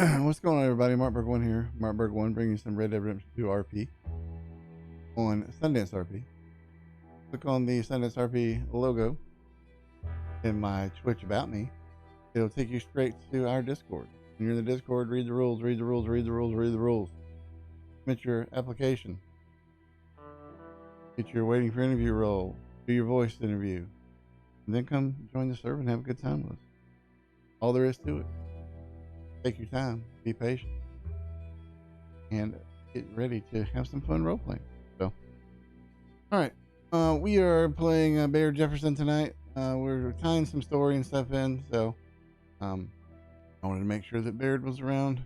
What's going on, everybody? Markberg1 here. Markberg1 bringing some Red Dead Redemption 2 RP on SundanceRP. Click on the SundanceRP logo in my Twitch About Me. It'll take you straight to our Discord. When you're in the Discord, read the rules, read the rules, read the rules, read the rules. Submit your application. Get your waiting for interview role. Do your voice interview. And then come join the server and have a good time with us. All there is to it. Take your time, be patient, and get ready to have some fun role playing. So, all right, we are playing Baird Jefferson tonight. We're tying some story and stuff in, so I wanted to make sure that Baird was around,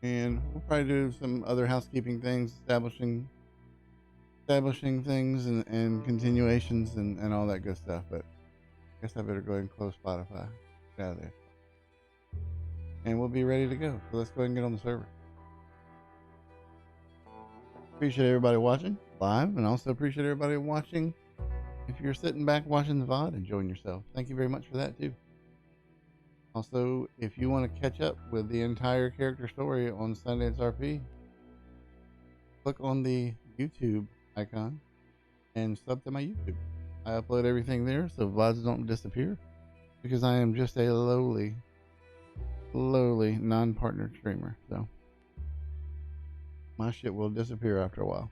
and we'll probably do some other housekeeping things, establishing things and continuations and all that good stuff. But I guess I better go ahead and close Spotify. Get out of there. And we'll be ready to go. So let's go ahead and get on the server. Appreciate everybody watching live, and also appreciate everybody watching if you're sitting back watching the VOD, enjoying yourself. Thank you very much for that too. Also, if you want to catch up with the entire character story on SundanceRP, click on the YouTube icon and sub to my YouTube. I upload everything there so VODs don't disappear, because I am just a lowly non-partnered streamer, so my shit will disappear after a while,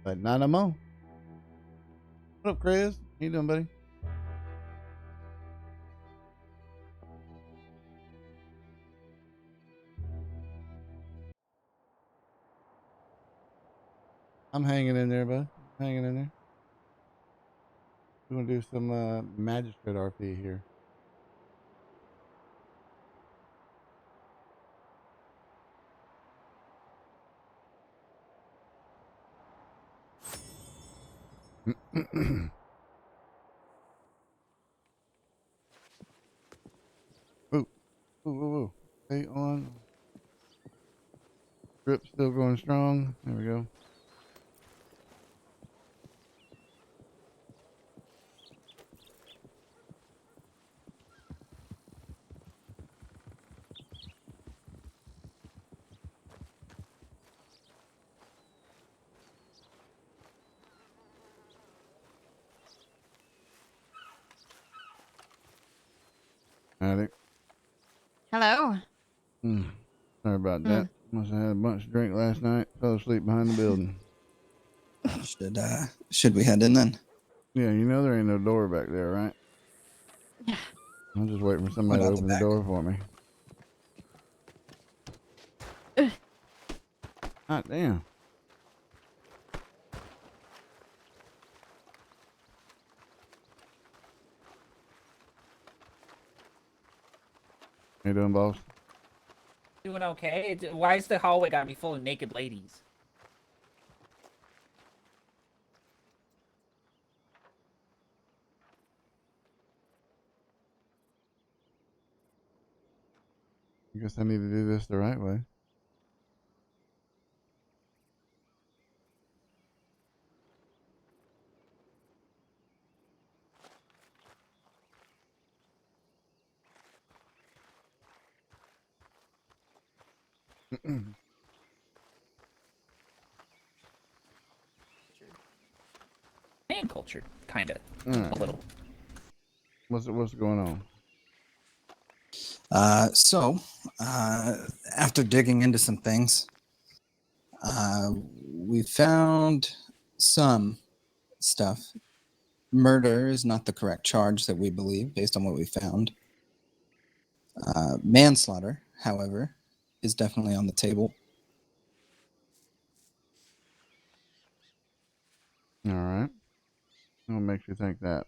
but not no more. What up, Chris? How you doing, buddy? I'm hanging in there, bud. Hanging in there. We're gonna do some magistrate RP here. Ooh. Stay on. Grip still going strong. There we go. Howdy. Hello. Sorry about that. Must have had a bunch to drink last night. Fell asleep behind the building. Should we head in then? Yeah, you know there ain't no door back there, right? Yeah. I'm just waiting for somebody to open the door for me. Hot damn. How you doing, boss? Doing okay. Why is the hallway gotta be full of naked ladies? I guess I need to do this the right way. And cultured, kinda. Right. A little. What's going on? After digging into some things, we found some stuff. Murder is not the correct charge that we believe, based on what we found. Manslaughter, however, is definitely on the table. All right. What makes you think that?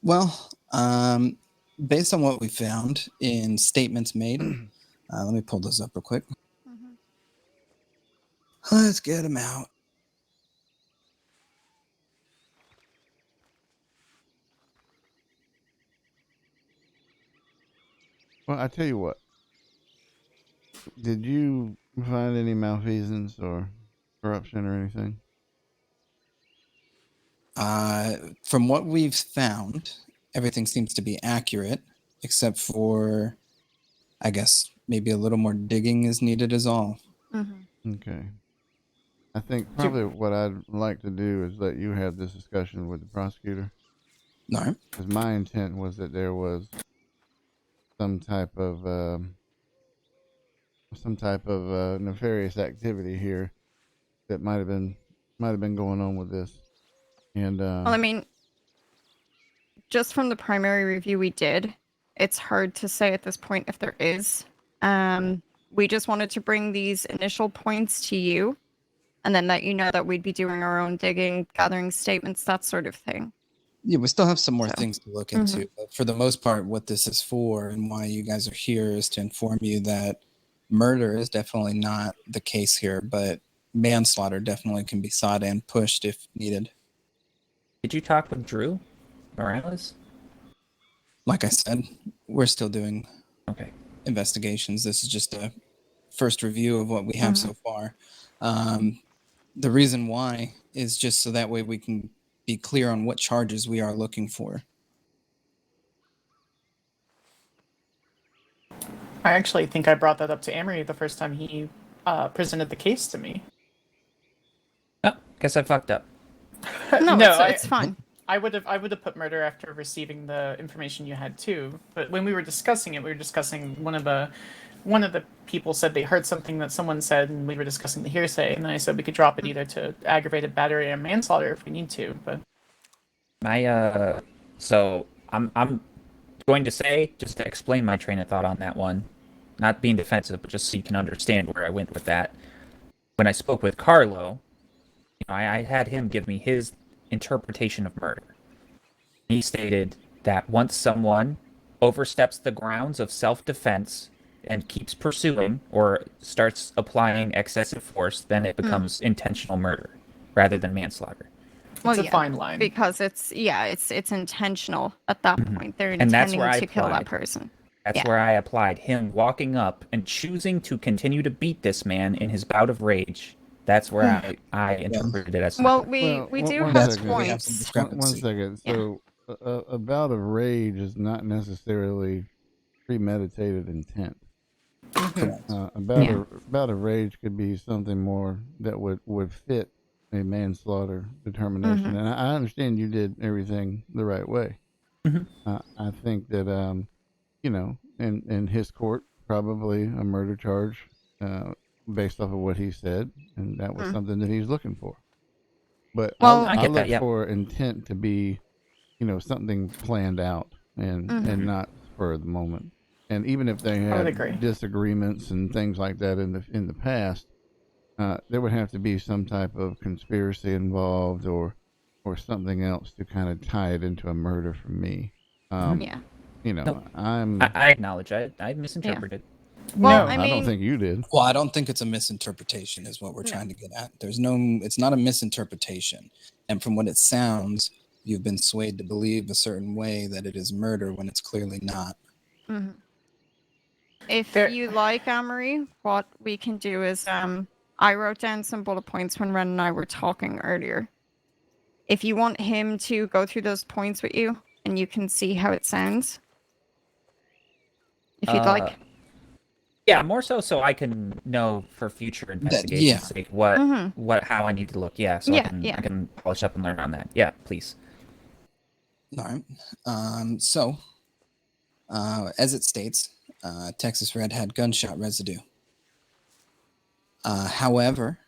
Well, based on what we found in statements made, let me pull those up real quick. Let's get them out. Well, I tell you what. Did you find any malfeasance or corruption or anything? From what we've found, everything seems to be accurate. except for, I guess, maybe a little more digging is needed is all. Okay. I think probably what I'd like to do is let you have this discussion with the prosecutor. All right. Because my intent was that there was some type of nefarious activity here that might have been going on with this. And Well, I mean, just from the primary review we did, it's hard to say at this point if there is. We just wanted to bring these initial points to you and then let you know that we'd be doing our own digging, gathering statements, that sort of thing. Yeah, we still have some more So, things to look into. But for the most part, what this is for and why you guys are here is to inform you that murder is definitely not the case here, but manslaughter definitely can be sought and pushed if needed. Did you talk with Drew Morales? Like I said, we're still doing Okay. investigations. This is just a first review of what we have so far. The reason why is just so that way we can be clear on what charges we are looking for. I actually think I brought that up to Amory the first time he presented the case to me. Oh, guess I fucked up. No, it's fine. I would have put murder after receiving the information you had too. But when we were discussing it, we were discussing one of the people said they heard something that someone said, and we were discussing the hearsay. And then I said we could drop it either to aggravated battery or manslaughter if we need to. But So I'm going to say, just to explain my train of thought on that one, not being defensive, but just so you can understand where I went with that. When I spoke with Carlo, I had him give me his interpretation of murder. He stated that once someone oversteps the grounds of self-defense and keeps pursuing or starts applying excessive force, then it becomes intentional murder rather than manslaughter. it's a fine line. Because it's intentional at that point. They're And that's intending where I to kill that applied. person. That's where I applied him walking up and choosing to continue to beat this man in his bout of rage. That's where I interpreted it as. Well, we do one have second. points. One second. So a bout of rage is not necessarily premeditated intent. A bout of rage could be something more that would fit a manslaughter determination. And I understand you did everything the right way. I think that in his court, probably a murder charge based off of what he said, and that was something that he's looking for. But I look for intent to be, something planned out and not spur of the moment. And even if they had disagreements and things like that in the past, there would have to be some type of conspiracy involved or something else to kind of tie it into a murder for me. I acknowledge I misinterpreted. Well, I don't think you did. Well, I don't think it's a misinterpretation is what we're trying to get at. It's not a misinterpretation. And from what it sounds, you've been swayed to believe a certain way that it is murder when it's clearly not. If you like, Amory, what we can do is I wrote down some bullet points when Ren and I were talking earlier. If you want him to go through those points with you and you can see how it sounds. If you'd like. Yeah, more so I can know for future investigations how I need to look. Yeah, so I can polish up and learn on that. Yeah, please. All right. So, as it states, Texas Red had gunshot residue. However,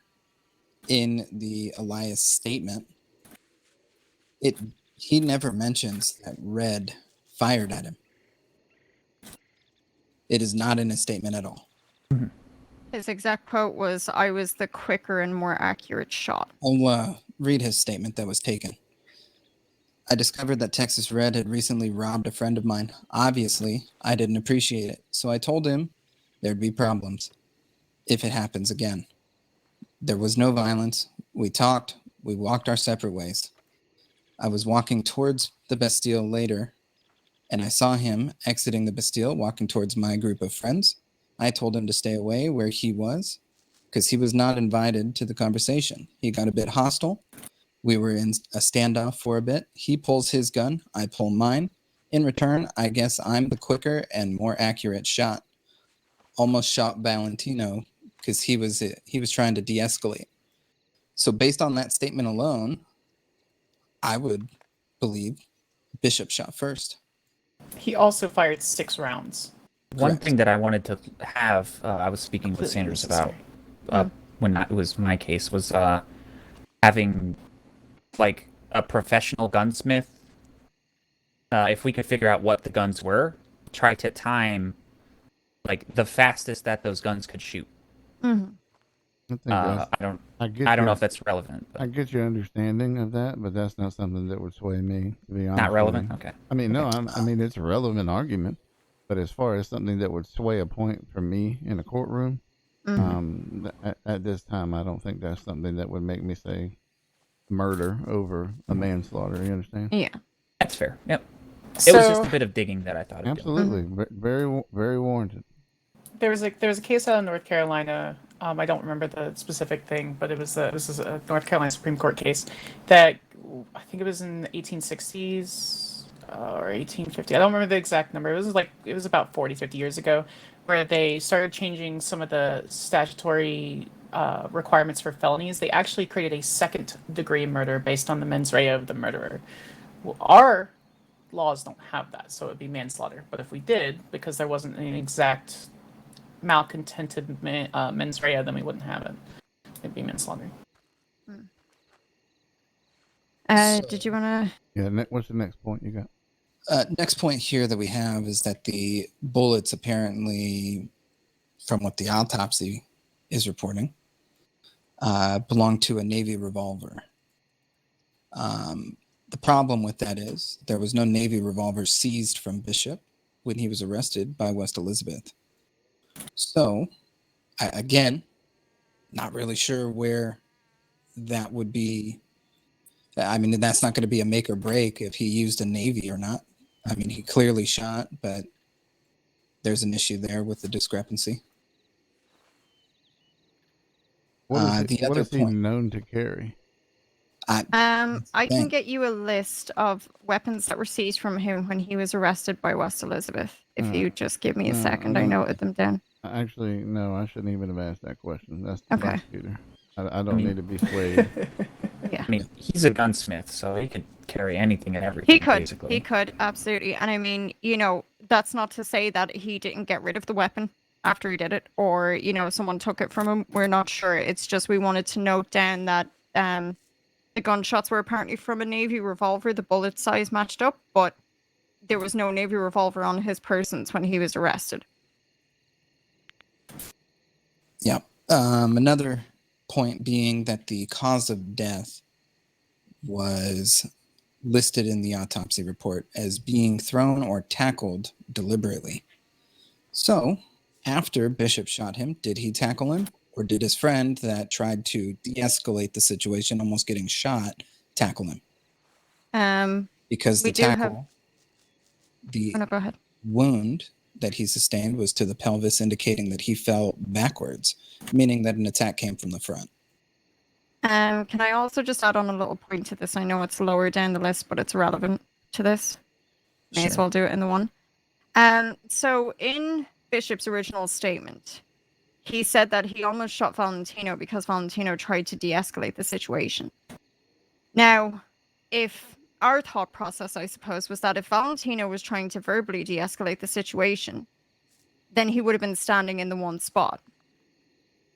in the Elias statement, he never mentions that Red fired at him. It is not in his statement at all. His exact quote was, "I was the quicker and more accurate shot." I'll read his statement that was taken. I discovered that Texas Red had recently robbed a friend of mine. Obviously, I didn't appreciate it, so I told him there'd be problems if it happens again. There was no violence. We talked. We walked our separate ways. I was walking towards the Bastille later, and I saw him exiting the Bastille, walking towards my group of friends. I told him to stay away where he was, because he was not invited to the conversation. He got a bit hostile. We were in a standoff for a bit. He pulls his gun. I pull mine. In return, I guess I'm the quicker and more accurate shot. Almost shot Valentino because he was trying to de-escalate. So based on that statement alone, I would believe Bishop shot first. He also fired 6 rounds. One Correct. thing that I wanted to have, I was speaking with Completely Sanders about unnecessary. when it was my case, was having like a professional gunsmith. If we could figure out what the guns were, try to time like the fastest that those guns could shoot. Mhm. I think that's, I I get don't know your, if that's relevant. I But get your understanding of that, but that's not something that would sway me, to be honest not with relevant. you. Okay. I mean, no, Okay. I mean, it's a relevant argument, but as far as something that would sway a point for me in a courtroom, Mhm. at this time, I don't think that's something that would make me say murder over a manslaughter. You understand? Yeah. That's fair. Yep. It was just So a bit of digging that I thought of doing. Absolutely, very, very warranted. there was a case out of North Carolina. I don't remember the specific thing, but this is a North Carolina Supreme Court case that I think it was in the 1860s or 1850. I don't remember the exact number. It was about 40, 50 years ago, where they started changing some of the statutory requirements for felonies. They actually created a second degree murder based on the mens rea of the murderer. Well, our laws don't have that, so it would be manslaughter. But if we did, because there wasn't an exact malcontented mens rea, then we wouldn't have it. It'd be manslaughter. Did you want to? Yeah. What's the next point you got? Next point here that we have is that the bullets apparently, from what the autopsy is reporting, belonged to a Navy revolver. The problem with that is there was no Navy revolver seized from Bishop when he was arrested by West Elizabeth. So, again, not really sure where that would be. I mean, that's not going to be a make or break if he used a Navy or not. I mean, he clearly shot, but there's an issue there with the discrepancy. The What other is he point, known to carry? I can get you a list of weapons that were seized from him when he was arrested by West Elizabeth. If you just give me a second, I noted them down. Actually, no, I shouldn't even have asked that question. That's the Okay. prosecutor. I don't need to be swayed. Yeah. I mean, he's a gunsmith, so he could carry anything and everything. Basically. He could, absolutely. And I mean, that's not to say that he didn't get rid of the weapon after he did it, or, someone took it from him. We're not sure. It's just we wanted to note down that the gunshots were apparently from a Navy revolver. The bullet size matched up, but there was no Navy revolver on his persons when he was arrested. Yeah. Another point being that the cause of death was listed in the autopsy report as being thrown or tackled deliberately. So, after Bishop shot him, did he tackle him? Or did his friend that tried to de-escalate the situation, almost getting shot, tackle him? Because the tackle, the go ahead. wound that he sustained was to the pelvis, indicating that he fell backwards, meaning that an attack came from the front. Can I also just add on a little point to this? I know it's lower down the list, but it's relevant to this. May as well do it in the one. So in Bishop's original statement, he said that he almost shot Valentino because Valentino tried to de-escalate the situation. Now, if our thought process, I suppose, was that if Valentino was trying to verbally de-escalate the situation, then he would have been standing in the one spot.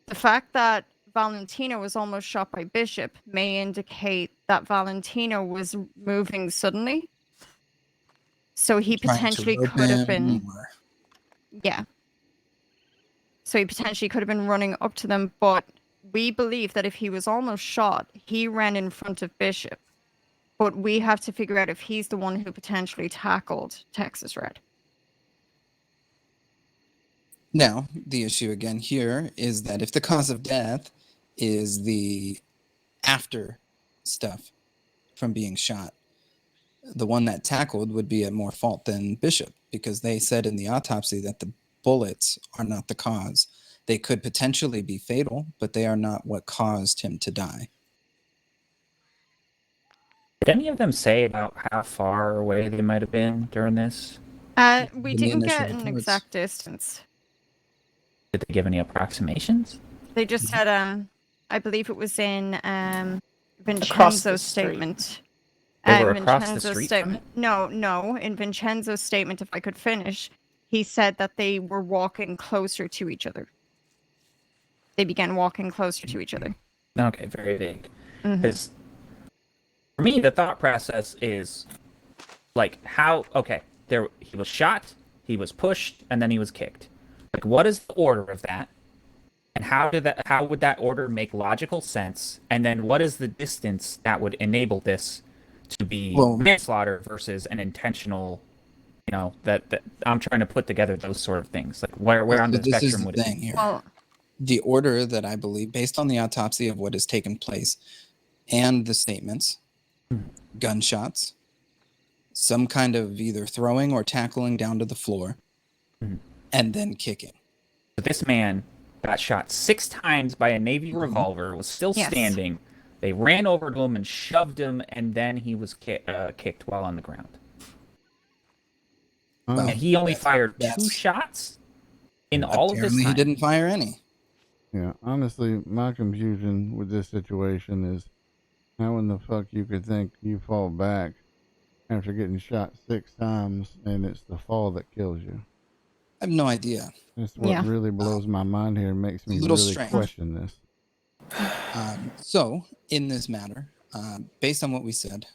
The fact that Valentino was almost shot by Bishop may indicate that Valentino was moving suddenly. So he potentially could have been... Yeah. So he potentially could have been running up to them, but we believe that if he was almost shot, he ran in front of Bishop. But we have to figure out if he's the one who potentially tackled Texas Red. Now, the issue again here is that if the cause of death is the after stuff from being shot, the one that tackled would be at more fault than Bishop, because they said in the autopsy that the bullets are not the cause. They could potentially be fatal, but they are not what caused him to die. Did any of them say about how far away they might have been during this? We In the didn't initial get an reports. exact distance. Did they give any approximations? They just said, I believe it was in Across the Vincenzo's street. statement. They were across the Vincenzo's street statement. from No. In Vincenzo's statement, if I could finish, he said that they were walking closer to each other. They began walking closer to each other. Okay, very vague. Mhm. Because for me, the thought process is like how he was shot, he was pushed, and then he was kicked. Like, what is the order of that? And how would that order make logical sense? And then what is the distance that would enable this to be Well- manslaughter versus an intentional, that I'm trying to put together those sort of things. Like where on the This is spectrum the would it thing be? here. Well, The order that I believe, based on the autopsy of what has taken place and the statements, gunshots, some kind of either throwing or tackling down to the floor, Mhm. and then kicking. But this man got shot 6 times by a Navy revolver, was still Yes. standing. They ran over to him and shoved him, and then he was kicked while on the ground. Uh, And he only fired 2 that's- shots in all of this Apparently, time. he didn't fire any. yeah, honestly, my confusion with this situation is how in the fuck you could think you fall back after getting shot 6 times and it's the fall that kills you. I have no idea. That's what Yeah. really blows my mind here and makes me A little really strange. question this. So, in this matter, based on what we said,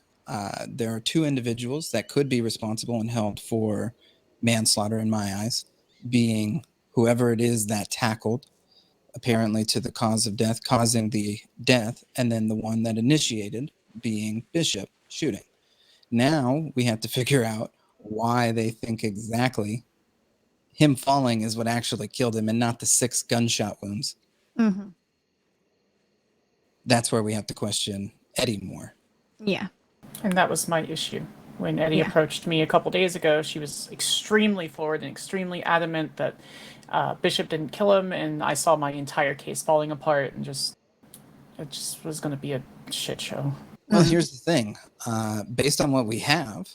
there are 2 individuals that could be responsible and held for manslaughter in my eyes, being whoever it is that tackled, apparently to the cause of death, causing the death, and then the one that initiated, being Bishop, shooting. Now we have to figure out why they think exactly him falling is what actually killed him and not the 6 gunshot wounds. mhm. That's where we have to question Eddie more. Yeah. And that was my issue. When Eddie Yeah. approached me a couple days ago, she was extremely forward and extremely adamant that Bishop didn't kill him, and I saw my entire case falling apart, and it just was going to be a shit show. Well, Mhm. here's the thing. Based on what we have,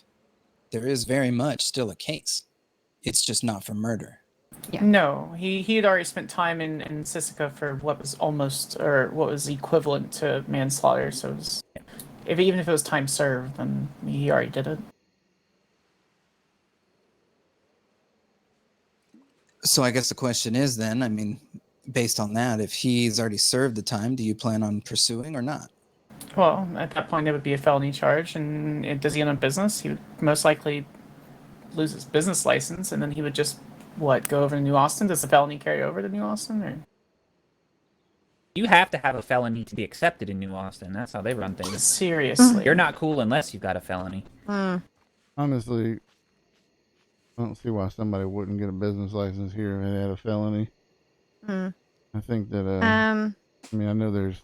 there is very much still a case. It's just not for murder. Yeah. No, he had already spent time in Sisika for what was almost, or what was equivalent to manslaughter, so it was, even if it was time served, then he already did it. So I guess the question is then, I mean, based on that, if he's already served the time, do you plan on pursuing or not? Well, at that point, it would be a felony charge, and does he own a business? He would most likely lose his business license, and then he would just, go over to New Austin? Does the felony carry over to New Austin? Or? You have to have a felony to be accepted in New Austin. That's how they run things. Seriously. You're not cool unless you've got a felony. Mm. Honestly, I don't see why somebody wouldn't get a business license here and had a felony. Mm. I think that, I mean, I know there's,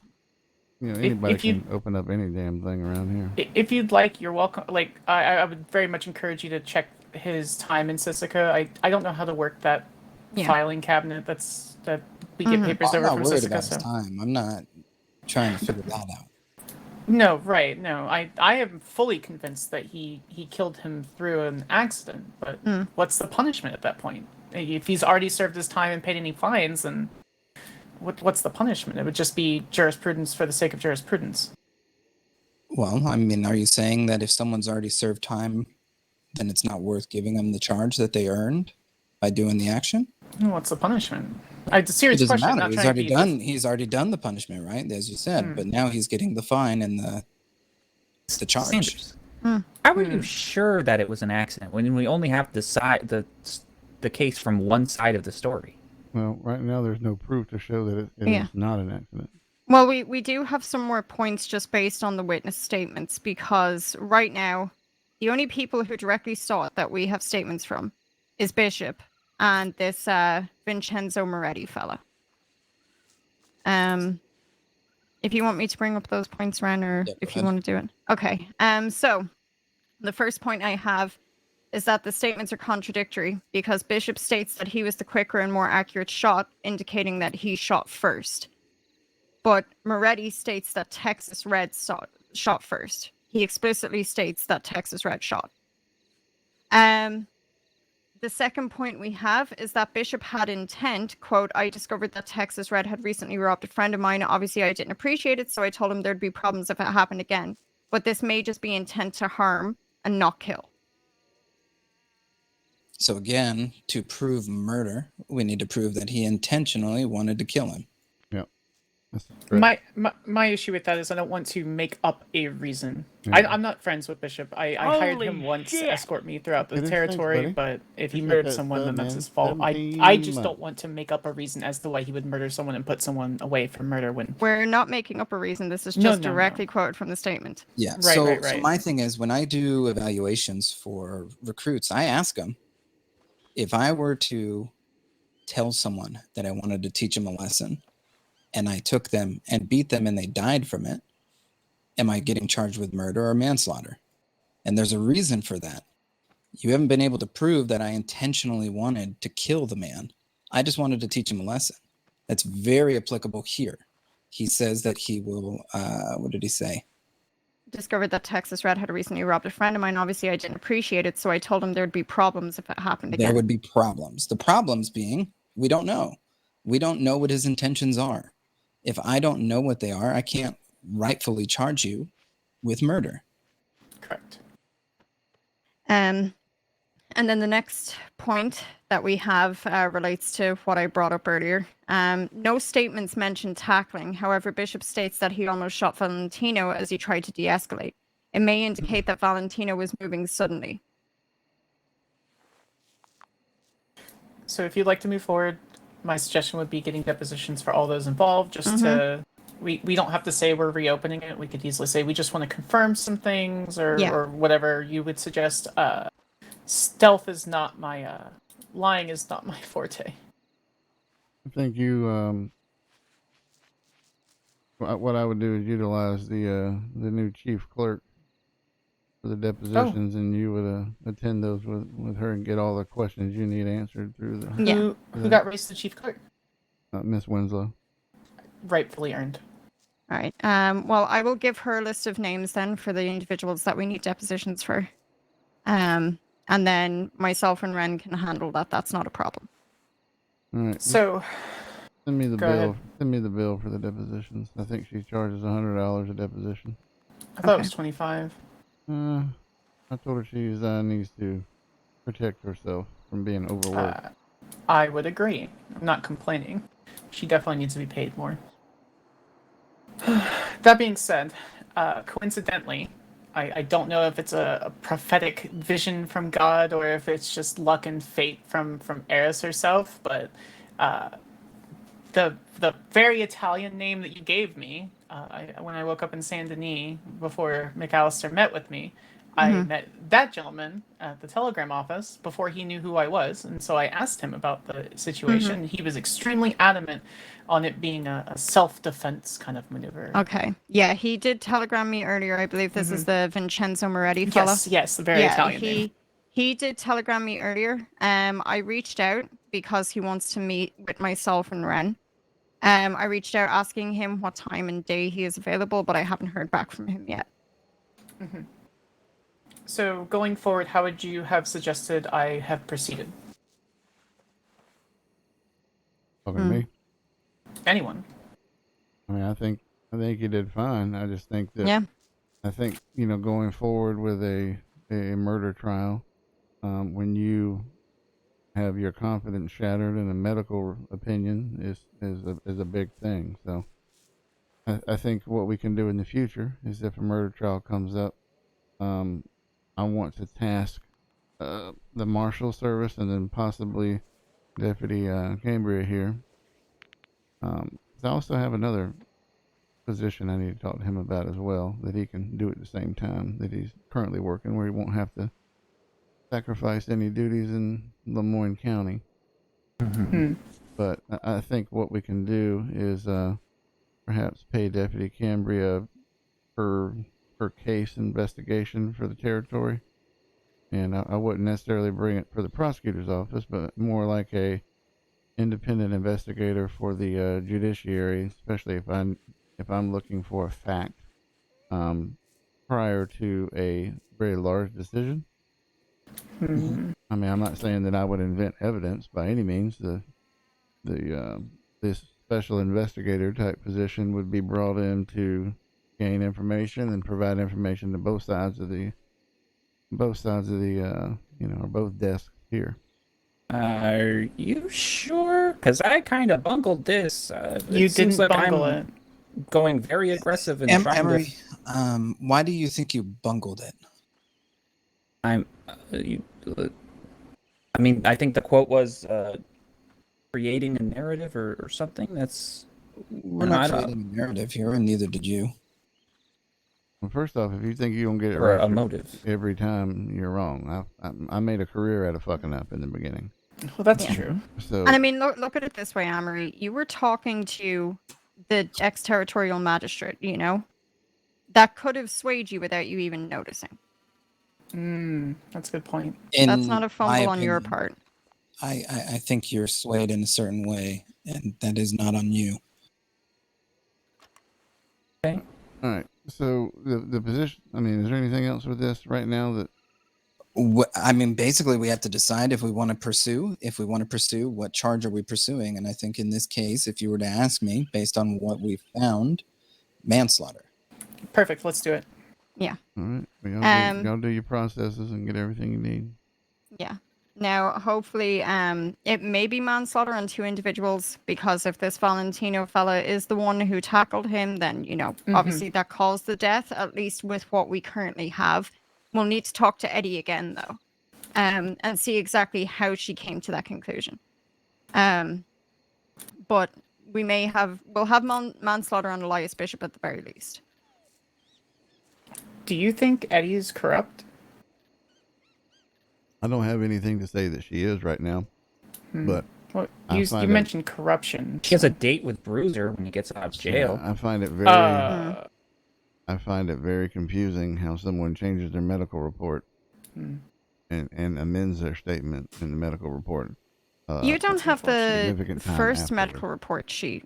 anybody if you- can open up any damn thing around here. If you'd like, you're welcome. Like, I would very much encourage you to check his time in Sisika. I don't know how to work that Yeah. filing cabinet that we get papers I'm over not from worried Sisika. about So. his time. I'm not trying to figure that out. No, right, no. I am fully convinced that he killed him through an accident, but what's the punishment at that point? If he's already served his time and paid any fines, then what's the punishment? It would just be jurisprudence for the sake of jurisprudence. Well, I mean, are you saying that if someone's already served time, then it's not worth giving them the charge that they earned by doing the action? What's the punishment? It's a It serious doesn't question. matter. Not He's trying already to be done. He's already done the punishment, right? As you said. But now he's getting the fine and the charge. Sanders, Mm. how are you sure that it was an accident when we only have the case from one side of the story? Well, right now there's no proof to show that it Yeah. is not an accident. Well, we do have some more points just based on the witness statements, because right now, the only people who directly saw it that we have statements from is Bishop and this Vincenzo Moretti fella. If you want me to bring up those points, Ren, or Yeah, go if you ahead. want to do it. Okay. So the first point I have is that the statements are contradictory because Bishop states that he was the quicker and more accurate shot, indicating that he shot first. But Moretti states that Texas Red shot first, he explicitly states that Texas Red shot. The second point we have is that Bishop had intent. Quote, I discovered that Texas Red had recently robbed a friend of mine. Obviously, I didn't appreciate it, so I told him there'd be problems if it happened again. But this may just be intent to harm and not kill. So again, to prove murder, we need to prove that he intentionally wanted to kill him. Yeah. That's correct. My issue with that is I don't want to make up a reason. Yeah. I'm not friends with Bishop. I hired Holy him once shit. to escort me throughout the It is territory, thanks, buddy. but if he Appreciate murdered that someone, stuff, then that's man. his fault. I 17 just months. don't want to make up a reason as to why he would murder someone and put someone away for murder when... We're not making up a reason. This is No, just no, no. directly quoted from the statement. Yeah. Right, so, right, so right. my thing is, when I do evaluations for recruits, I ask them, if I were to tell someone that I wanted to teach them a lesson and I took them and beat them and they died from it, am I getting charged with murder or manslaughter? And there's a reason for that. You haven't been able to prove that I intentionally wanted to kill the man. I just wanted to teach him a lesson. That's very applicable here. He says that he will, what did he say? Discovered that Texas Red had recently robbed a friend of mine. Obviously, I didn't appreciate it, so I told him there'd be problems if it happened again. There would be problems. The problems being, we don't know. We don't know what his intentions are. If I don't know what they are, I can't rightfully charge you with murder. Correct. And then the next point that we have relates to what I brought up earlier. No statements mention tackling. However, Bishop states that he almost shot Valentino as he tried to de-escalate. It may indicate that Valentino was moving suddenly. So if you'd like to move forward, my suggestion would be getting depositions for all those involved, just to... We don't have to say we're reopening it. We could easily say we just want to confirm some things or whatever you would suggest. Stealth is not my... lying is not my forte. I think you, what I would do is utilize the new chief clerk for the depositions, and you would attend those with her and get all the questions you need answered through the Yeah. Who got raised to chief clerk? Miss Winslow. Rightfully earned. All right. Well, I will give her a list of names then for the individuals that we need depositions for. And then myself and Ren can handle that. That's not a problem. All right. So, Send me the go bill. ahead. Send me the bill for the depositions. I think she charges $100 a deposition. I thought it Okay. was 25. I told her she needs to protect herself from being overworked. I would agree. I'm not complaining. She definitely needs to be paid more. That being said, coincidentally, I don't know if it's a prophetic vision from God or if it's just luck and fate from Eris herself, but the very Italian name that you gave me, when I woke up in Saint Denis before McAllister met with me, I met that gentleman at the telegram office before he knew who I was, and so I asked him about the situation. He was extremely adamant on it being a self-defense kind of maneuver. Okay. Yeah, he did telegram me earlier. I believe this is the Vincenzo Moretti fella. Yes, the very Italian name. He did telegram me earlier. I reached out because he wants to meet with myself and Ren. I reached out asking him what time and day he is available, but I haven't heard back from him yet. So going forward, how would you have suggested I have proceeded? Talking to me. Anyone? I mean, I think you did fine. I just think that Yeah. I think going forward with a murder trial, when you have your confidence shattered in a medical opinion is a big thing. So I think what we can do in the future is if a murder trial comes up, I want to task the Marshal Service and then possibly Deputy Cambria here. I also have another position I need to talk to him about as well, that he can do at the same time that he's currently working, where he won't have to sacrifice any duties in Lemoyne County. But I think what we can do is perhaps pay Deputy Cambria her case investigation for the territory, and I wouldn't necessarily bring it for the prosecutor's office, but more like a independent investigator for the judiciary, especially if I'm looking for a fact. I prior to a very large decision. Hmm. I mean, I'm not saying that I would invent evidence by any means. This special investigator type position would be brought in to gain information and provide information to both sides of the or both desks here. Are you sure? Because I kind of bungled this. You It seems didn't like bungle I'm it. going very aggressive and trying Emery, to. why do you think you bungled it? I'm. I mean, I think the quote was creating a narrative or something. That's. We're And I not don't- creating a narrative here, and neither did you. Well, first off, if you think you're gonna get it Or right a motive. every time, you're wrong. I made a career out of fucking up in the beginning. Well, that's Yeah. true. So And I mean, look at it this way, Amory. You were talking to the ex-territorial magistrate, you know? That could have swayed you without you even noticing. That's a good point. That's In not a my fumble on your opinion, part. I think you're swayed in a certain way, and that is not on you. Okay. all right. So the position. I mean, is there anything else with this right now that? I mean, basically, we have to decide if we want to pursue. If we want to pursue, what charge are we pursuing? And I think in this case, if you were to ask me, based on what we found, manslaughter. Perfect. Let's do it. Yeah. All right. Well, y'all do your processes and get everything you need. Yeah. Now, hopefully, it may be manslaughter on two individuals, because if this Valentino fella is the one who tackled him, then, you know, obviously that caused the death, at least with what we currently have. We'll need to talk to Eddie again, though, and see exactly how she came to that conclusion. But we'll have manslaughter on Elias Bishop at the very least. Do you think Eddie's corrupt? I don't have anything to say that she is right now, but Well, I you find it- mentioned corruption. She has a date with Bruiser when he gets out of jail. I find it very. I find it very confusing how someone changes their medical report and amends their statement in the medical report. You don't have the significant time first afterward. medical report she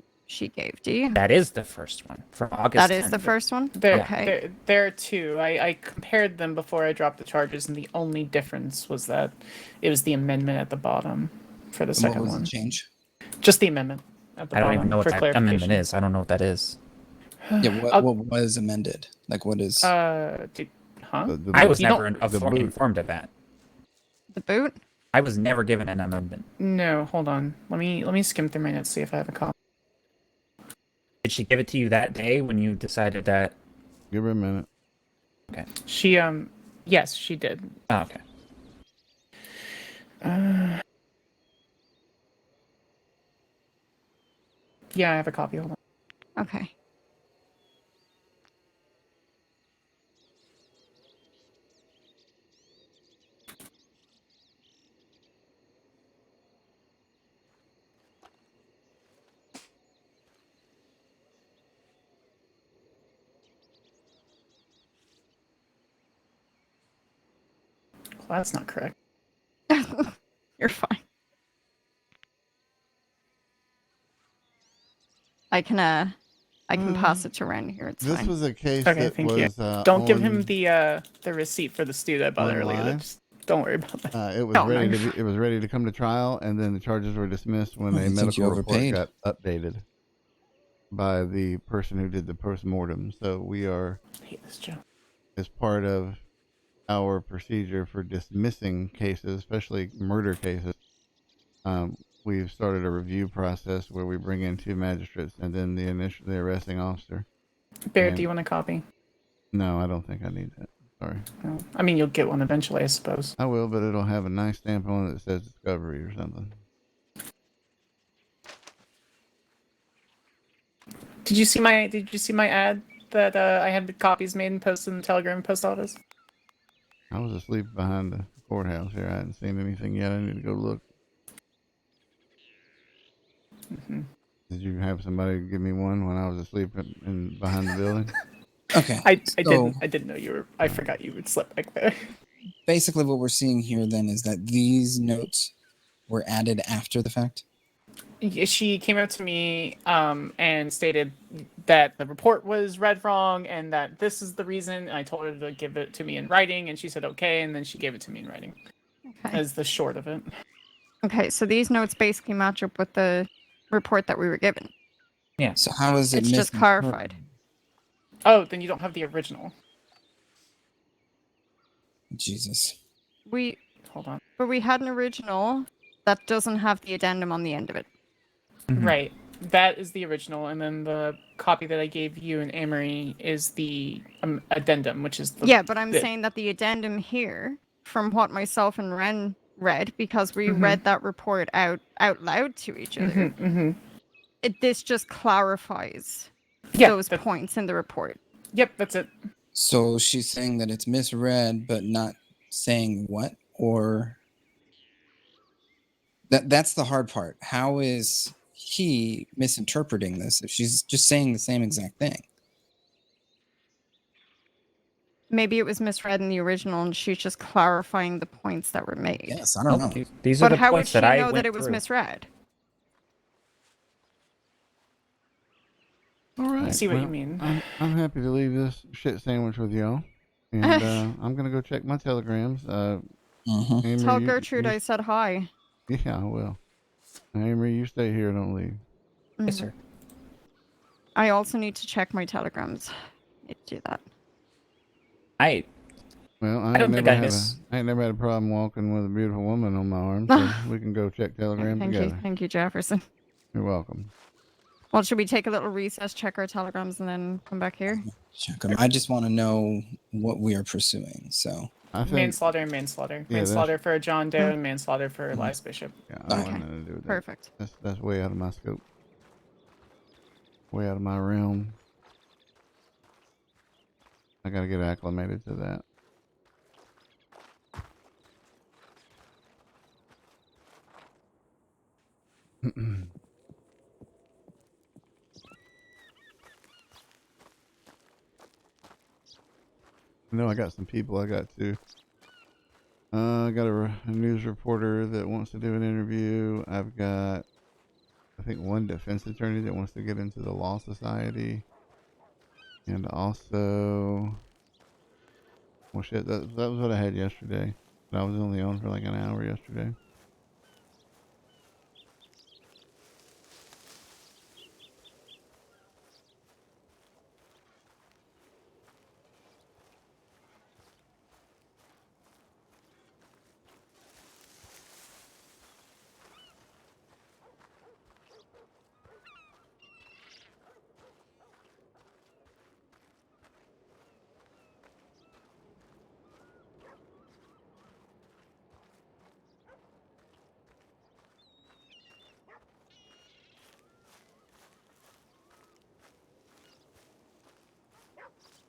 gave, do you? That is the first one from August. That is the 10th. first one? There are two. I compared them before I dropped the charges, and the only difference was that it was the amendment at the bottom for the And second what was one. the change? Just the amendment at the I don't bottom even know what for that clarification. amendment is. I don't know what that is. Yeah, what was amended? Like, what is? Huh? I was You never don't- informed of that. The boot? I was never given an amendment. No, hold on. Let me skim through my notes, see if I have a copy. Did she give it to you that day when you decided that? Give her a minute. Okay. She yes, she did. Oh, okay. Yeah, I have a copy. Hold on. Okay. Well, that's not correct. You're fine. I can pass it around here. It's This fine. was a case Okay, that thank you. was. Don't give on- him the receipt for the stew that I bought earlier. online? Just don't worry about that. It was Oh, no, ready you're to be. It was ready to come to trial, and then the charges were dismissed when I a think medical you report overpaid. got updated by the person who did the post-mortem. So we are, I hate this joke. as part of our procedure for dismissing cases, especially murder cases, we've started a review process where we bring in two magistrates and then the arresting officer. Baird, And- do you want a copy? No, I don't think I need that. Sorry. No. I mean, you'll get one eventually, I suppose. I will, but it'll have a nice stamp on it that says discovery or something. Did you see my ad that I had copies made and posted in the Telegram post office? I was asleep behind the courthouse here. I hadn't seen anything yet. I need to go look. Did you have somebody give me one when I was asleep in behind the building? Okay. I so didn't know you were. I forgot you would slip back there. basically, what we're seeing here then is that these notes were added after the fact. She came up to me and stated that the report was read wrong and that this is the reason. And I told her to give it to me in writing, and she said okay, and then she gave it to me in writing. Okay. As the short of it. Okay, so these notes basically match up with the report that we were given. Yeah. So how is it It's just misinterpreted? clarified. Oh, then you don't have the original. Jesus. Hold on. But we had an original that doesn't have the addendum on the end of it. Mhm. Right. That is the original, and then the copy that I gave you and Amory is the addendum, which is the... Yeah, but I'm saying that the addendum here, from what myself and Ren read, because we read that report out loud to each other, this just clarifies those points in the report. Yep, that's it. So she's saying that it's misread, but not saying what? Or that's the hard part. How is he misinterpreting this if she's just saying the same exact thing? Maybe it was misread in the original and she's just clarifying the points that were made. Yes, I don't know. These are But the how would points she that I know went that it was through. misread? All right. I see what you mean. I'm happy to leave this shit sandwich with y'all, and I'm gonna go check my telegrams. Amory, Tell Gertrude I said hi. Yeah, I will. Amory, you stay here. Don't leave. Yes, sir. I also need to check my telegrams. Need to do that. Well, I I ain't don't think never I had miss. I ain't never had a problem walking with a beautiful woman on my arm, so we can go check telegrams together. Thank you, Jefferson. You're welcome. Well, should we take a little recess, check our telegrams, and then come back here? Check 'em. I just want to know what we are pursuing. So I think Manslaughter and manslaughter. Yeah, Manslaughter for John Doe and manslaughter for Elias Bishop. yeah, I don't Okay. want nothing to do with that. Perfect. That's way out of my scope. Way out of my realm. I gotta get acclimated to that. No, I got some people I got to. I got a news reporter that wants to do an interview. I've got, I think, one defense attorney that wants to get into the Law Society. And also, well, shit, that was what I had yesterday. But I was only on for like an hour yesterday.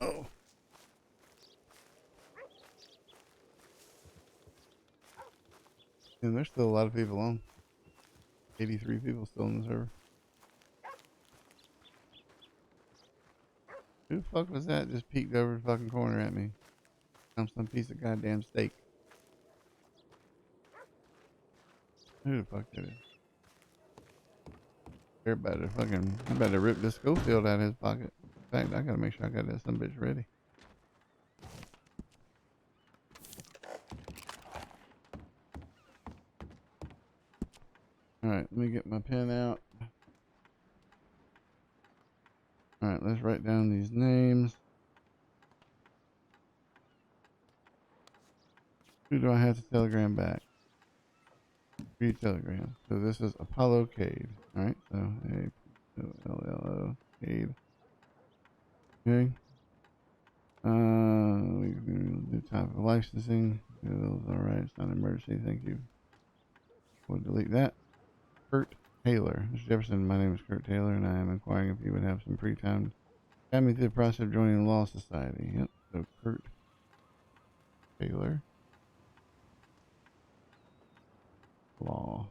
Oh. And there's still a lot of people on. 83 people still on the server. Who the fuck was that just peeked over the fucking corner at me? I'm some piece of goddamn steak. Who the fuck did it? Everybody fucking, I better rip this Schofield out of his pocket. In fact, I gotta make sure I got that some bitch ready. Alright, let me get my pen out. Alright, let's write down these names. Who do I have to telegram back? Read telegram. So this is Apollo Cade. Alright, so A-L-L-O Cade. Okay. We do type of licensing. Alright, it's not an emergency. Thank you. We'll delete that. Kurt Taylor. Mr. Jefferson, my name is Kurt Taylor, and I am inquiring if you would have some free time to guide me through the process of joining the Law Society. Yep, so Kurt Taylor. Law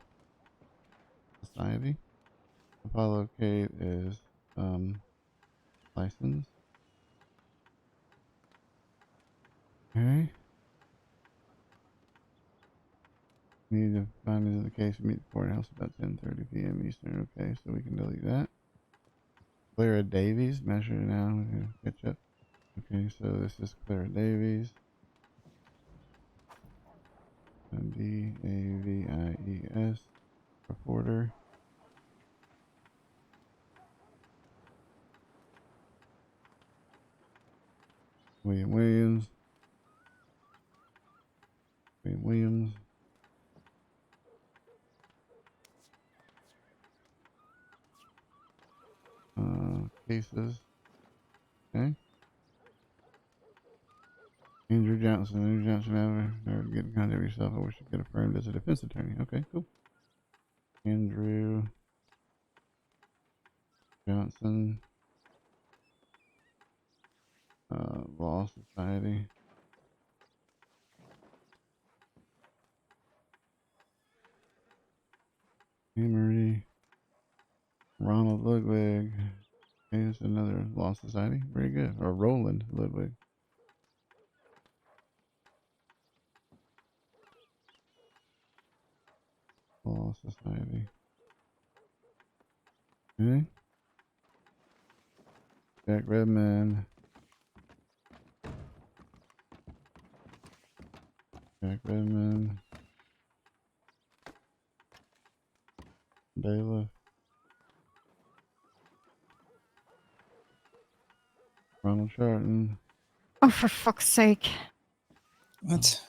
Society. Apollo Cade is license. Okay. Need to find it in the case of meet the courthouse about 10:30 p.m. Eastern. Okay, so we can delete that. Clara Davies, measure it now. Catch up. Okay, so this is Clara Davies. Davies, reporter. William Williams. William Williams. Cases. Okay. Andrew Johnson, never get in contact with yourself. I wish you get affirmed as a defense attorney. Okay, cool. Andrew Johnson, Law Society. Emery, Ronald Ludwig. Okay, it's another Law Society. Very good. Or Roland Ludwig. Law Society. Okay. Jack Redman. Jack Redman. Bailiff. Ronald Sharton. Oh, for fuck's sake. What?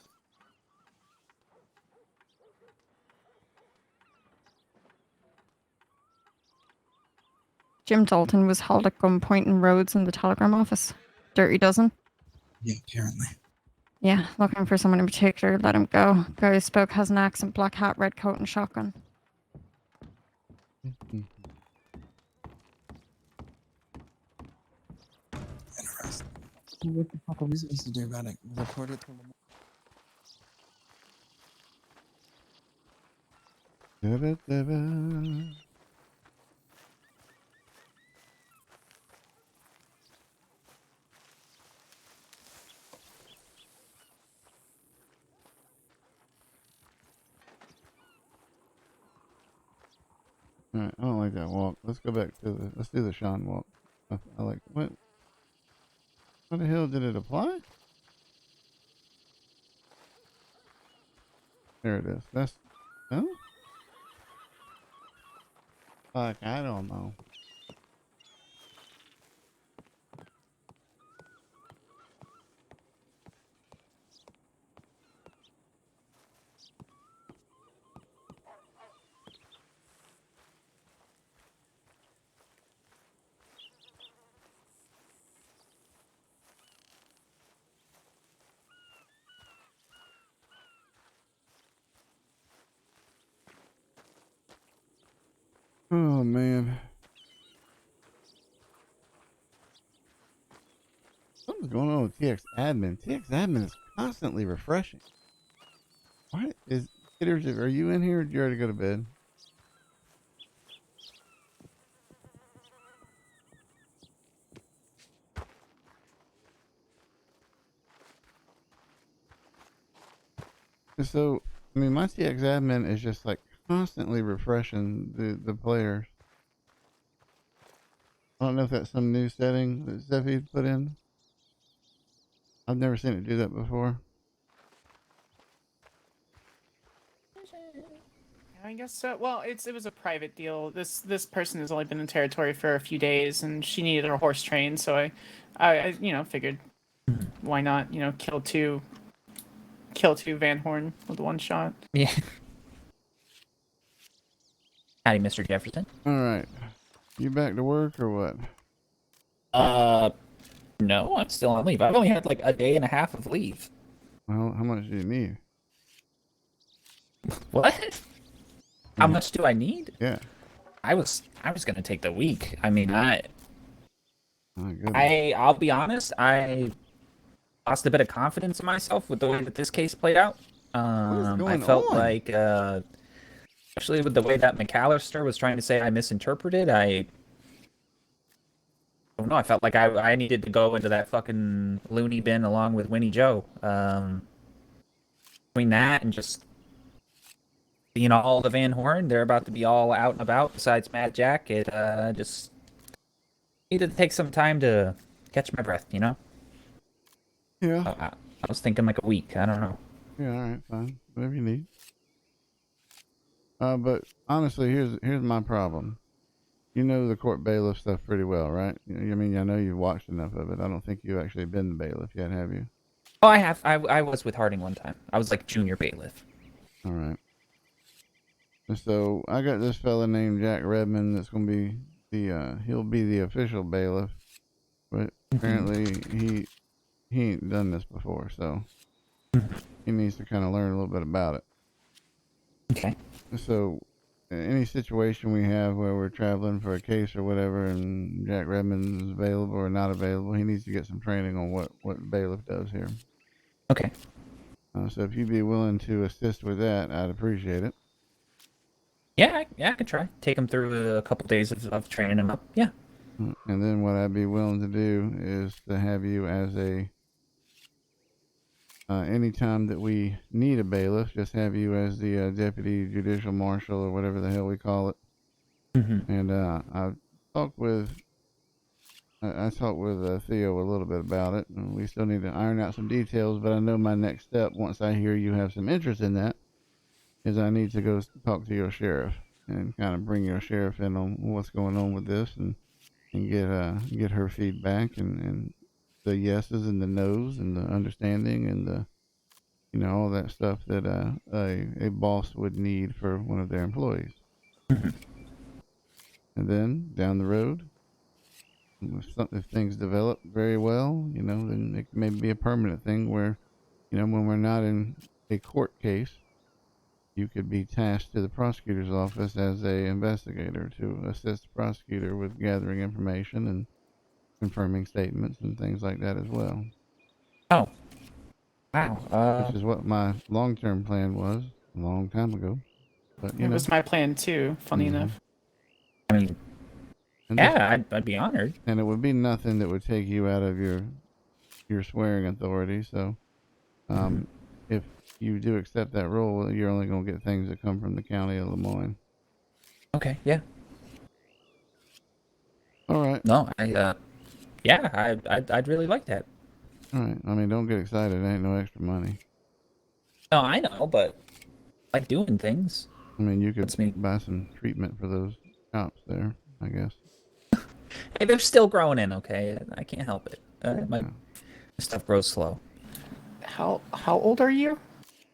Jim Dalton was held at gunpoint in Rhodes in the telegram office. Dirty dozen. Yeah, apparently. Yeah, looking for someone in particular. Let him go. Guy who spoke has an accent, black hat, red coat, and shotgun. Interesting. What the fuck are we supposed to do about it? Report it to Lamar? Alright, I don't like that walk. Let's go back to let's do the Sean walk. I like, what the hell did it apply? There it is. That's, oh? Fuck, I don't know. Oh man. Something's going on with TX admin. TX admin is constantly refreshing. What is Kitters, are you in here or did you already go to bed? So I mean my TX admin is just like constantly refreshing the players. I don't know if that's some new setting that Zephy put in. I've never seen it do that before. I guess so. Well, it was a private deal. This person has only been in territory for a few days, and she needed her horse trained. So I figured, why not kill two Van Horn with one shot. Yeah. Howdy, Mr. Jefferson. All right, you back to work or what? No, I'm still on leave. I've only had like a day and a half of leave. Well, how much do you need? What? How much do I need? Yeah. I was gonna take the week. I mean, My goodness. I'll be honest. I lost a bit of confidence in myself with the way that this case played out. I felt like, especially with the way that McAllister was trying to say I misinterpreted. I don't know. I felt like I needed to go into that fucking loony bin along with Winnie Joe. Between that and just seeing all the Van Horn. They're about to be all out and about. Besides Matt Jack, it just needed to take some time to catch my breath. Yeah. I was thinking like a week. I don't know. Yeah. All right. Fine. Whatever you need. But honestly, here's my problem. You know the court bailiff stuff pretty well, right? I mean, I know you've watched enough of it. I don't think you've actually been the bailiff yet, have you? Oh, I have. I was with Harding one time. I was like junior bailiff. All right. And so I got this fella named Jack Redmond that's going to be he'll be the official bailiff, but apparently he ain't done this before, so he needs to kind of learn a little bit about it. Okay. So any situation we have where we're traveling for a case or whatever and Jack Redmond is available or not available, he needs to get some training on what bailiff does here. Okay. So if you'd be willing to assist with that, I'd appreciate it. Yeah, I could try. Take him through a couple days of training him up. Yeah. And then what I'd be willing to do is to have you as a anytime that we need a bailiff, just have you as the deputy judicial marshal or whatever the hell we call it. And I talked with Theo a little bit about it, and we still need to iron out some details. But I know my next step, once I hear you have some interest in that, is I need to go talk to your sheriff and kind of bring your sheriff in on what's going on with this, and get her feedback and the yeses and the nos and the understanding and the all that stuff that a boss would need for one of their employees. And then down the road, if things develop very well, then it may be a permanent thing where, when we're not in a court case, you could be tasked to the prosecutor's office as a investigator to assist the prosecutor with gathering information and confirming statements and things like that as well. Oh. Wow. Which is what my long-term plan was a long time ago. But it was my plan too, funny enough. I mean, I'd be honored. And it would be nothing that would take you out of your swearing authority. So, if you do accept that role, you're only going to get things that come from the county of Lemoyne. Okay, yeah. All right. No, I'd really like that. All right. I mean, don't get excited. It ain't no extra money. No, I know, but I like doing things. I mean, you could buy some treatment for those cops there, I guess. Hey, they're still growing in, okay? I can't help it. My stuff grows slow. How old are you?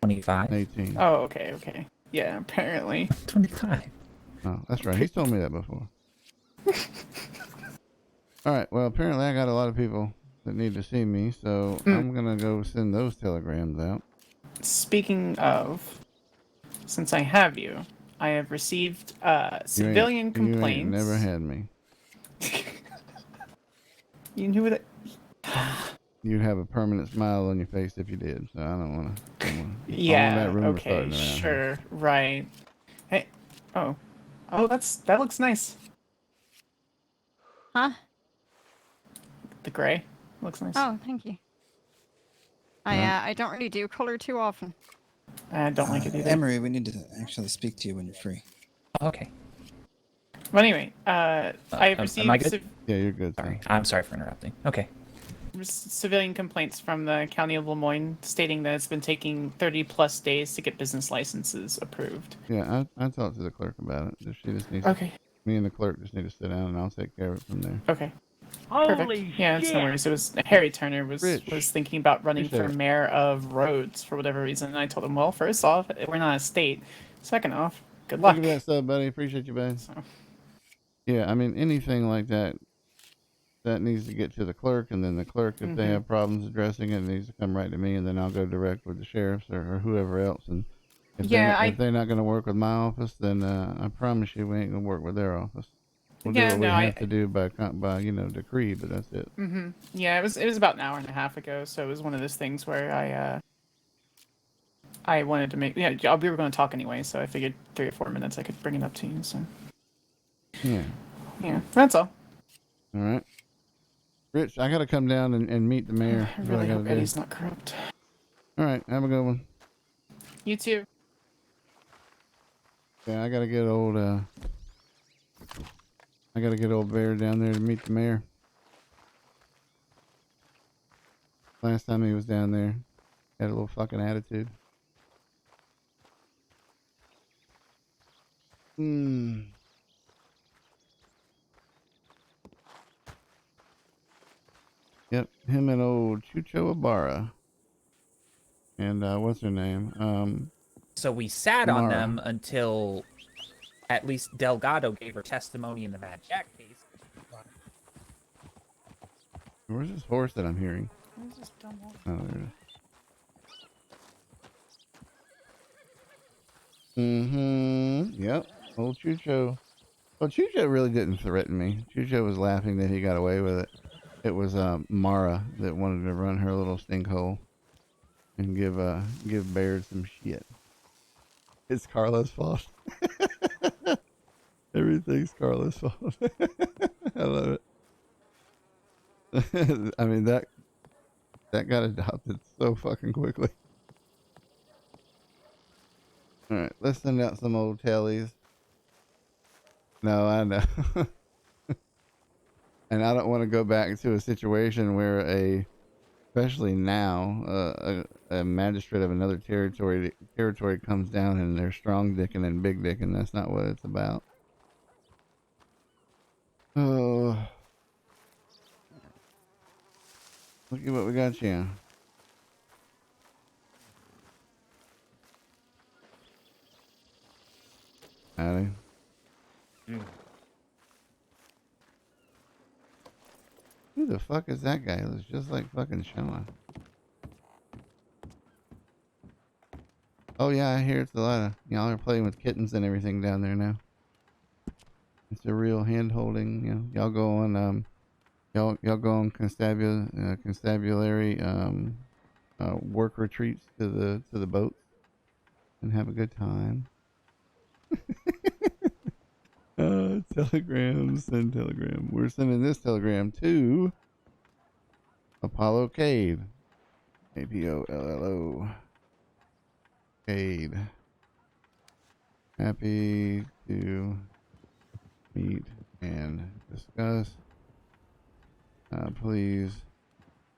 25. 18. Oh, okay. Yeah, apparently. 25. Oh, that's right. He's told me that before. All right. Well, apparently I got a lot of people that need to see me, so I'm going to go send those telegrams out. Speaking of, since I have you, I have received civilian complaints. You ain't never had me. You knew that. You'd have a permanent smile on your face if you did, so I don't want to. Yeah. That rumor Okay. starting around Sure. here. Right. Hey. Oh, that looks nice. Huh? The gray looks nice. Oh, thank you. I don't really do color too often. I don't like it either. Emery, we need to actually speak to you when you're free. Okay. But anyway, I have received. Am I good? Yeah, you're good. Sorry. I'm sorry for interrupting. Okay. Civilian complaints from the county of Lemoyne stating that it's been taking 30+ days to get business licenses approved. Yeah, I talked to the clerk about it. She just needs. Okay. Me and the clerk just need to sit down, and I'll take care of it from there. Okay. Perfect. Yeah, it's no worries. It was Harry Turner was thinking about running for mayor of Rhodes for whatever reason, and I told him, well, first off, we're not a state. Second off, good luck. Look at that stuff, buddy. Appreciate you, buddy. So. Yeah, I mean anything like that needs to get to the clerk, and then the clerk, if they have problems addressing it, needs to come right to me, and then I'll go direct with the sheriffs or whoever else. And if they're not going to work with my office, then I promise you we ain't going to work with their office. We'll do what we have to do by decree, but that's it. Yeah, it was about an hour and a half ago, so it was one of those things where I wanted to make we were going to talk anyway, so I figured 3 or 4 minutes I could bring it up to you. So yeah, that's all. All right, Rich, I got to come down and meet the mayor. I really hope Eddie's not corrupt. All right, have a good one. You too. Yeah, I gotta get old Baird down there to meet the mayor. Last time he was down there, had a little fucking attitude. Yep, him and old Chucho Ibarra. And what's her name? So we sat on Mara. them until at least Delgado gave her testimony in the Mad Jack case. Where's this horse that I'm hearing? Where's this dumb one? Oh, there it is. Yep. Old Chucho. Well, Chucho really didn't threaten me. Chucho was laughing that he got away with it. It was Mara that wanted to run her little stinkhole and give Baird some shit. It's Carla's fault. Everything's Carla's fault. I love it. I mean that got adopted so fucking quickly. All right, let's send out some old tellies. No, I know. And I don't want to go back to a situation where especially now, a magistrate of another territory comes down and they're strong dicking and big dicking. That's not what it's about. Oh, look at what we got you. Howdy. Who the fuck is that guy? He looks just like fucking Sean. Oh yeah, I hear it's a lot of y'all are playing with kittens and everything down there now. It's a real hand holding, you know. Y'all go on y'all go on constabulary work retreats to the boats and have a good time. Telegram, send telegram. We're sending this telegram to Apollo Cade. APOLLO. Cade. Happy to meet and discuss. Please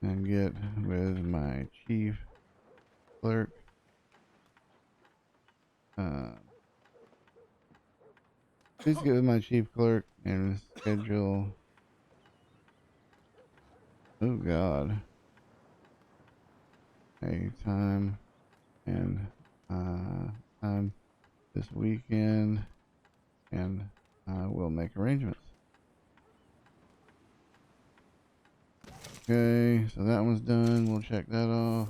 and get with my chief clerk. Please get with my chief clerk and schedule. Oh God. A time and time this weekend, and we'll make arrangements. Okay, so that one's done. We'll check that off.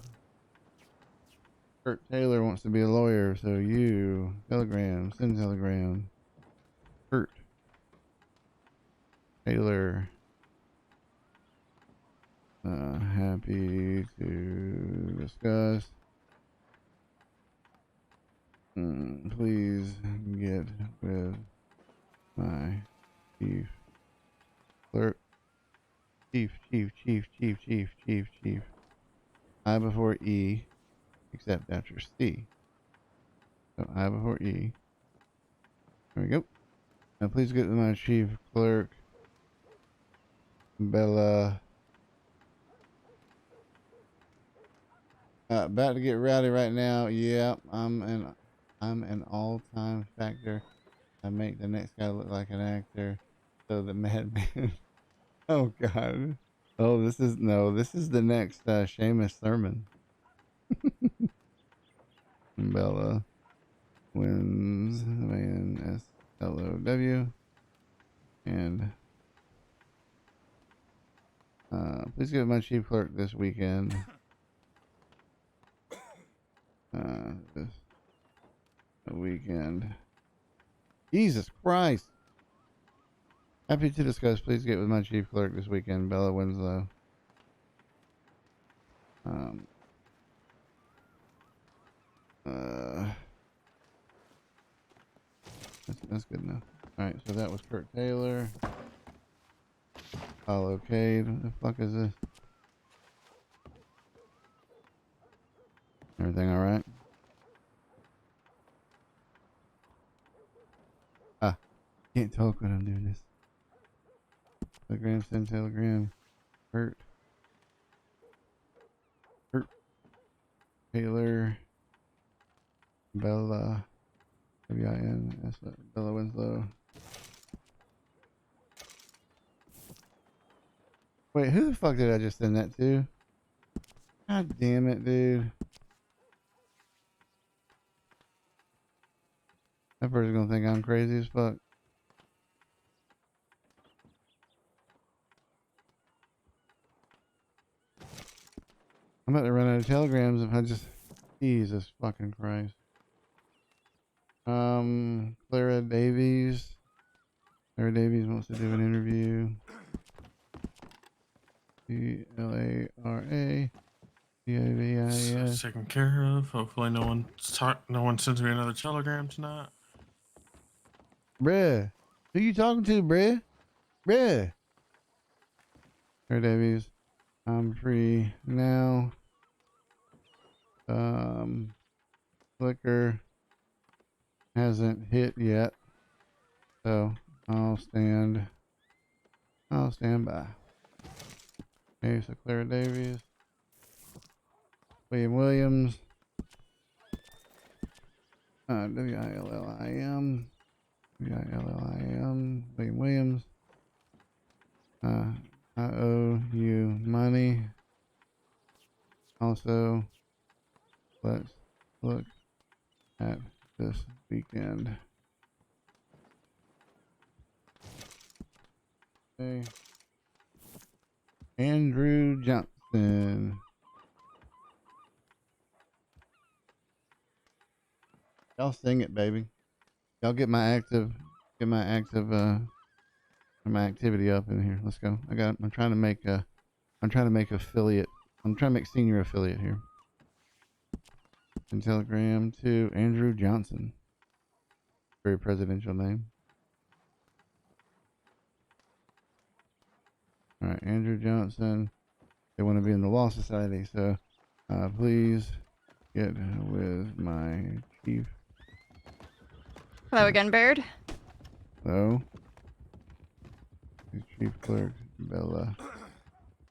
Kurt Taylor wants to be a lawyer, so you telegram, send telegram. Kurt Taylor, happy to discuss. Please get with my chief clerk. Chief. I before E, except after C. So I before E. There we go. Now please get with my chief clerk, Bella. About to get rowdy right now. Yeah, I'm an all-time factor. I make the next guy look like an actor. So the madman. Oh God. Oh, this is the next Seamus Thurman. Bella wins man SLOW and please give my chief clerk this weekend. This weekend. Jesus Christ. Happy to discuss. Please get with my chief clerk this weekend. Bella Winslow. That's good enough. Alright, so that was Kurt Taylor. Apollo Cade. What the fuck is this? Everything alright? Can't talk when I'm doing this. Telegram, send telegram. Hurt. Taylor. Bella. W-I-N. That's Bella Winslow. Wait, who the fuck did I just send that to? God damn it, dude. That person's gonna think I'm crazy as fuck. I'm about to run out of telegrams if I just... Jesus fucking Christ. Clara Davies. Clara Davies wants to do an interview. C-L-A-R-A. D-A-V-I-E-S. Taken care of. Hopefully no one sends me another telegram tonight. Bruh. Who you talking to, bruh? Bruh. Clara Davies. I'm free now. Flicker hasn't hit yet, so I'll stand by. Okay, so Clara Davies, Williams, W-I-L-L-I-M, William Williams. I owe you money. Also, let's look at this weekend. Okay. Andrew Johnson. Y'all sing it, baby. Y'all get my activity up in here. Let's go. I'm trying to make affiliate. I'm trying to make senior affiliate here. And telegram to Andrew Johnson. Very presidential name. All right, Andrew Johnson. They want to be in the Law Society, so please get with my chief. Hello again, Baird. Hello. Chief Clerk Bella.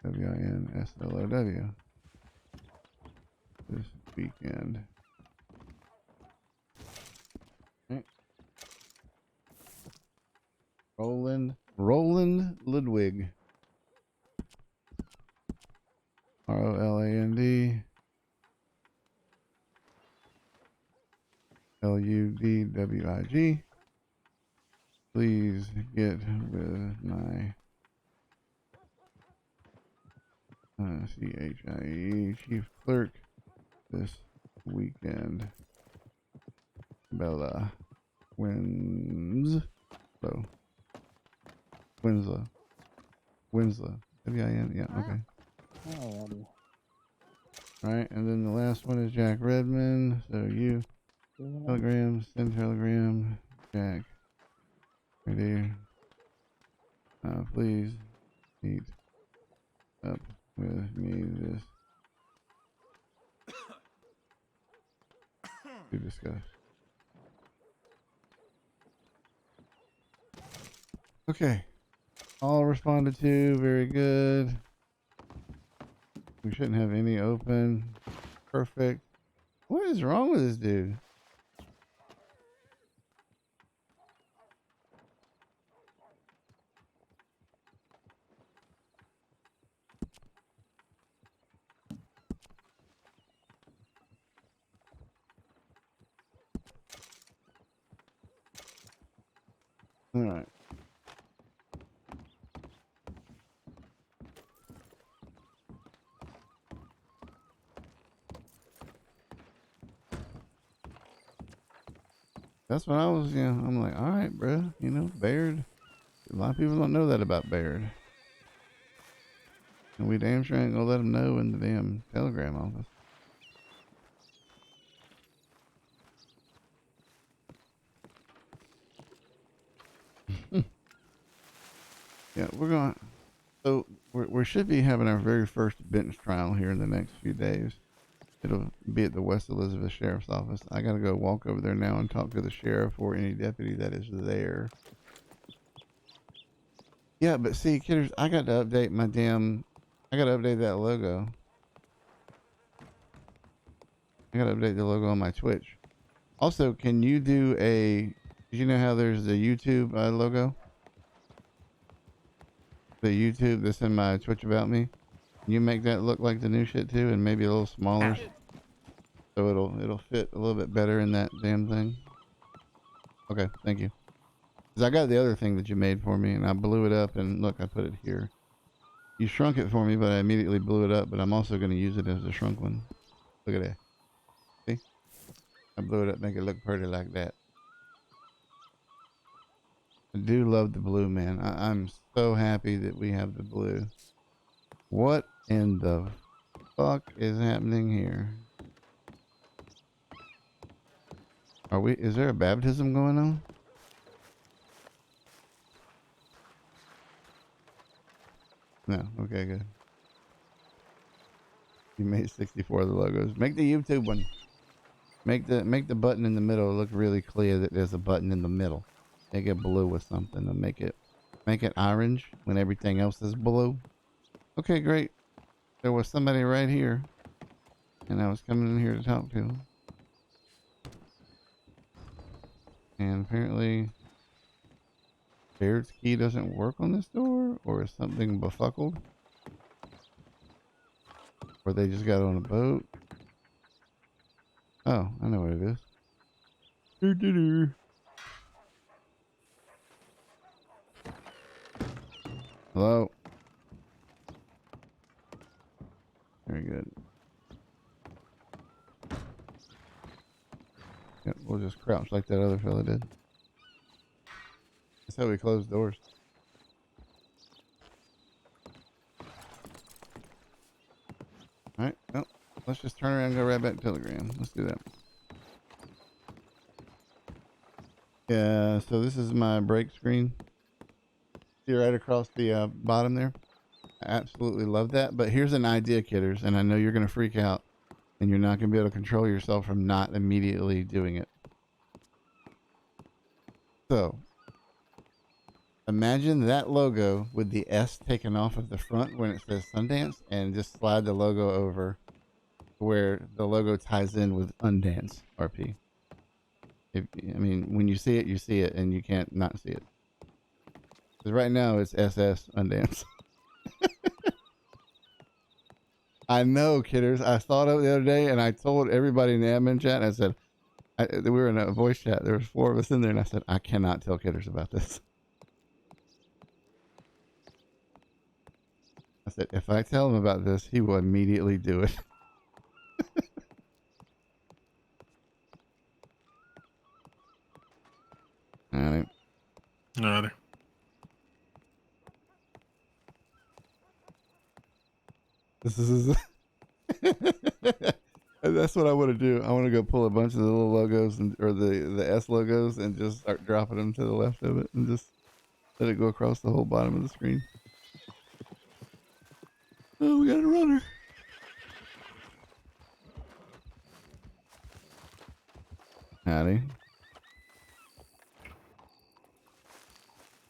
W-I-N-S-L-O-W. This weekend. Okay. Roland Ludwig. R-O-L-A-N-D L-U-D-W-I-G. Please get with my C-H-I-E Chief Clerk this weekend. Bella Winslow. W-I-N, yeah, okay. Alrighty. Alright, and then the last one is Jack Redmond. So you, telegram, send telegram, Jack. Right here. Please meet up with me this to discuss. Okay. All responded to. Very good. We shouldn't have any open. Perfect. What is wrong with this dude? All right. That's what I was, I'm like, all right, bro. Baird. A lot of people don't know that about Baird. And we damn sure ain't gonna let them know in the damn telegram office. Yeah, so we should be having our very first bench trial here in the next few days. It'll be at the West Elizabeth Sheriff's Office. I gotta go walk over there now and talk to the sheriff or any deputy that is there. Yeah, but see, kidders, I got to update my damn. I got to update that logo. I got to update the logo on my Twitch. Also, can you do a? Did you know how there's the YouTube logo? The YouTube that's in my Twitch about me. Can you make that look like the new shit too, and maybe a little smaller, so it'll fit a little bit better in that damn thing. Okay, thank you. Because I got the other thing that you made for me, and I blew it up, and look, I put it here. You shrunk it for me, but I immediately blew it up. But I'm also going to use it as a shrunk one. Look at that. See? I blew it up, make it look pretty like that. I do love the blue, man. I'm so happy that we have the blue. What in the fuck is happening here? Is there a baptism going on? No. Okay, good. You made 64 of the logos. Make the YouTube one. Make the button in the middle look really clear that there's a button in the middle. Make it blue with something to make it orange when everything else is blue. Okay, great. There was somebody right here, and I was coming in here to talk to him. And apparently, Baird's key doesn't work on this door, or is something befuckled? Or they just got on a boat. Oh, I know what it is. Doo-doo-doo. Hello. Very good. Yep, we'll just crouch like that other fella did. That's how we close doors. Alright, well, let's just turn around and go right back to Telegram. Let's do that. Yeah, so this is my break screen. See right across the bottom there? I absolutely love that. But here's an idea, kidders, and I know you're going to freak out, and you're not going to be able to control yourself from not immediately doing it. So, imagine that logo with the S taken off at the front when it says Sundance, and just slide the logo over where the logo ties in with SundanceRP. I mean, when you see it, and you can't not see it. Because right now it's SS Sundance. I know, kidders. I thought of it the other day, and I told everybody in the admin chat, and I said, we were in a voice chat. There was 4 of us in there, and I said, I cannot tell kidders about this. I said, if I tell him about this, he will immediately do it. All right. No, This is that's what I want to do. I want to go pull a bunch of the little logos or the S logos and just start dropping them to the left of it and just let it go across the whole bottom of the screen. Oh, we got a runner. Howdy.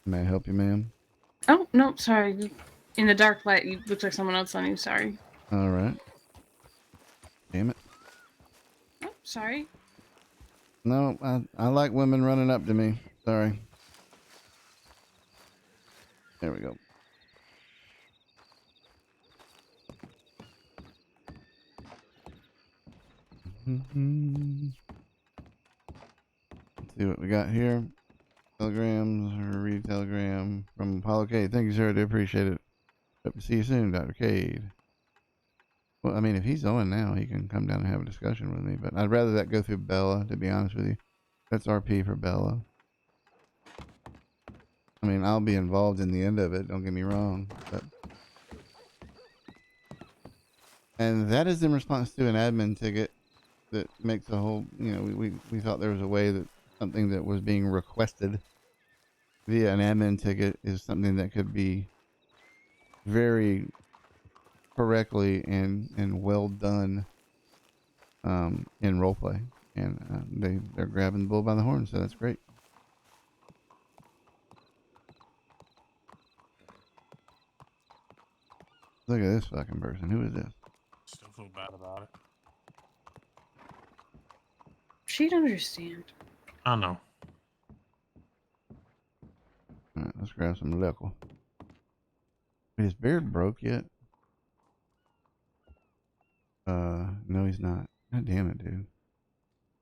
May I help you, ma'am? Oh, no, sorry. In the dark light, you look like someone else on you. Sorry. All right. Damn it. Oh, sorry. No, I like women running up to me. Sorry. There we go. Let's see what we got here. Telegrams, read telegram from Apollo K. Thank you, sir. I do appreciate it. Hope to see you soon, Dr. Cade. Well, I mean, if he's on now, he can come down and have a discussion with me, but I'd rather that go through Bella, to be honest with you. That's RP for Bella. I mean, I'll be involved in the end of it, don't get me wrong, but... And that is in response to an admin ticket that makes a whole, you know, we thought there was a way that something that was being requested via an admin ticket is something that could be very correctly and well done in roleplay, and they're grabbing the bull by the horn, so that's great. Look at this fucking person. Who is this? Still feel bad about it. She'd understand. I know. All right, let's grab some liquor. Wait, is Baird broke yet? No, he's not. God damn it, dude.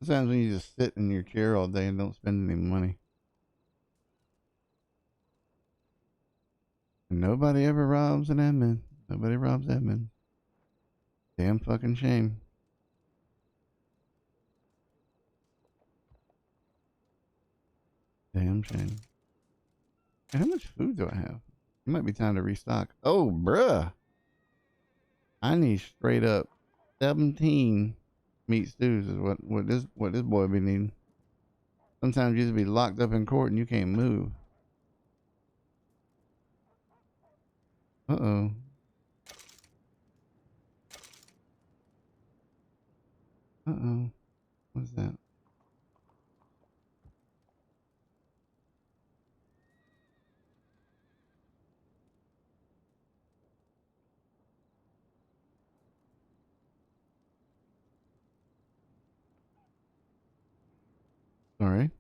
Sometimes when you just sit in your chair all day and don't spend any money. And nobody ever robs an admin. Nobody robs admin. Damn fucking shame. Damn shame. Hey, how much food do I have? It might be time to restock. Oh, bruh. I need straight up 17 meat stews is what this boy be needing. Sometimes you just be locked up in court and you can't move. Uh-oh. Uh-oh. What's that? Sorry.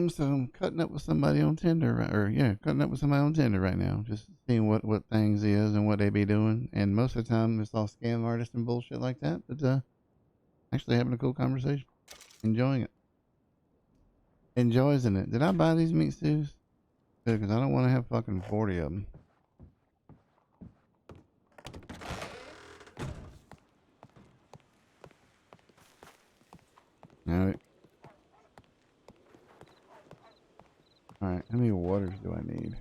So I'm cutting up with somebody on Tinder, cutting up with somebody on Tinder right now. Just seeing what things is and what they be doing. And most of the time it's all scam artists and bullshit like that. But actually having a cool conversation, enjoying it, enjoying it. Did I buy these meat stews? Good, because I don't want to have fucking 40 of them. All right. All right. How many waters do I need?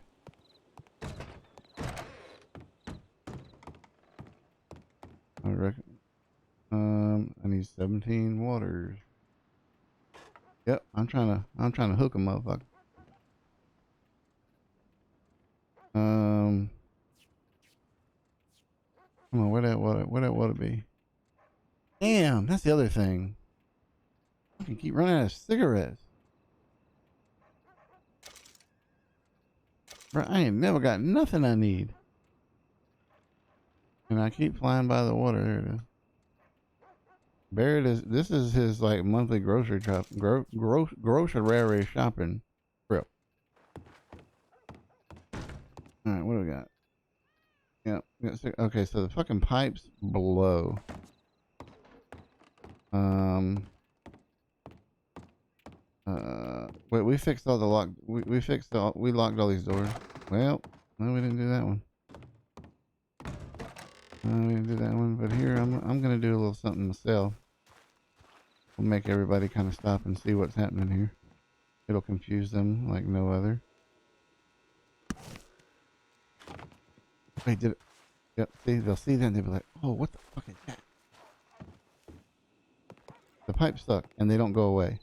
I reckon. I need 17 waters. Yep. I'm trying to hook them up. Come on. Where that water be? Damn. That's the other thing. I can keep running out of cigarettes. Bro, I ain't never got nothing I need. And I keep flying by the water. There it is. Baird this is his like monthly grocery grocery shopping trip. Alright, what do we got? Yep. Okay, so the fucking pipes below. Wait, we fixed all the lock. We locked all these doors. Well, no, we didn't do that one. No, we didn't do that one. But here, I'm gonna do a little something myself. We'll make everybody kind of stop and see what's happening here. It'll confuse them like no other. Wait, did it? Yep. See, they'll see that and they'll be like, "Oh, what the fuck is that?" The pipe's stuck and they don't go away.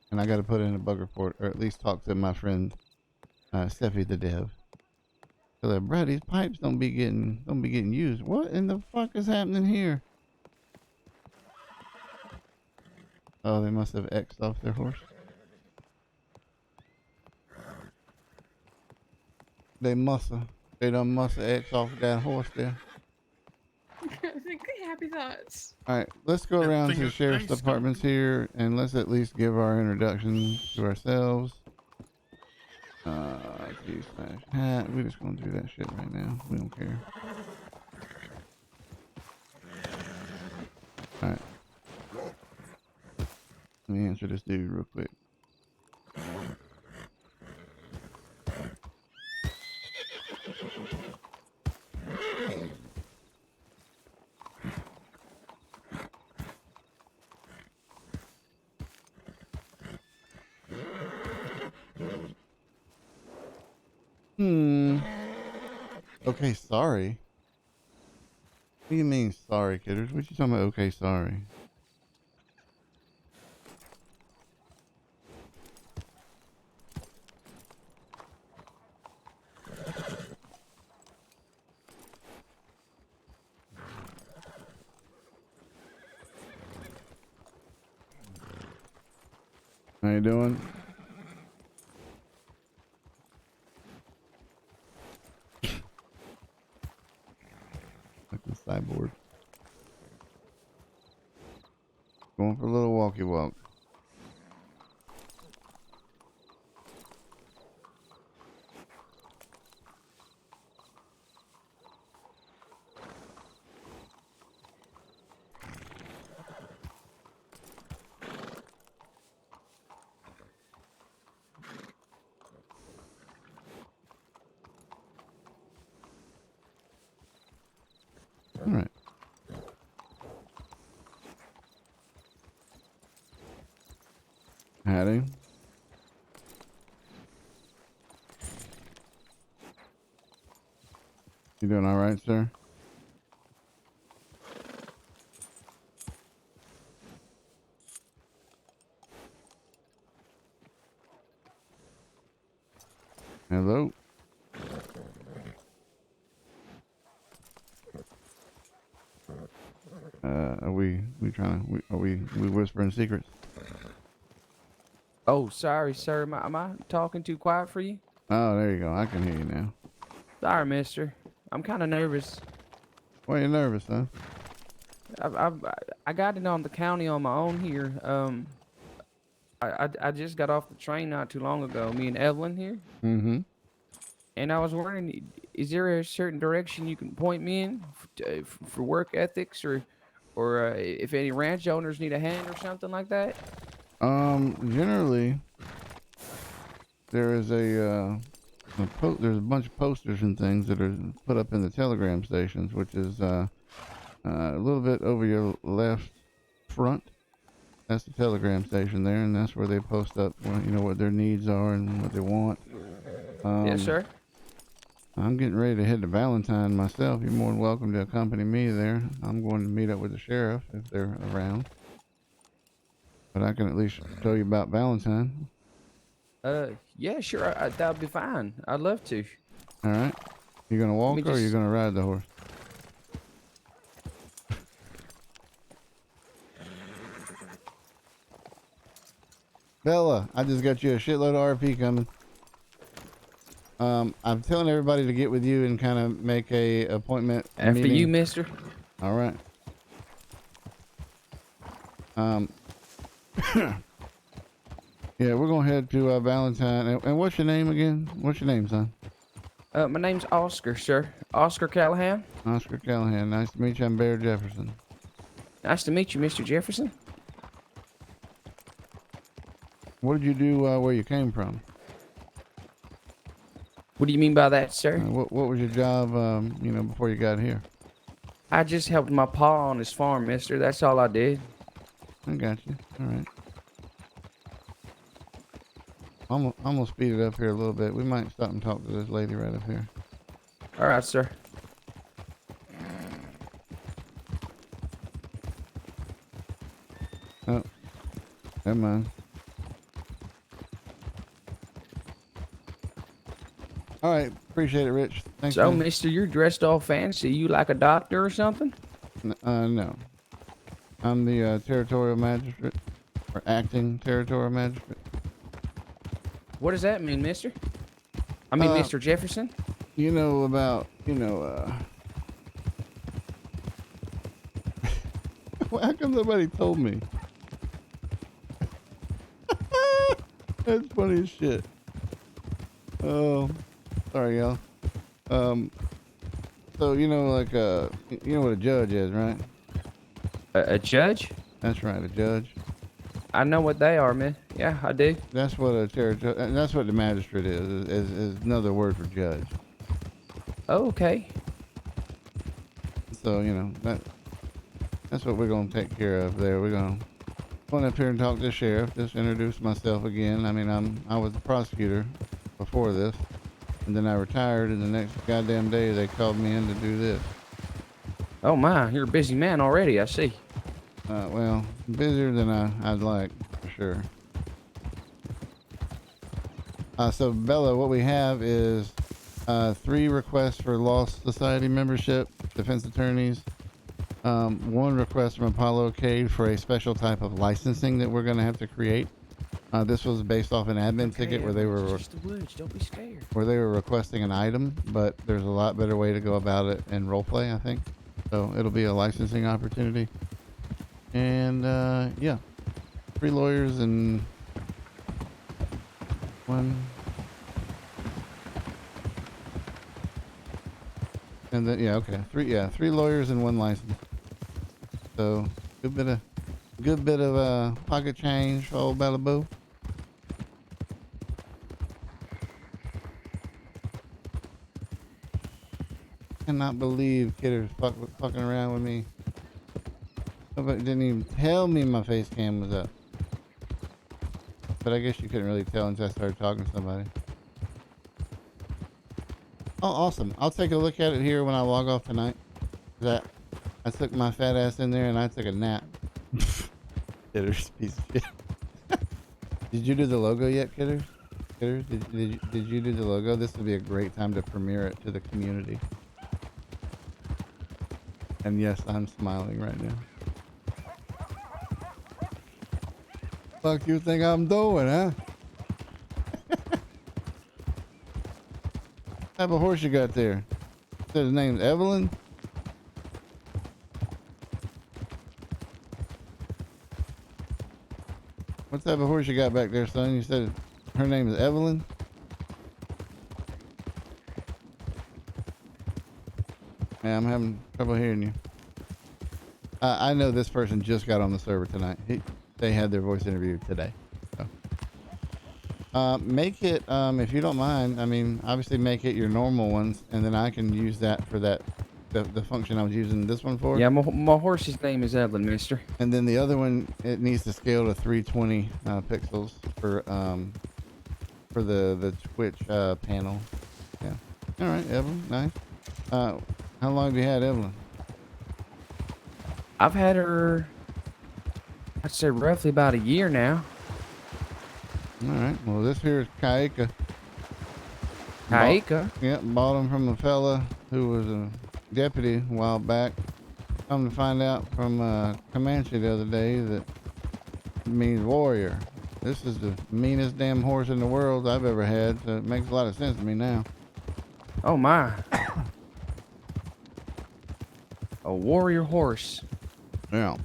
And I got to put in a bug report, or at least talk to my friend, Steffi the dev. So like, bro, these pipes don't be getting used. What in the fuck is happening here? Oh, they must have X'd off their horse. They done must have X'd off that horse there. Happy thoughts. Alright, let's go around to the sheriff's departments here and let's at least give our introduction to ourselves. T slash hat. We're just gonna do that shit right now. We don't care. Alright. Let me answer this dude real quick. Okay, sorry. What do you mean sorry, kidders? What you talking about? Okay, sorry. How you doing? Like the sideboard. Going for a little walkie walk. All right. Howdy. You doing all right, sir? Hello. Are we trying to, are we whispering secrets? Oh, sorry, sir. Am I talking too quiet for you? Oh, there you go. I can hear you now. Sorry, mister. I'm kind of nervous. Why are you nervous, huh? I got it on the county on my own here. I just got off the train not too long ago. Me and Evelyn here. Mm-hmm. And I was wondering, is there a certain direction you can point me in for work ethics, or if any ranch owners need a hand or something like that? Generally, there is there's a bunch of posters and things that are put up in the telegram stations, which is a little bit over your left front. That's the telegram station there, and that's where they post up, what their needs are and what they want. Yes, sir. I'm getting ready to head to Valentine myself. You're more than welcome to accompany me there. I'm going to meet up with the sheriff if they're around. But I can at least tell you about Valentine. Yeah, sure. That would be fine. I'd love to. All right. You gonna walk or you gonna ride the horse? Bella, I just got you a shitload of RP coming. I'm telling everybody to get with you and kind of make a appointment. After meeting. you, mister. All right. Yeah, we're gonna head to Valentine. And what's your name again? What's your name, son? My name's Oscar, sir. Oscar Callahan. Oscar Callahan. Nice to meet you. I'm Baird Jefferson. Nice to meet you, Mr. Jefferson. What did you do where you came from? What do you mean by that, sir? What was your job, before you got here? I just helped my pa on his farm, mister. That's all I did. I got you. All right. I'm gonna speed it up here a little bit. We might stop and talk to this lady right up here. All right, sir. Oh, never mind. All right, appreciate it, Rich. Thanks. So, man. mister, you're dressed all fancy. You like a doctor or something? No. I'm the territorial magistrate, or acting territorial magistrate. What does that mean, mister? I mean, Mr. Jefferson? You know about, well, how come nobody told me? That's funny as shit. Oh, sorry, y'all. So, you know what a judge is, right? A judge? That's right, a judge. I know what they are, man. Yeah, I do. That's what that's what the magistrate is another word for judge. Oh, okay. So, that's what we're going to take care of there. We're going up here and talk to the sheriff, just introduce myself again. I mean, I was the prosecutor before this, and then I retired, and the next goddamn day they called me in to do this. Oh, my, you're a busy man already, I see. Well, busier than I'd like, for sure. So, Bella, what we have is 3 requests for Law Society membership, defense attorneys. 1 request from Apollo Cade for a special type of licensing that we're going to have to create. This was based off an admin ticket where they Evan, were it's just the woods. Don't be scared. requesting an item, but there's a lot better way to go about it in roleplay, I think. So it'll be a licensing opportunity. And yeah, 3 lawyers and 1. And then, yeah, okay, 3 lawyers and 1 license. So good bit of pocket change for old Ballaboo. Cannot believe Kidder's fucking around with me. Nobody didn't even tell me my face cam was up. But I guess you couldn't really tell until I started talking to somebody. Oh, awesome. I'll take a look at it here when I log off tonight. I took my fat ass in there and I took a nap. Kidder's piece of shit. Did you do the logo yet, Kidder? Kidder, did you do the logo? This would be a great time to premiere it to the community. And yes, I'm smiling right now. Fuck you think I'm doing, huh? What type of horse you got there? Said his name's Evelyn? What type of horse you got back there, son? You said her name is Evelyn? Yeah, I'm having trouble hearing you. I know this person just got on the server tonight. They had their voice interview today. So. Make it, if you don't mind, I mean, obviously make it your normal ones, and then I can use that for the function I was using this one for. Yeah, my horse's name is Evelyn, mister. And then the other one, it needs to scale to 320 pixels for the Twitch panel. Yeah. All right, Evelyn, nice. How long have you had Evelyn? I've had her, I'd say roughly about a year now. All right. Well, this here is Kaika. Kaika? Yep, bought him from a fella who was a deputy a while back. Come to find out from Comanche the other day that it means warrior. This is the meanest damn horse in the world I've ever had, so it makes a lot of sense to me now. Oh my. A warrior horse. Yeah.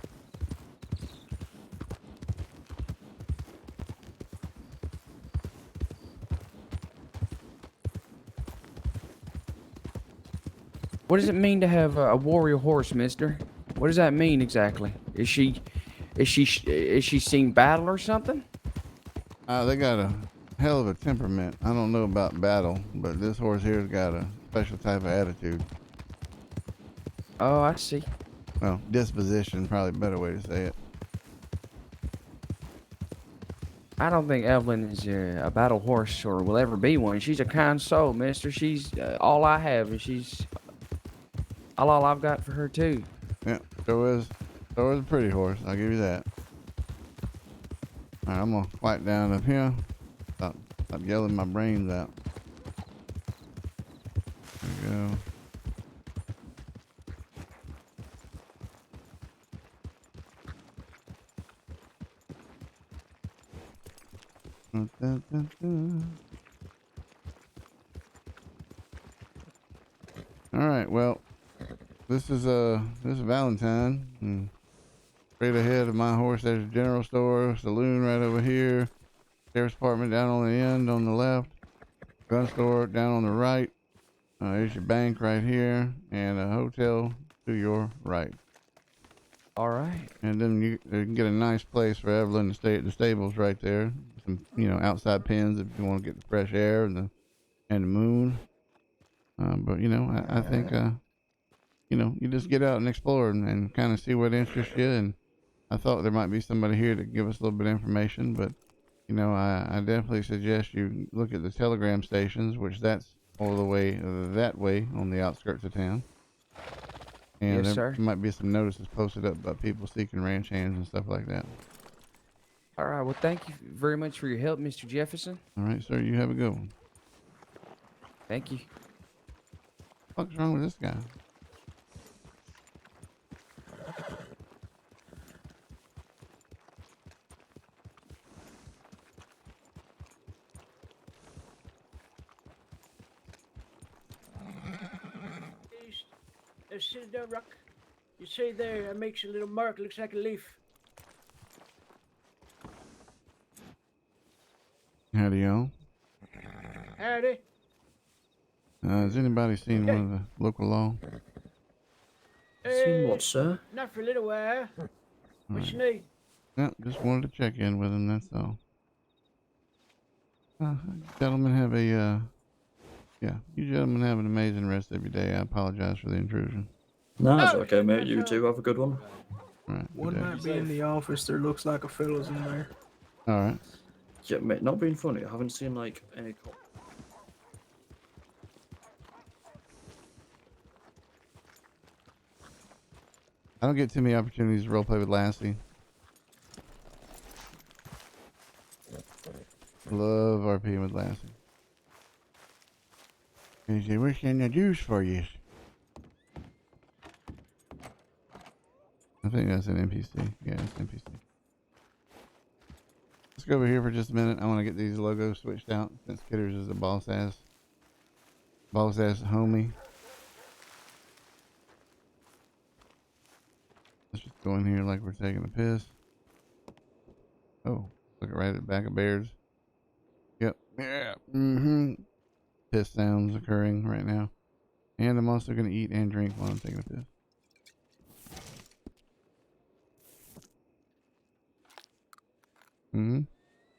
What does it mean to have a warrior horse, mister? What does that mean exactly? Is she seen battle or something? They got a hell of a temperament. I don't know about battle, but this horse here's got a special type of attitude. Oh, I see. Well, disposition, probably a better way to say it. I don't think Evelyn is a battle horse or will ever be one. She's a kind soul, mister. She's all I have, and she's all I've got for her, too. Yeah, so is a pretty horse. I'll give you that. All right, I'm going to quiet down up here. Stop yelling my brains out. There we go. All right, well, this is Valentine. And straight ahead of my horse, there's a general store, saloon right over here, sheriff's department down on the end on the left, gun store down on the right. There's your bank right here, and a hotel to your right. All right. And then you can get a nice place for Evelyn to stay at the stables right there. Some, outside pens if you want to get the fresh air and the moon. But I think you just get out and explore and kind of see what interests you. And I thought there might be somebody here to give us a little bit of information, but I definitely suggest you look at the telegram stations, which that's all the way that way on the outskirts of town. And Yes, there sir. might be some notices posted up about people seeking ranch hands and stuff like that. All right. Well, thank you very much for your help, Mr. Jefferson. All right, sir, you have a good one. Thank you. What's wrong with this guy? sit down, Rock. You see there, that makes a little mark, looks like a leaf. Howdy, y'all. Howdy. Has anybody seen one of the local law? Seen what, sir? Not for a little while. What you need? Yeah, just wanted to check in with him, that's all. Gentlemen have a, yeah, you gentlemen have an amazing rest of your day. I apologize for the intrusion. No, it's okay, mate. You two have a good one. All right. One might be in the office. There looks like a fella's in there. All right. Yeah, mate, not being funny. I haven't seen, like, any... I don't get too many opportunities to roleplay with Lassie. Love RPing with Lassie. And she what's in the juice for you? I think that's an NPC. Yeah, it's NPC. Let's go over here for just a minute. I want to get these logos switched out since Kidders is a boss ass homie. Let's just go in here like we're taking a piss. Oh, look right at the back of Baird's. Yep. Yeah. Piss sounds occurring right now. And I'm also going to eat and drink while I'm taking a piss.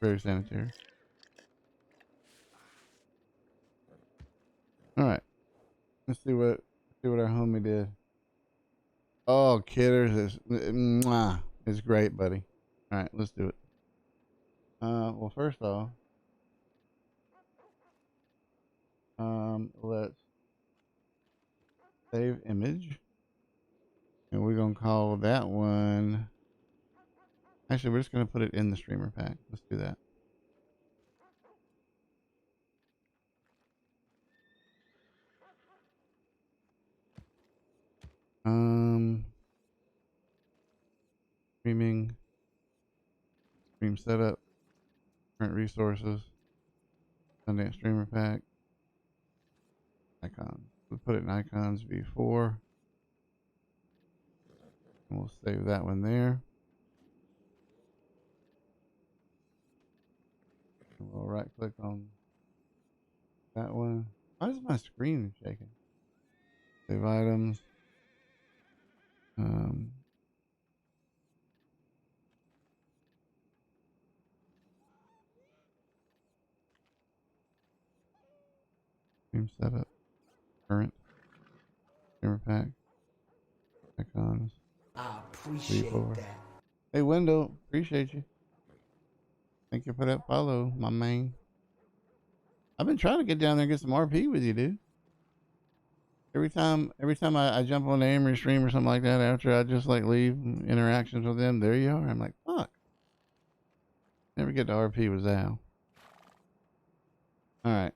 Very sanitary. All right. Let's see what our homie did. Oh, Kidders is mwah, it's great, buddy. All right, let's do it. Well, first off, let's save image, and we're gonna call that one. Actually, we're just gonna put it in the streamer pack. Let's do that. Stream setup, current resources, Sundance streamer pack, icons. We'll put it in icons v4. And we'll save that one there. And we'll right click on that one. Why is my screen shaking? Save items. Stream setup, current, streamer pack, icons. I appreciate that. Hey, Wendell, appreciate you. Thank you for that follow, my man. I've been trying to get down there and get some RP with you, dude. Every time I jump on the Amory stream or something like that, after I just like leave interactions with them, there you are. I'm like, fuck. Never get to RP with Zal. All right.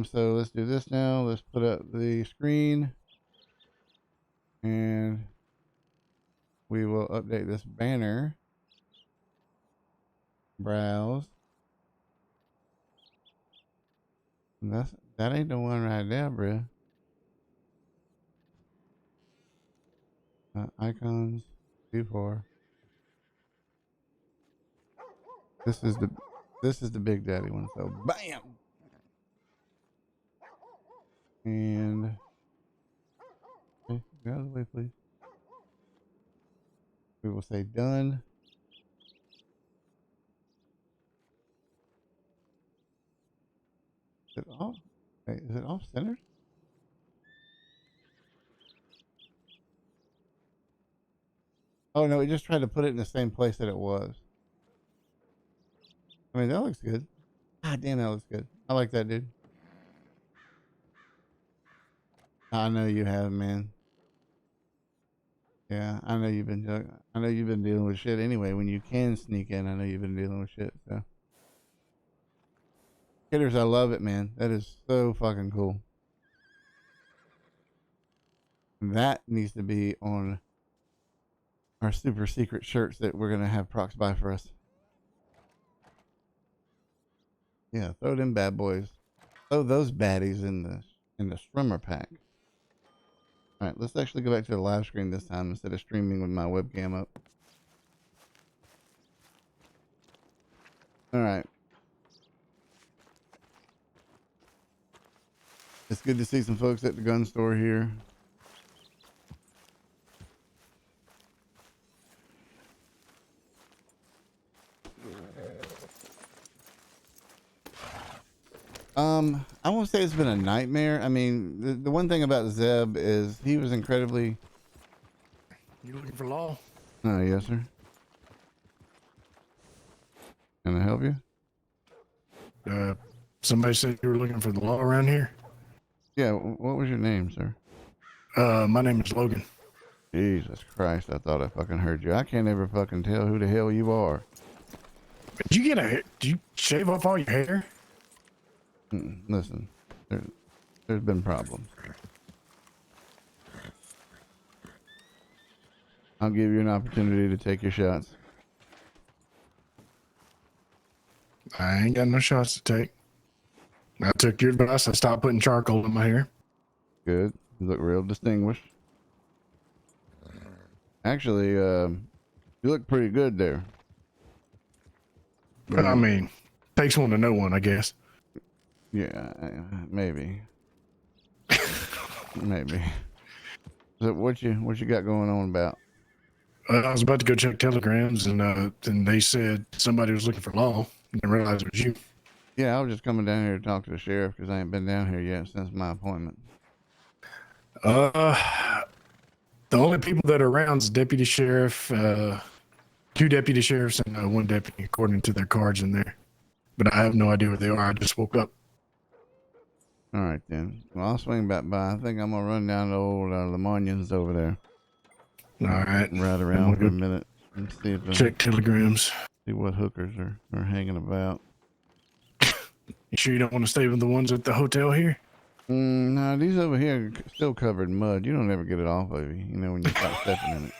So let's do this now. Let's put up the screen, and we will update this banner. Browse. And that ain't the one right there, bruh. Icons, v4. This is the big daddy one. So bam. And okay, get out of the way, please. We will say done. Is it off? Wait, is it off centered? Oh no, we just tried to put it in the same place that it was. I mean, that looks good. God damn, that looks good. I like that, dude. I know you have, man. Yeah, I know you've been dealing with shit anyway. When you can sneak in, I know you've been dealing with shit. So, Kidders, I love it, man. That is so fucking cool. That needs to be on our super secret shirts that we're gonna have Prox buy for us. Yeah, throw them bad boys. Throw those baddies in the streamer pack. All right, let's actually go back to the live screen this time instead of streaming with my webcam up. All right. It's good to see some folks at the gun store here. I won't say it's been a nightmare. I mean, the one thing about Zeb is he was incredibly... You looking for law? Yes, sir. Can I help you? Somebody said you were looking for the law around here? Yeah, what was your name, sir? My name is Logan. Jesus Christ, I thought I fucking heard you. I can't ever fucking tell who the hell you are. Did you shave off all your hair? Listen, there's been problems. I'll give you an opportunity to take your shots. I ain't got no shots to take. I took your advice. I stopped putting charcoal in my hair. Good. You look real distinguished. Actually, you look pretty good there. I mean, takes one to know one, I guess. Yeah, maybe. Maybe. So what you got going on about? I was about to go check telegrams, and they said somebody was looking for law. Didn't realize it was you. Yeah, I was just coming down here to talk to the sheriff because I ain't been down here yet since my appointment. The only people that are around is deputy sheriff, 2 deputy sheriffs, and 1 deputy, according to their cards in there. But I have no idea where they are. I just woke up. All right, then. Well, I'll swing back by. I think I'm going to run down to old Lamonians over there. All right. Ride around for a minute and see if check telegrams. See what hookers are hanging about. You sure you don't want to stay with the ones at the hotel here? No, these over here are still covered in mud. You don't ever get it off of you, when you start stepping in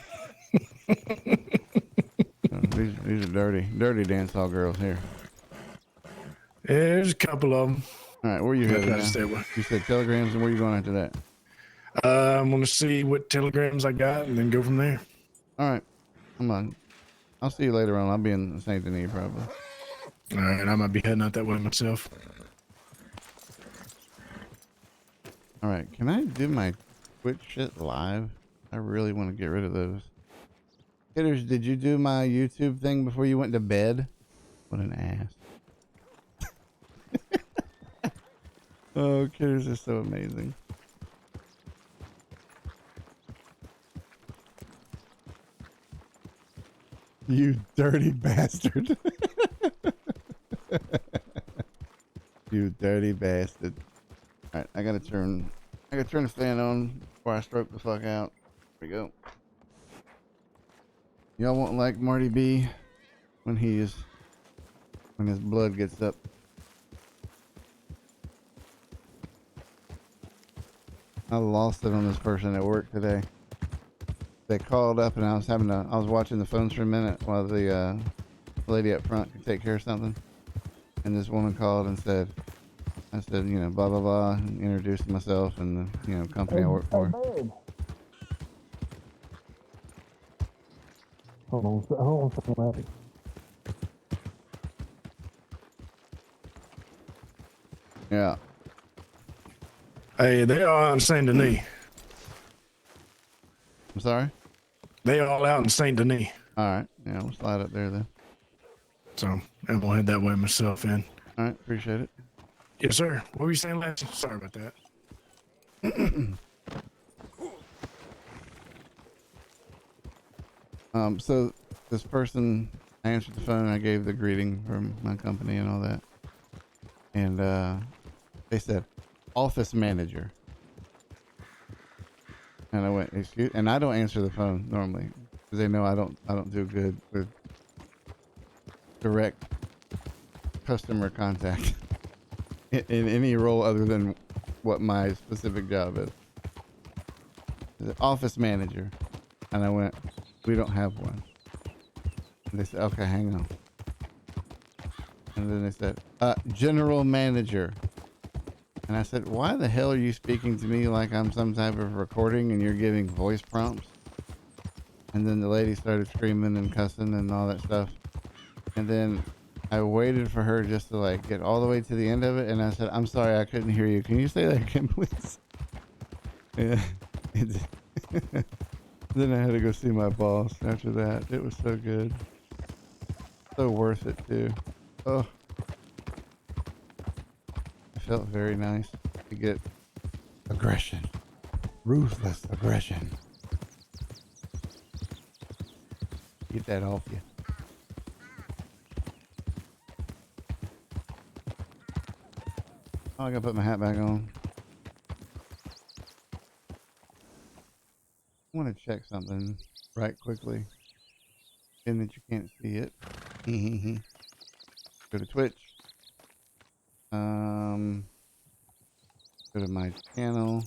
it. These are dirty dance hall girls here. Yeah, there's a couple of them. All right, where you headed now? You said telegrams, and where you going after that? I'm going to see what telegrams I got and then go from there. All right. Come on. I'll see you later on. I'll be in St. Denis probably. All right, I might be heading out that way myself. All right, can I do my Twitch shit live? I really want to get rid of those. Kidders, did you do my YouTube thing before you went to bed? What an ass. Oh, Kidders is so amazing. You dirty bastard. You dirty bastard. Alright, I gotta turn the fan on before I stroke the fuck out. There we go. Y'all won't like Marty B when his blood gets up. I lost it on this person at work today. They called up and I was watching the phones for a minute while the lady up front could take care of something. And this woman called and I said, blah, blah, blah, and introduced myself and the, company I work for. Baird. Hold on a second. Yeah. Hey, they are in Saint Denis. I'm sorry? They all out in Saint Denis. All right. Yeah, we'll slide up there then. So I'm gonna head that way myself in. All right, appreciate it. Yes, sir. What were you saying, Lance? Sorry about that. So this person answered the phone. I gave the greeting from my company and all that. And they said, office manager. And I went, excuse, and I don't answer the phone normally because they know I don't do good with direct customer contact in any role other than what my specific job is. The office manager. And I went, we don't have one. And they said, okay, hang on. And then they said, general manager. And I said, why the hell are you speaking to me like I'm some type of recording and you're giving voice prompts? And then the lady started screaming and cussing and all that stuff. And then I waited for her just to like get all the way to the end of it. And I said, I'm sorry, I couldn't hear you. Can you say that again, please? Yeah. Then I had to go see my boss after that. It was so good. So worth it too. Oh, it felt very nice to get aggression. Ruthless aggression. Get that off you. Oh, I gotta put my hat back on. I want to check something right quickly. And that you can't see it. Go to Twitch. Go to my channel.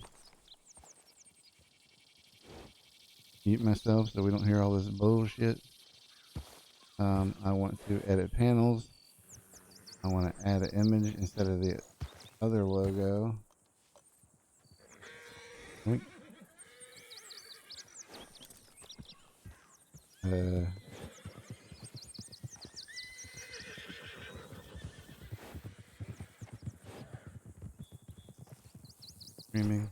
Mute myself so we don't hear all this bullshit. I want to edit panels. I want to add an image instead of the other logo. Streaming.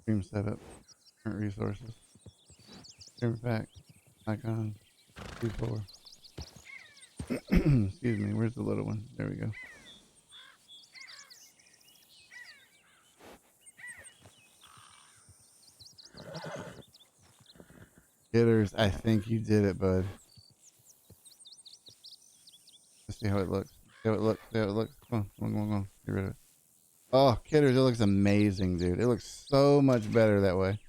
Stream setup. Current resources. Stream pack. Icon. C4. Excuse me. Where's the little one? There we go. Hitters, I think you did it, bud. Let's see how it looks. See how it looks. See how it looks. Come on, come on, come on. Get rid of it. Oh, Kidders, it looks amazing, dude. It looks so much better that way.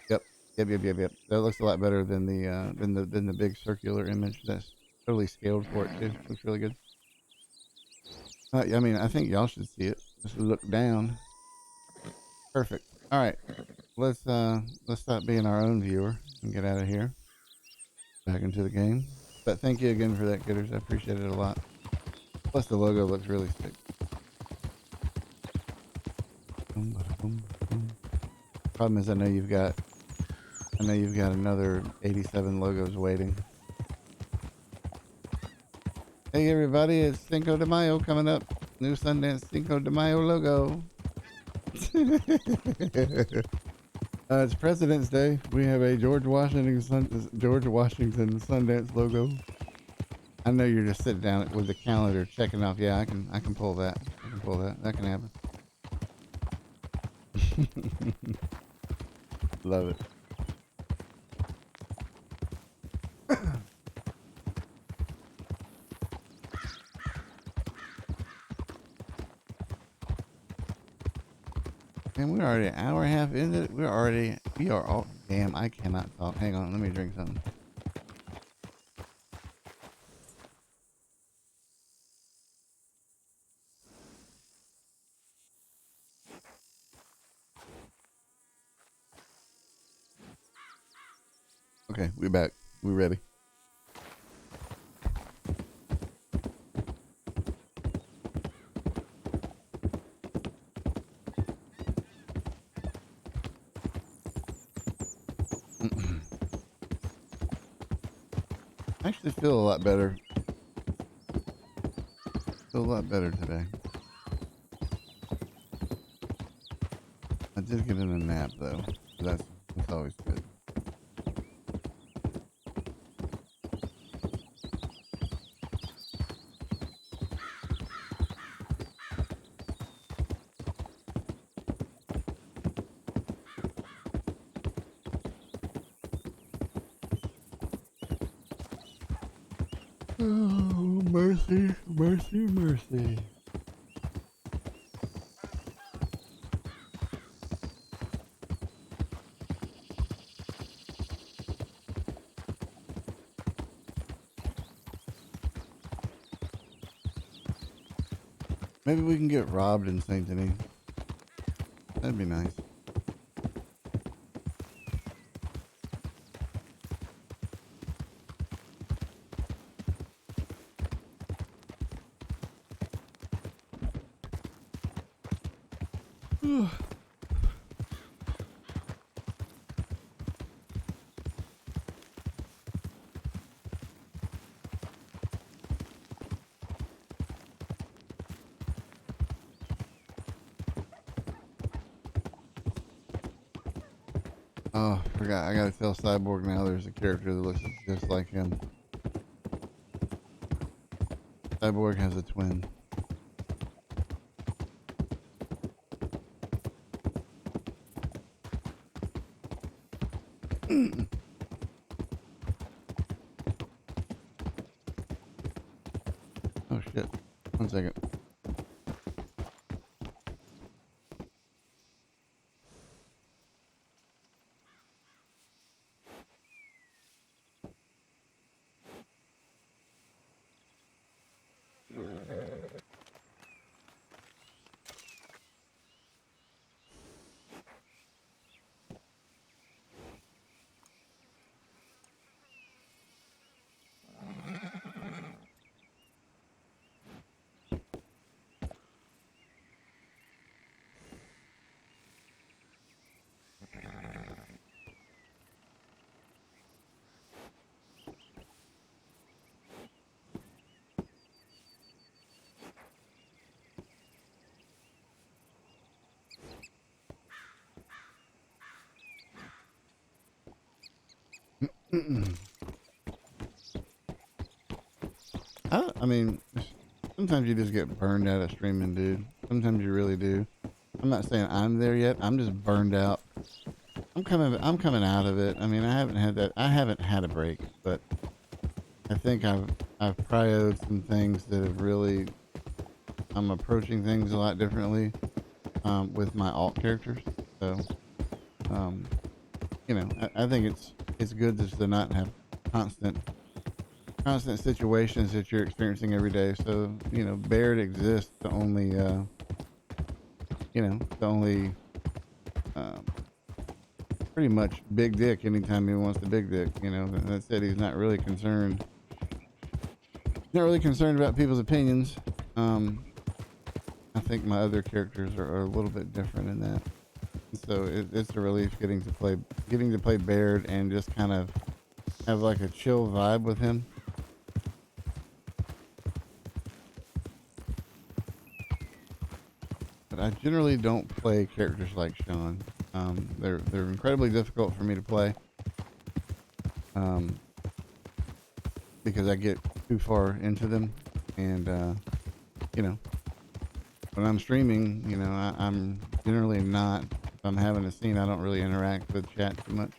Yep. Yep. That looks a lot better than the big circular image. That's totally scaled for it too. Looks really good. I mean, I think y'all should see it. Just look down. Perfect. All right. Let's stop being our own viewer and get out of here. Back into the game. But thank you again for that, Kidders. I appreciate it a lot. Plus the logo looks really sick. Problem is I know you've got another 87 logos waiting. Hey everybody, it's Cinco de Mayo coming up. New Sundance Cinco de Mayo logo. It's President's Day. We have a George Washington Sundance logo. I know you're just sitting down with the calendar checking off. Yeah, I can pull that. I can pull that. That can happen. Love it. And we're already an hour and a half into it. We are all, damn, I cannot talk. Hang on, let me drink something. Okay, we're back. We're ready. I actually feel a lot better. Feel a lot better today. I did get in a nap though. That's always good. Oh, mercy, mercy, mercy. Maybe we can get robbed in St. Denis. That'd be nice. Oh, forgot. I gotta tell Cyborg now there's a character that looks just like him. Cyborg has a twin. Oh shit. 1 second. I mean, sometimes you just get burned out of streaming, dude. Sometimes you really do. I'm not saying I'm there yet. I'm just burned out. I'm coming out of it. I mean, I haven't had a break, but I think I've prioed some things that have really, I'm approaching things a lot differently, with my alt characters. So, you know, I think it's good just to not have constant situations that you're experiencing every day. So, you know, Baird exists to only, you know, to only, pretty much big dick anytime he wants the big dick, you know. That said, he's not really concerned. Not really concerned about people's opinions. I think my other characters are a little bit different in that. So it's a relief getting to play Baird and just kind of have like a chill vibe with him. But I generally don't play characters like Sean. They're incredibly difficult for me to play. Because I get too far into them, and you know, when I'm streaming, you know, I'm generally not. If I'm having a scene, I don't really interact with chat too much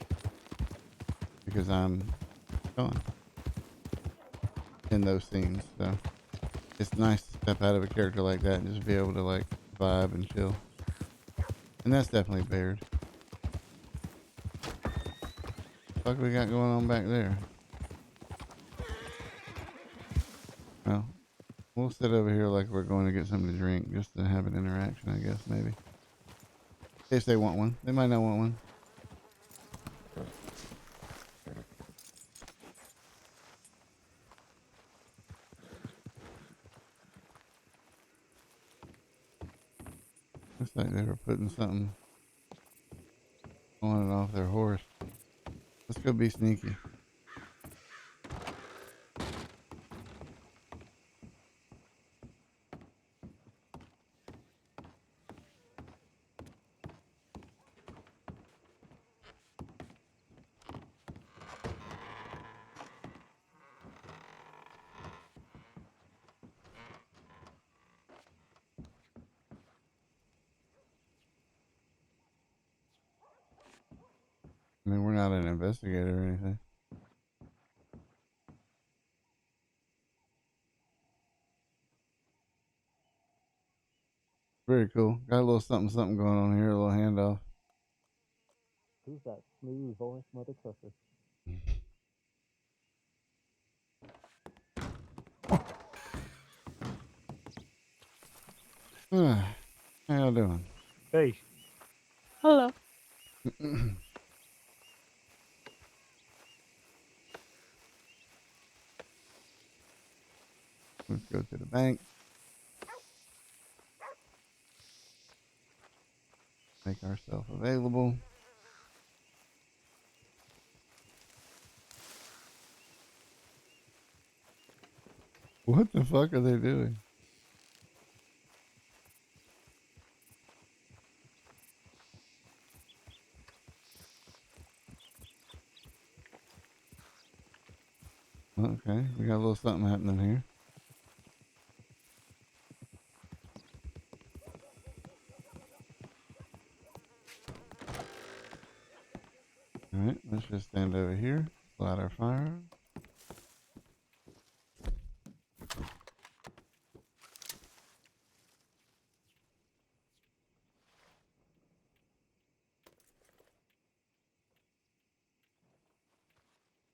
because I'm gone in those scenes. So it's nice to step out of a character like that and just be able to like vibe and chill. And that's definitely Baird. What we got going on back there? Well, we'll sit over here like we're going to get something to drink just to have an interaction, I guess, maybe. In case they want one. They might not want one. Looks like they were putting something on and off their horse. Let's go be sneaky. I mean, we're not an investigator or anything. Very cool. Got a little something going on here, a little handoff. Who's that smooth voice mother trucker? How y'all doing? Hey. Hello. Let's go to the bank. Make ourselves available. What the fuck are they doing? Okay, we got a little something happening here. Alright, let's just stand over here, light our fire.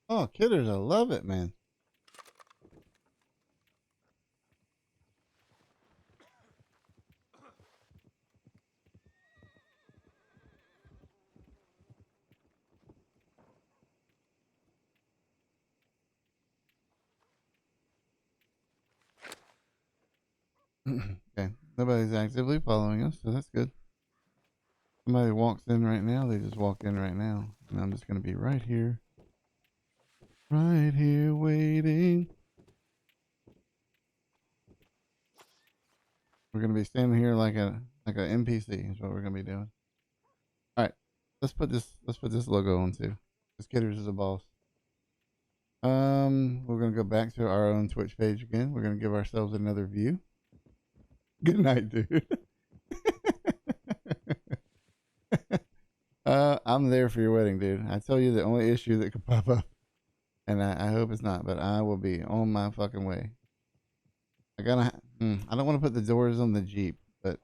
Oh, kidders, I love it, man. Okay, nobody's actively following us, so that's good. Somebody walks in right now, they just walk in right now. And I'm just going to be right here. Right here waiting. We're going to be standing here like a NPC is what we're going to be doing. All right. Let's put this logo on too. This Kidders is a boss. We're going to go back to our own Twitch page again. We're going to give ourselves another view. Good night, dude. I'm there for your wedding, dude. I tell you the only issue that could pop up, and I hope it's not, but I will be on my fucking way. I don't want to put the doors on the Jeep, but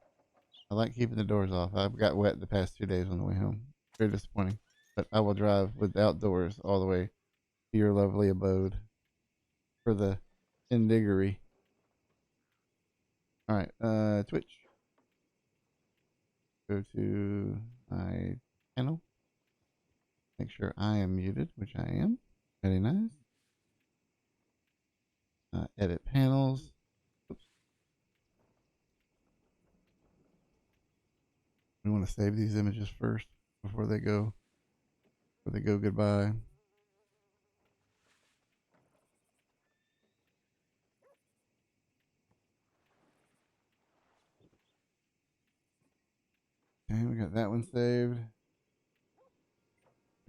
I like keeping the doors off. I've got wet the past 2 days on the way home. Very disappointing. But I will drive without doors all the way to your lovely abode for the indiggery. All right, Twitch. Go to my channel. Make sure I am muted, which I am. Very nice. Edit panels. Oops. We want to save these images first before they go goodbye. Okay, we got that one saved.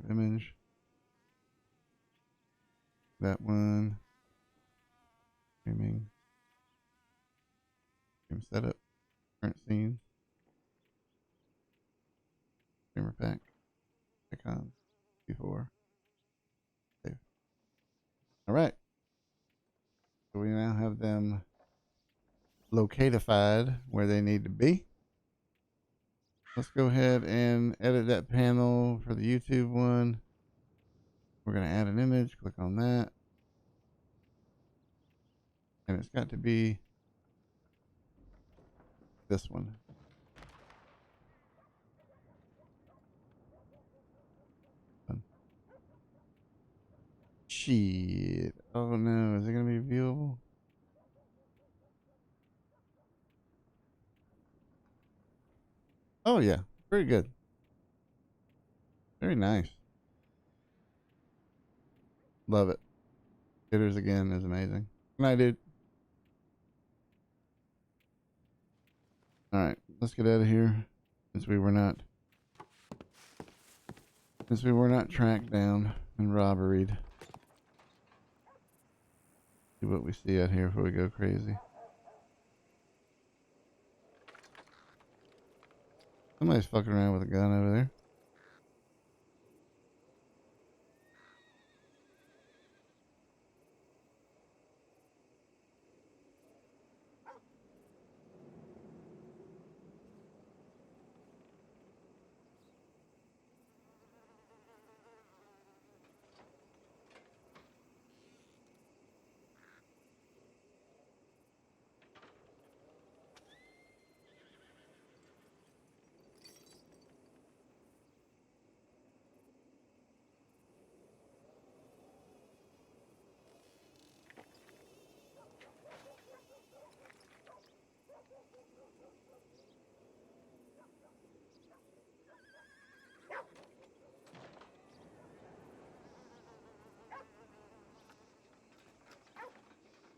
Image. That one. Streaming. Stream setup. Current scene. Streamer pack. Icons. Before. Save. All right. So we now have them locatified where they need to be. Let's go ahead and edit that panel for the YouTube one. We're going to add an image. Click on that. And it's got to be this one. Shit. Oh no. Is it going to be viewable? Oh yeah. Very good. Very nice. Love it. Hitters again is amazing. Good night, dude. Alright. Let's get out of here. Since we were not tracked down and robberied. See what we see out here before we go crazy. Somebody's fucking around with a gun over there.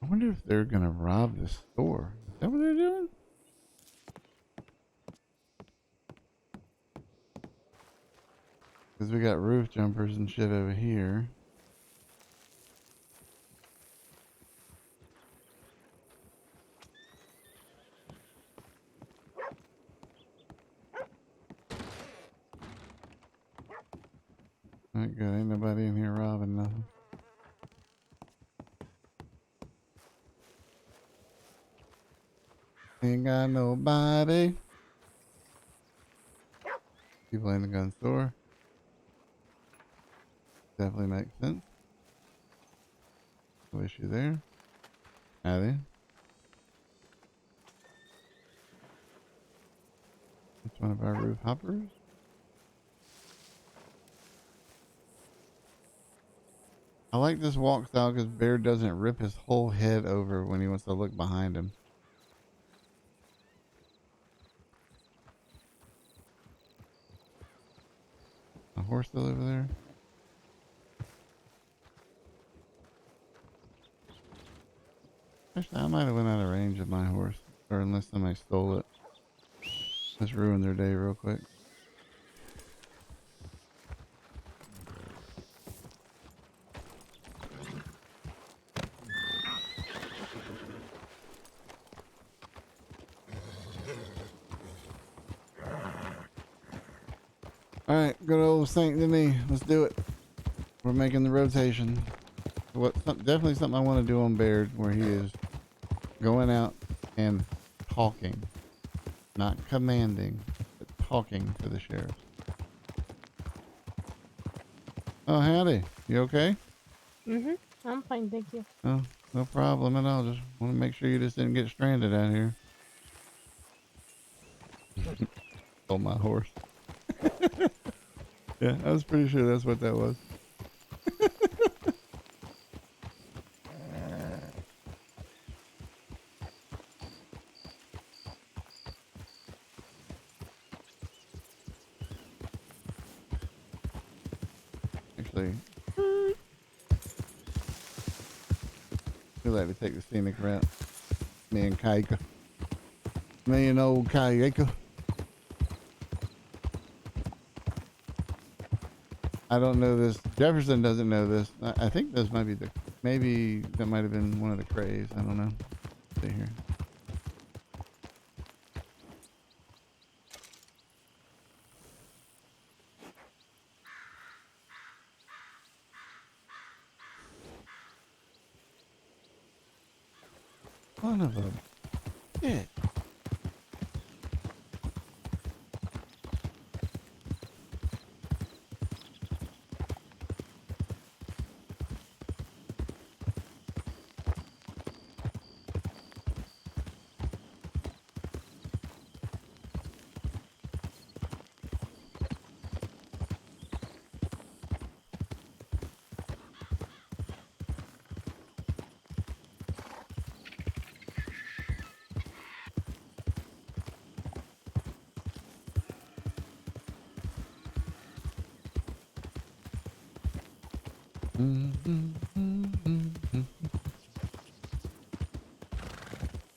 I wonder if they're gonna rob the store. Is that what they're doing? Because we got roof jumpers and shit over here. Not good. Ain't nobody in here robbing nothing. Ain't got nobody. People in the gun store. Definitely makes sense. No issue there. Howdy. It's one of our roof hoppers. I like this walk style because Baird doesn't rip his whole head over when he wants to look behind him. A horse still over there? Actually, I might have went out of range of my horse. Or unless somebody stole it. Let's ruin their day real quick. Alright, good old Saint Denis. Let's do it. We're making the rotation. Definitely something I want to do on Baird, where he is going out and talking. Not commanding, but talking to the sheriff. Oh, howdy. You okay? I'm fine, thank you. Oh, no problem at all. Just want to make sure you just didn't get stranded out here. Oh, my horse. Yeah, I was pretty sure that's what that was. Actually, we like to take the scenic route. Me and Kaika. Me and old Kaika. I don't know this. Jefferson doesn't know this. I think this might be maybe that might have been one of the crays. I don't know. Let's see here. Son of a bitch.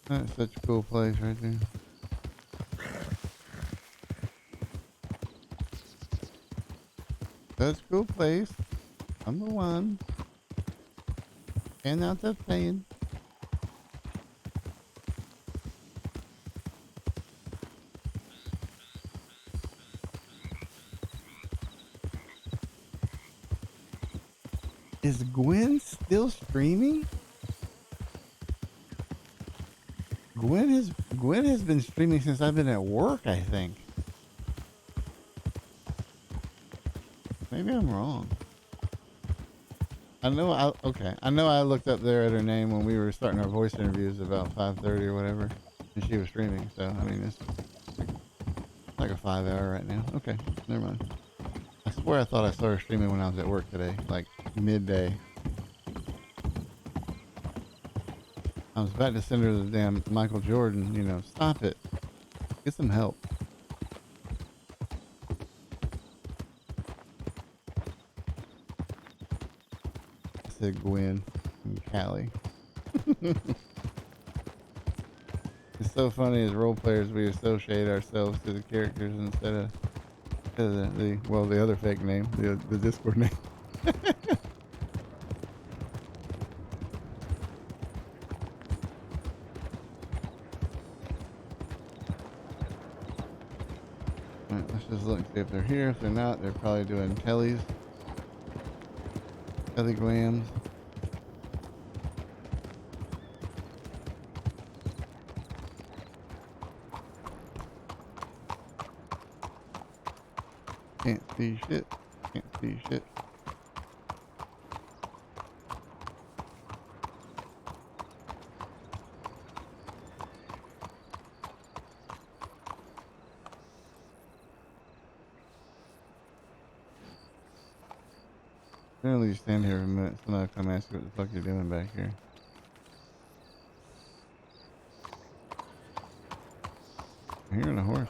That's such a cool place right there. That's a cool place. I'm the one. And out the plane. Is Gwen still streaming? Gwen has been streaming since I've been at work, I think. Maybe I'm wrong. I know I looked up there at her name when we were starting our voice interviews about 5:30 or whatever, and she was streaming. So I mean, it's like a 5 hour right now. Okay, never mind. I swear I thought I saw her streaming when I was at work today, like midday. I was about to send her the damn Michael Jordan, you know, stop it. Get some help. said Gwen and Callie. It's so funny as role players we associate ourselves to the characters instead of the other fake name, the Discord name. Alright, let's just look and see if they're here. If they're not, they're probably doing telegrams. Can't see shit. Can't see shit. Apparently you stand here for a minute, somebody come ask you what the fuck you're doing back here. I'm hearing a horse.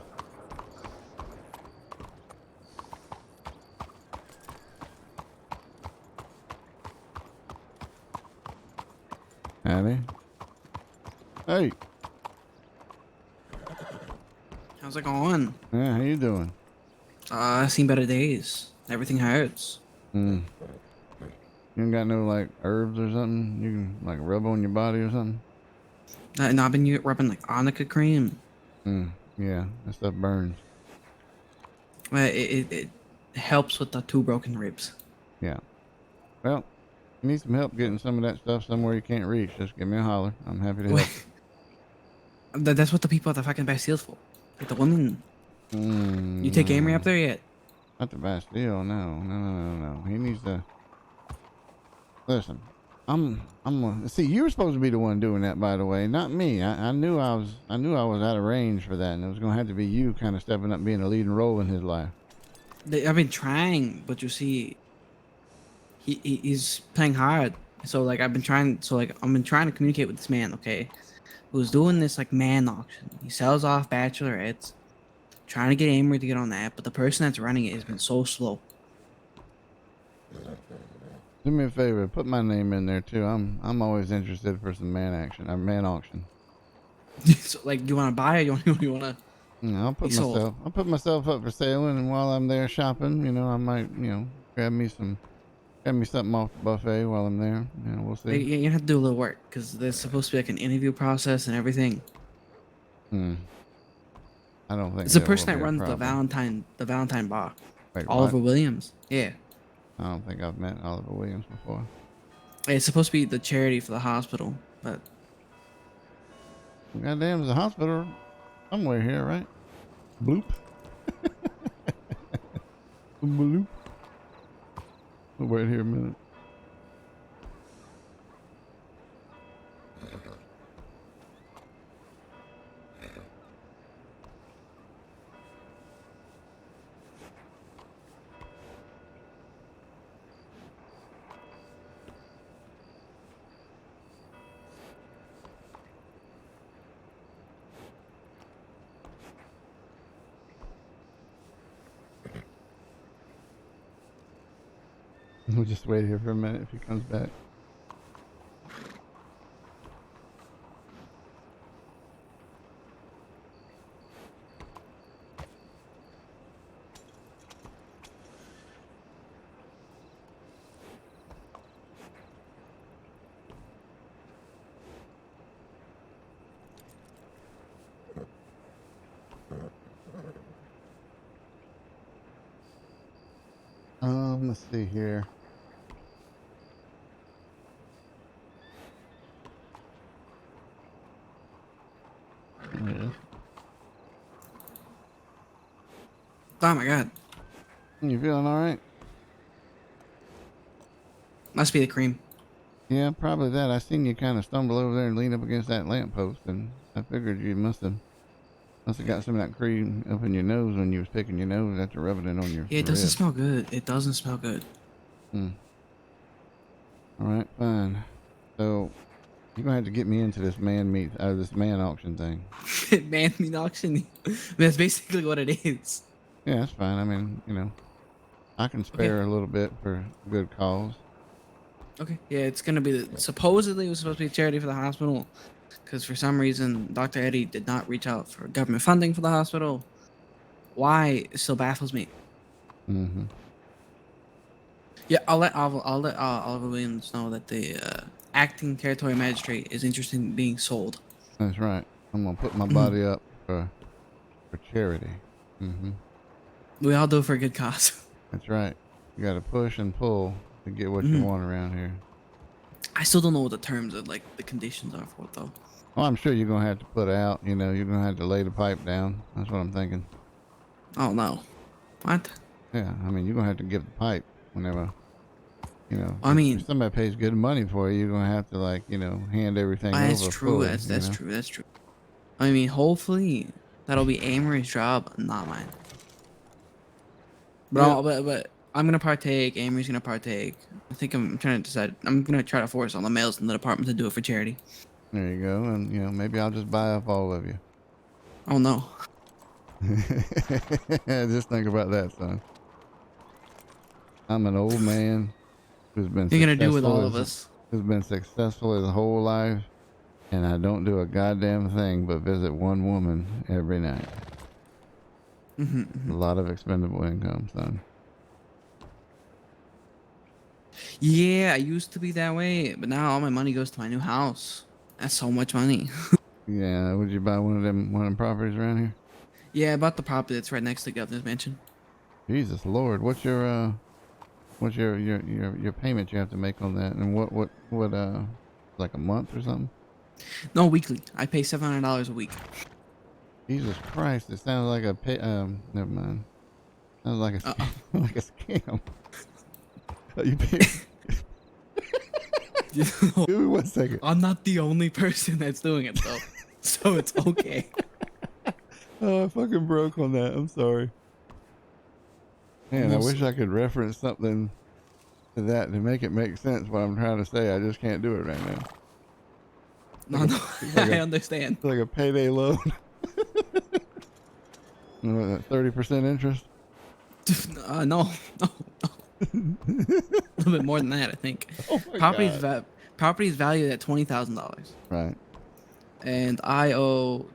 Howdy. Hey. How's it going? Yeah, how you doing? I've seen better days. Everything hurts. You ain't got no like herbs or something you can like rub on your body or something? No, I've been rubbing like Arnica cream. Yeah, that stuff burns. It helps with the 2 broken ribs. Yeah. Well, you need some help getting some of that stuff somewhere you can't reach. Just give me a holler. I'm happy to help. That's what the people at the fucking Bastile's for. Like the women. You take Amory up there yet? Not the Bastille, no. He needs to listen. See, you were supposed to be the one doing that, by the way, not me. I knew I was out of range for that, and it was gonna have to be you kind of stepping up, being a leading role in his life. I've been trying, but you see, he's playing hard. So like I've been trying to communicate with this man, okay, who's doing this like man auction. He sells off bachelorettes, trying to get Amory to get on that, but the person that's running it has been so slow. Do me a favor, put my name in there too. I'm always interested for some man auction. So like, you want to buy it? You want to? No, I'll put myself up for sale, and while I'm there shopping, I might, grab me something off the buffet while I'm there. We'll see. You have to do a little work because there's supposed to be like an interview process and everything. I don't think it's the person that runs the Valentine bar. Wait, Oliver what? Williams. Yeah. I don't think I've met Oliver Williams before. It's supposed to be the charity for the hospital, but goddamn, there's a hospital somewhere here, right? Bloop. Bloop. We'll wait here a minute. We'll just wait here for a minute if he comes back. Let's see here. Yeah. oh my god, You feeling all right? must be the cream. Yeah, probably that. I seen you kind of stumble over there and lean up against that lamppost, and I figured you must have got some of that cream up in your nose when you was picking your nose after rubbing it on your. Yeah, it doesn't smell good. It doesn't smell good. All right, fine. So you're gonna have to get me into this this man auction thing. Man meat auction. That's basically what it is. Yeah, that's fine. I mean, I can spare a little bit for a good cause. Okay. Yeah, it's gonna be supposedly it was supposed to be a charity for the hospital, because for some reason Dr. Eddie did not reach out for government funding for the hospital. Why still baffles me. Mm-hmm. Yeah, I'll let Oliver Williams know that the acting territory magistrate is interested in being sold. That's right. I'm gonna put my Mm-hmm. body up for charity. Mm-hmm. We all do it for a good cause. That's right. You got to push and pull to get what you Mhm. want around here. I still don't know what the terms of like the conditions are for it though. Well, I'm sure you're gonna have to put out. You know, you're gonna have to lay the pipe down. That's what I'm thinking. Oh no. What? Yeah, I mean, you're gonna have to give the pipe whenever. You know, I mean, if somebody pays good money for you, you're gonna have to hand everything over. that's true. Fully, That's true. That's true. I mean, hopefully that'll be Amory's job, not mine. But Yeah. but I'm gonna partake. Amory's gonna partake. I think I'm trying to decide. I'm gonna try to force all the males in the department to do it for charity. There you go, and maybe I'll just buy up all of you. Oh no. Just think about that, son. I'm an old man who's been. You're gonna do with all successful of us. Who's been successful his whole life, and I don't do a goddamn thing but visit one woman every night. A lot of expendable income, son. Yeah, I used to be that way, but now all my money goes to my new house. That's so much money. Yeah, would you buy one of them properties around here? Yeah, I bought the property that's right next to the governor's mansion. Jesus Lord, what's your payment you have to make on that, and what like a month or something? No, weekly. I pay $700 a week. Jesus Christ, it sounds like a never mind. Sounds like a like a scam. You pay. Give me 1 second. I'm not the only person that's doing it though, so it's okay. Oh, I fucking broke on that. I'm sorry. Man, Almost. I wish I could reference something to that to make it make sense what I'm trying to say. I just can't do it right now. No, I understand. It's like a payday loan. 30% interest? No. A little bit more than that, I think. Oh my God. Property's valued at $20,000. Right. And I owe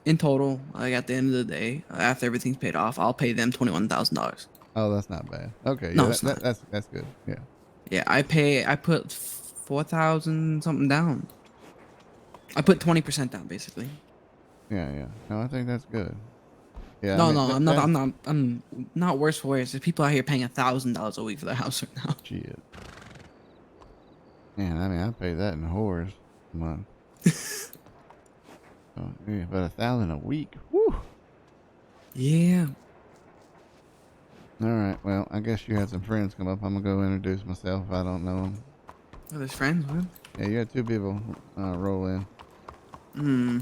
in total. Like at the end of the day, after everything's paid off, I'll pay them $21,000. Oh, that's not bad. Okay, No, yeah, it's not. That's good. Yeah. Yeah, I put 4,000 something down. I put 20% down, basically. Yeah. No, I think that's good. Yeah. No, I mean, no, I'm not worse for wear. There's people out here paying $1,000 a week for their house right now. Shit. Man, I mean, I pay that in whores a month. So, yeah, about $1,000 a week. Woo. Yeah. All right. Well, I guess you had some friends come up. I'm gonna go introduce myself if I don't know them. Oh, there's friends, man. Yeah, you had 2 people roll in. Hmm.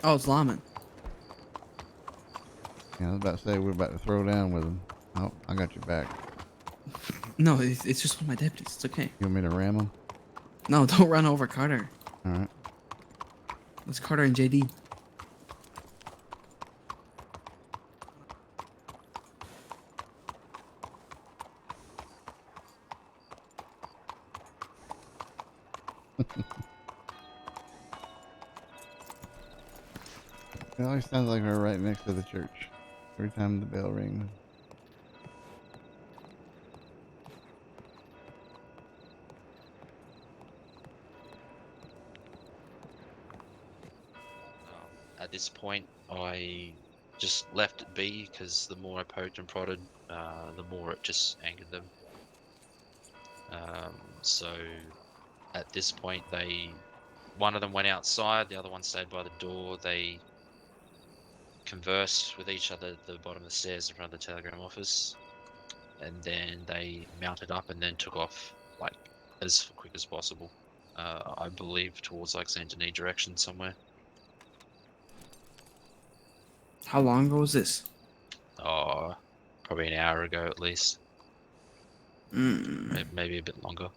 Oh, it's Laman. Yeah, I was about to say we're about to throw down with them. Oh, I got your back. No, it's just one of my deputies. It's okay. You want me to ram them? No, don't run over Carter. All right. It's Carter and JD. It always sounds like we're right next to the church every time the bell rings. At this point, I just left it be because the more I poked and prodded, the more it just angered them. So at this point, one of them went outside, the other one stayed by the door. They conversed with each other at the bottom of the stairs in front of the telegram office, and then they mounted up and then took off like as quick as possible. I believe towards like Saint Denis direction somewhere. How long ago was this? Oh, probably an hour ago at least. Maybe a bit longer.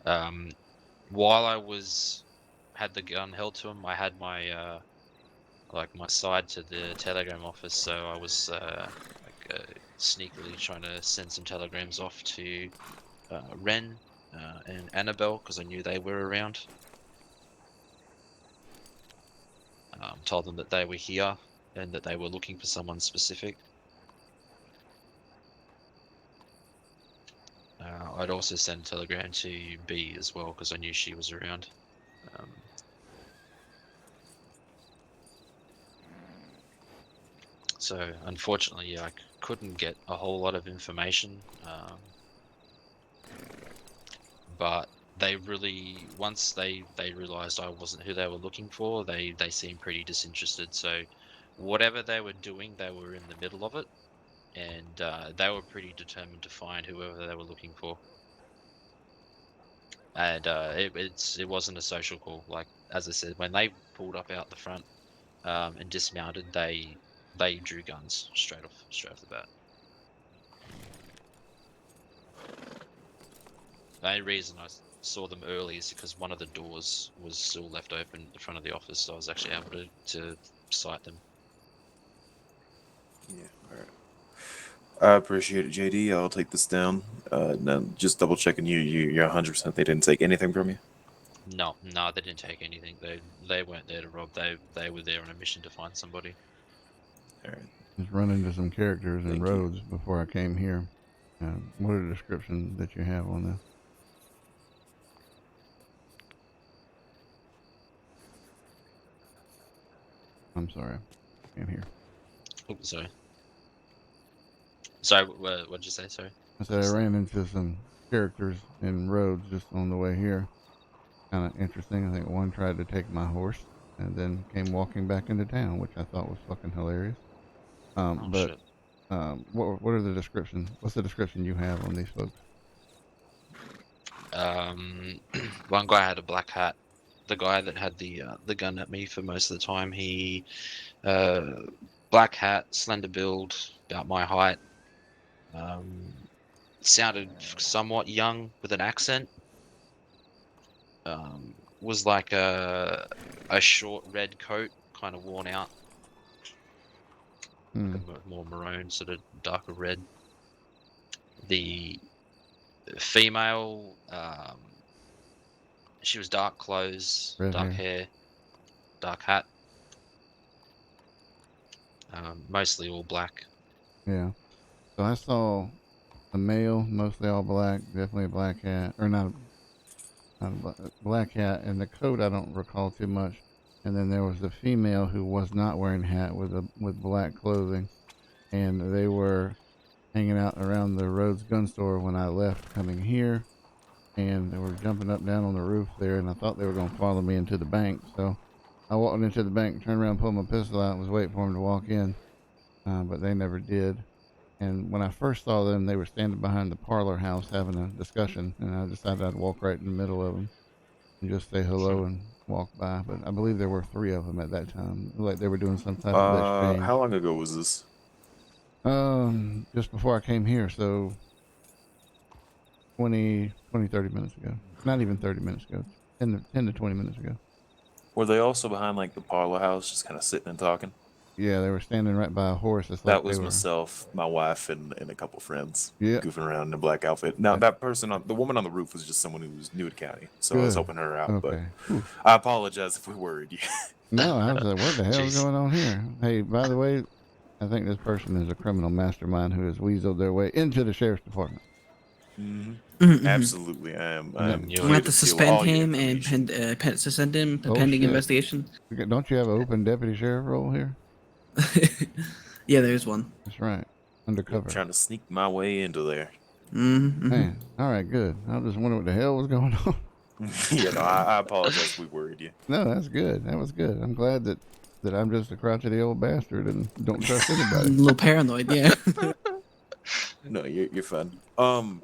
While I was had the gun held to him. I had my like my side to the telegram office, so I was sneakily trying to send some telegrams off to Ren and Annabelle because I knew they were around. Told them that they were here and that they were looking for someone specific. I'd also send a telegram to B as well because I knew she was around. So unfortunately, I couldn't get a whole lot of information. But they really, once they realized I wasn't who they were looking for, they seemed pretty disinterested. So whatever they were doing, they were in the middle of it, and they were pretty determined to find whoever they were looking for. And it wasn't a social call. Like as I said, when they pulled up out the front and dismounted, they drew guns straight off the bat. The only reason I saw them early is because one of the doors was still left open at the front of the office, so I was actually able to sight them. Yeah, alright. I appreciate it, JD. I'll take this down. Now, just double checking you're 100% they didn't take anything from you? No, they didn't take anything. They weren't there to rob. They were there on a mission to find somebody. Alright. Just run into some characters and roads before I came here. What are the descriptions that you have on this? I'm sorry, I can't hear. Oops, sorry. Sorry, what did you say? Sorry. I said I ran into some characters and roads just on the way here. Kind of interesting. I think one tried to take my horse and then came walking back into town, which I thought was fucking hilarious. What are the descriptions? What's the description you have on these folks? One guy had a black hat. The guy that had the gun at me for most of the time, he black hat, slender build, about my height. Sounded somewhat young with an accent. Was like a short red coat, kind of worn out. More maroon, sort of darker red. The female, she was dark clothes, Red dark hair, dark hat. Mostly all black. Yeah. So I saw a male, mostly all black, definitely a black hat, or not a black hat, and the coat I don't recall too much. And then there was the female who was not wearing a hat with black clothing, and they were hanging out around the Rhodes gun store when I left coming here, and they were jumping up down on the roof there, and I thought they were going to follow me into the bank. So I walked into the bank, turned around, pulled my pistol out, and was waiting for them to walk in, but they never did. And when I first saw them, they were standing behind the parlor house having a discussion, and I decided I'd walk right in the middle of them and just say hello and walk by. But I believe there were 3 of them at that time, like they were doing some type of exchange. How long ago was this? Just before I came here, so 30 minutes ago. Not even 30 minutes ago. 10 to 20 minutes ago. Were they also behind like the parlor house, just kind of sitting and talking? Yeah, they were standing right by a horse. It's That like was they were... myself, my wife, and a couple friends Yeah. goofing around in a black outfit. Now, that person, the woman on the roof was just someone who was new to county, so I was Good. helping her out. Okay. But I apologize if we worried you. No, I was like, what the hell is going on here? Hey, by the way, I think this person is a criminal mastermind who has weaseled their way into the sheriff's department. Absolutely, I am. We have to suspend him and suspend him pending shit. investigation. Don't you have an open deputy sheriff role here? Yeah, there's one. That's right. Undercover. Trying to sneak my way into there. Man, all right, good. I was just wondering what the hell was going on. Yeah, no, I apologize if we worried you. No, that's good. That was good. I'm glad that I'm just a crotchety old bastard and don't trust anybody. A little paranoid, yeah. No, you're fine. All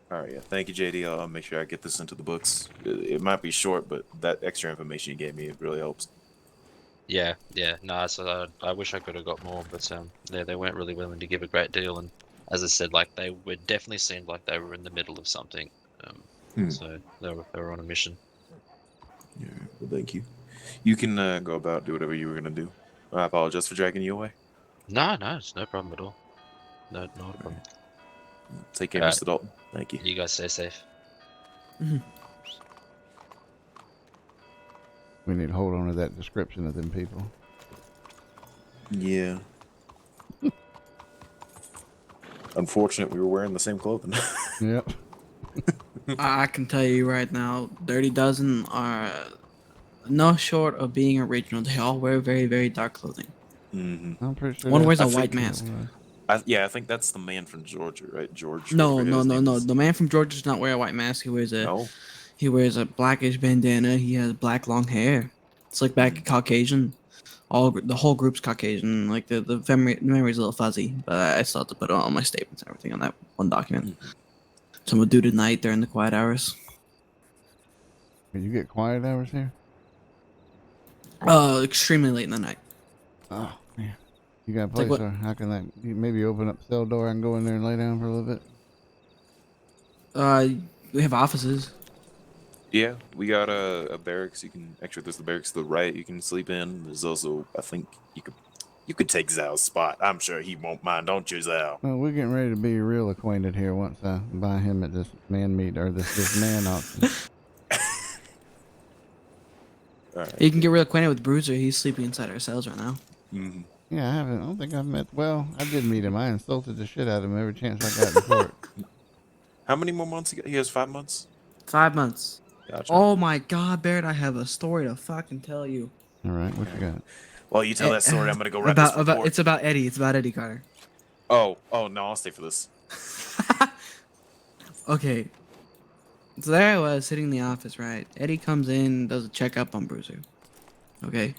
right, yeah. Thank you, JD. I'll make sure I get this into the books. It might be short, but that extra information you gave me, it really helps. Yeah. No, so I wish I could have got more, but they weren't really willing to give a great deal. And as I said, like they were definitely seemed like they were in the middle of something. So they were on a mission. Yeah, well, thank you. You can go about, do whatever you were gonna do. I apologize for dragging you away. No, it's no problem at all. No, not a problem. Take care, Alright. Mr. Dalton. Thank you. You guys stay safe. We need to hold on to that description of them people. Yeah. Unfortunate we were wearing the same clothing. Yep. I can tell you right now, Dirty Dozen are no short of being original. They all wear very, very dark clothing. Mm-hmm. I'm pretty sure One that- wears I a think- white mask. Yeah, I think that's the man from Georgia, right? George. No, whatever no, his no, name no. is. The man from Georgia does not wear a white mask. He wears a No. he wears a blackish bandana. He has black long hair. Slick back Caucasian. The whole group's Caucasian. Like the memory's a little fuzzy, but I still have to put all my statements and everything on that one document. So I'm gonna do tonight during the quiet hours. Can you get quiet hours here? Extremely late in the night. Oh man. You got a It's like place, what- or how can that? You maybe open up the cell door. I can go in there and lay down for a little bit. We have offices. Yeah, we got a barracks. You can actually, there's the barracks to the right. You can sleep in. There's also, I think you could take Zal's spot. I'm sure he won't mind, don't you, Zal? Well, we're getting ready to be real acquainted here once I buy him at this man meet or this man auction. All right. You can get real acquainted with Bruiser. He's sleeping inside our cells right now. Mm-hmm. Yeah, I haven't. I don't think I've met. Well, I did meet him. I insulted the shit out of him every chance I got in court. How many more months he got? He has 5 months? 5 months. Gotcha. Oh my God, Baird! I have a story to fucking tell you. All right, what you got? Well, you tell that story. I'm gonna go write this about report. it's about Eddie. It's about Eddie Carter. Oh no, I'll stay for this. Okay. So there I was sitting in the office, right? Eddie comes in, does a checkup on Bruiser. Okay.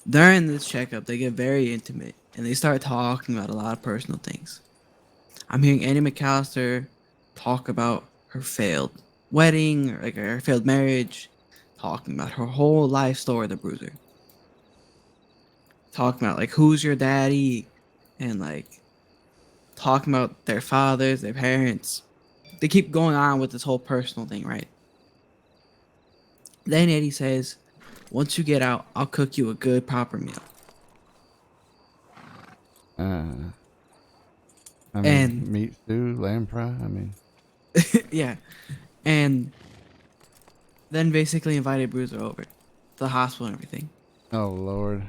During this checkup, they get very intimate and they start talking about a lot of personal things. I'm hearing Annie McAllister talk about her failed wedding, or like her failed marriage, talking about her whole life story, the Bruiser. Talking about like who's your daddy, and like talking about their fathers, their parents. They keep going on with this whole personal thing, right? Then Eddie says, once you get out, I'll cook you a good proper meal. I mean, And- meat stew, lamb fry. I mean, Yeah. And then basically invited Bruiser over to the hospital and everything. oh Lord.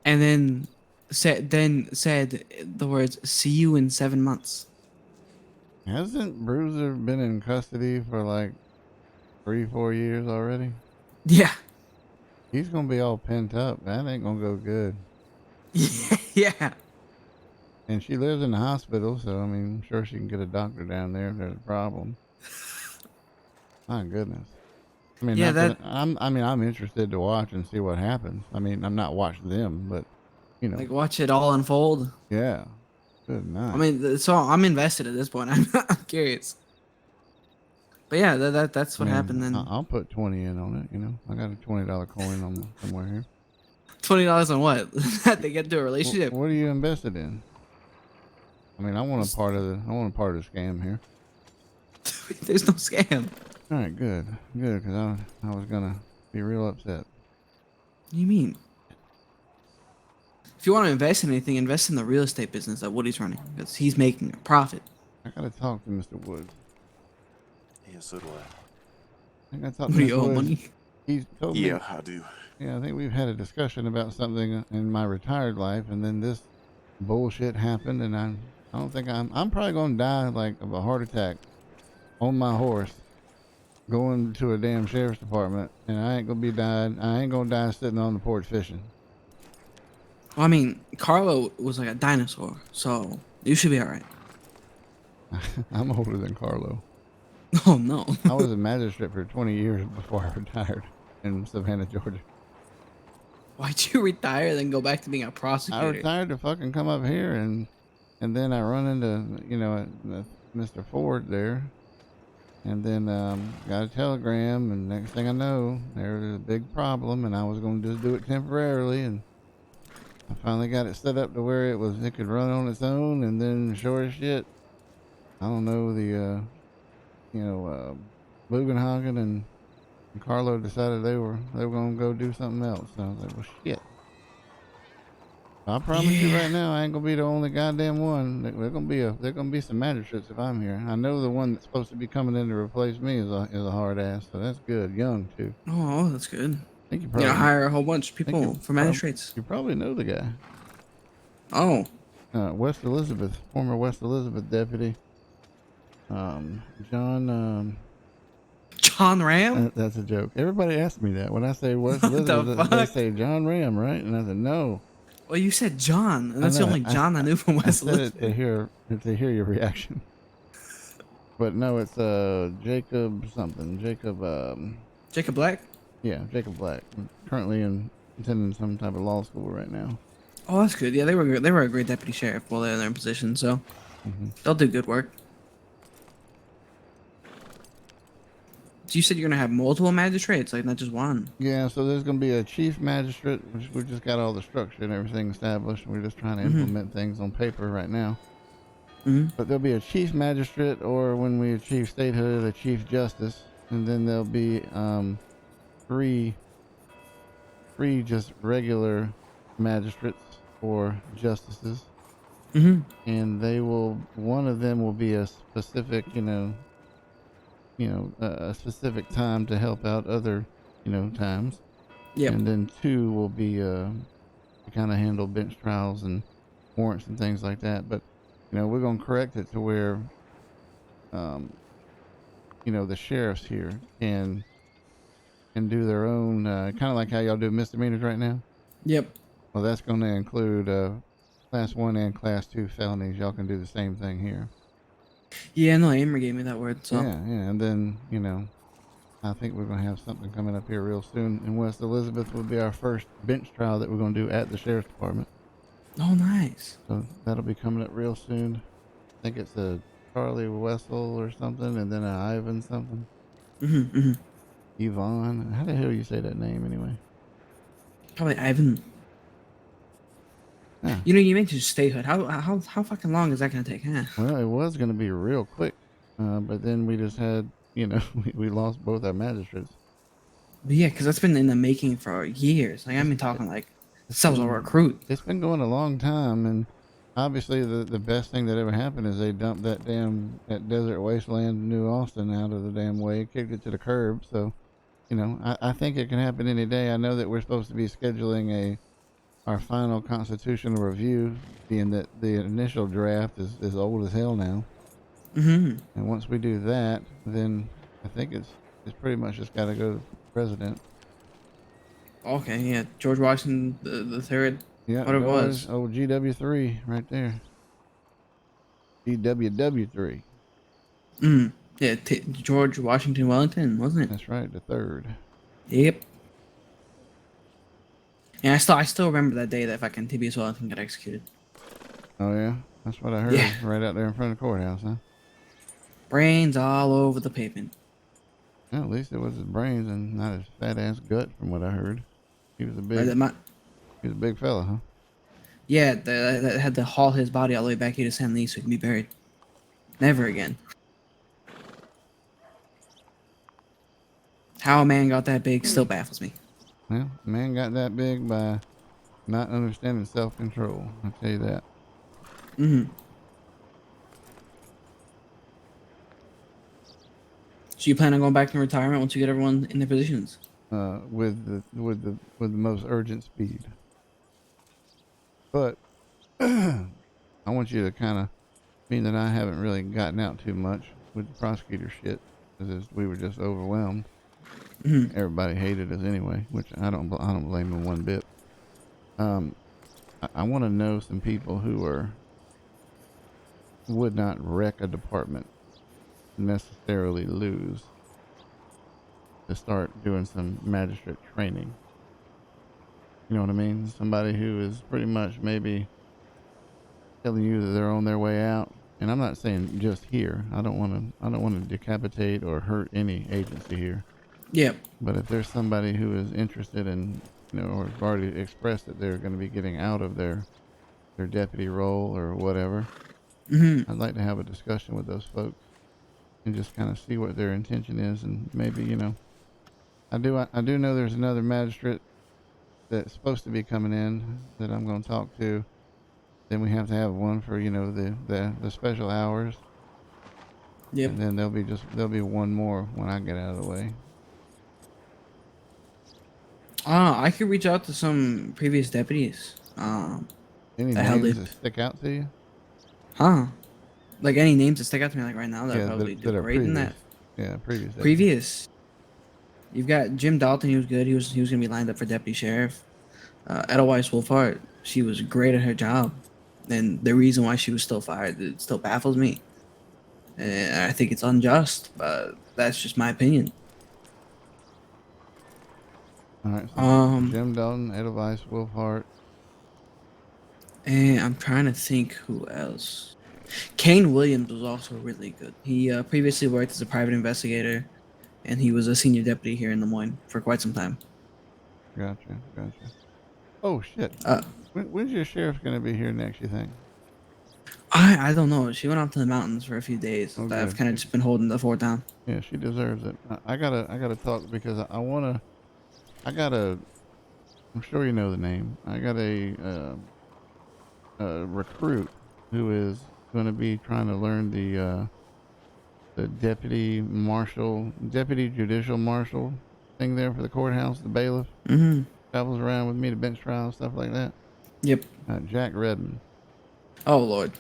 And then said the words, see you in 7 months. Hasn't Bruiser been in custody for like 3-4 years already? Yeah. He's gonna be all pent up. That ain't gonna go good. Yeah. And she lives in the hospital, so I mean, I'm sure she can get a doctor down there if there's a problem. My goodness. I mean, Yeah, not that I'm interested to watch and see what happens. I mean, I'm not watching them, but you know, Like watch it all unfold. yeah. Good night. I mean, so I'm invested at this point. I'm curious. But yeah, that's what I mean, happened then. I'll put 20 in on it. You know, I got a $20 coin on somewhere here. $20 on what? They get into a relationship. What are you invested in? I mean, I want a part of the scam here. There's no scam. All right, good, because I was gonna be real upset. What do you mean? If you want to invest in anything, invest in the real estate business that Woody's running, because he's making a profit. I gotta talk to Mr. Woods. Yeah, so do I. I gotta talk What to do Mr. you owe Woods. money? He's told me. Yeah, I do. Yeah, I think we've had a discussion about something in my retired life, and then this bullshit happened, and I don't think I'm probably gonna die like of a heart attack on my horse, going to a damn sheriff's department, and I ain't gonna die sitting on the porch fishing. Well, I mean, Carlo was like a dinosaur, so you should be all right. I'm older than Carlo. Oh no. I was a magistrate for 20 years before I retired in Savannah, Georgia. Why'd you retire then go back to being a prosecutor? I retired to fucking come up here, and then I run into, you know, Mr. Ford there, and then got a telegram, and next thing I know, there was a big problem, and I was going to just do it temporarily, and I finally got it set up to where it could run on its own, and then sure as shit, I don't know, the Bugenhagen and Carlo decided they were gonna go do something else. So I was like, well, shit. I promise you right now, I ain't gonna be the only goddamn one. There's gonna be some magistrates if I'm here. I know the one that's supposed to be coming in to replace me is a hard ass, so that's good. Young too. Oh, that's good. I think you You probably know, hire a whole bunch of people for magistrates. You probably know the guy. Oh. West Elizabeth, former West Elizabeth deputy. John. John Ram? That's a joke. Everybody asks me that when I say West What the Elizabeth. They fuck? say John Ram, right? And I said no. Well, you said John, and that's the only John I knew from West I said Elizabeth. it to hear your reaction. But no, it's Jacob something. Jacob Black? Yeah, Jacob Black. Currently attending some type of law school right now. Oh, that's good. Yeah, they were a great deputy sheriff while they were in their position, so they'll do good work. So you said you're gonna have multiple magistrates, like not just one. Yeah, so there's going to be a chief magistrate, which we just got all the structure and everything established. We're just trying to implement things on paper right now. But there'll be a chief magistrate, or when we achieve statehood, a chief justice, and then there'll be three just regular magistrates or justices. And one of them will be a specific, a specific time to help out other, times. Yep. And then two will be to kind of handle bench trials and warrants and things like that. But, we're going to correct it to where, the sheriffs here can do their own, kind of like how y'all do misdemeanors right now. Yep. Well, that's going to include class 1 and class 2 felonies. Y'all can do the same thing here. Yeah, no, Amory gave me that word. So Yeah, and then, I think we're going to have something coming up here real soon. In West Elizabeth will be our first bench trial that we're going to do at the sheriff's department. Oh, nice. So that'll be coming up real soon. I think it's a Charlie Wessel or something, and then an Ivan something. Yvonne. How the hell you say that name anyway? Probably Ivan. Yeah. You mentioned statehood. How fucking long is that gonna take? Huh? Well, it was going to be real quick, but then we just had, we lost both our magistrates. But yeah, because that's been in the making for years. Like I've been talking like several recruit. It's been going a long time, and obviously the best thing that ever happened is they dumped that desert wasteland in New Austin out of the damn way, kicked it to the curb. So, I think it can happen any day. I know that we're supposed to be scheduling our final constitutional review, being that the initial draft is old as hell now. And once we do that, then I think it's pretty much just got to go to the president. Okay, yeah, George Washington the third. Yeah, what it was. Oh, GW3 right there. GWW3. Yeah, George Washington Wellington, wasn't it? That's right, the third. Yep. And I still remember that day that fucking Tibius Wellington got executed. Oh yeah, that's what I heard. Yeah. Right out there in front of the courthouse, huh? Brains all over the pavement. Well, at least it was his brains and not his fat ass gut, from what I heard. He was a big fella, huh? Yeah, that had to haul his body all the way back here to San Luis so he can be buried. Never again. How a man got that big still baffles me. Well, man got that big by not understanding self-control. I'll tell you that. So you plan on going back in retirement once you get everyone in their positions? With the most urgent speed. But I want you to kind of mean that I haven't really gotten out too much with the prosecutor shit, because we were just overwhelmed. Everybody hated us anyway, which I don't blame them one bit. I want to know some people who would not wreck a department, necessarily lose, to start doing some magistrate training. You know what I mean? Somebody who is pretty much maybe telling you that they're on their way out. And I'm not saying just here. I don't want to decapitate or hurt any agency here. Yep. But if there's somebody who is interested in, or have already expressed that they're going to be getting out of their deputy role or whatever, I'd like to have a discussion with those folks and just kind of see what their intention is, and maybe, you know, I do know there's another magistrate that's supposed to be coming in that I'm going to talk to. Then we have to have one for, you know, the special hours. Yep. And then there'll be one more when I get out of the way. I could reach out to some previous deputies. Any that held names it. that stick out to you? Huh? Like any names that stick out to me like right now that Yeah, probably do that are great in that. previous. Yeah, previous. deputies. Previous. You've got Jim Dalton. He was good. He was gonna be lined up for deputy sheriff. Edelweiss Wolfhard. She was great at her job, and the reason why she was still fired, it still baffles me. And I think it's unjust, but that's just my opinion. All right. So Jim Dalton, Edelweiss, Wolfhart. And I'm trying to think who else. Kane Williams was also really good. He previously worked as a private investigator, and he was a senior deputy here in Des Moines for quite some time. Gotcha. Oh shit. When's your sheriff gonna be here next, you think? I don't know. She went out to the mountains for a few days. Oh, I've good. kind of just been holding the fort down. Yeah, she deserves it. I gotta talk because I'm sure you know the name. I got a recruit who is going to be trying to learn the deputy judicial marshal thing there for the courthouse, the bailiff. Mm-hmm. Travels around with me to bench trial, stuff like that. Yep. Jack Redmond. Oh Lord.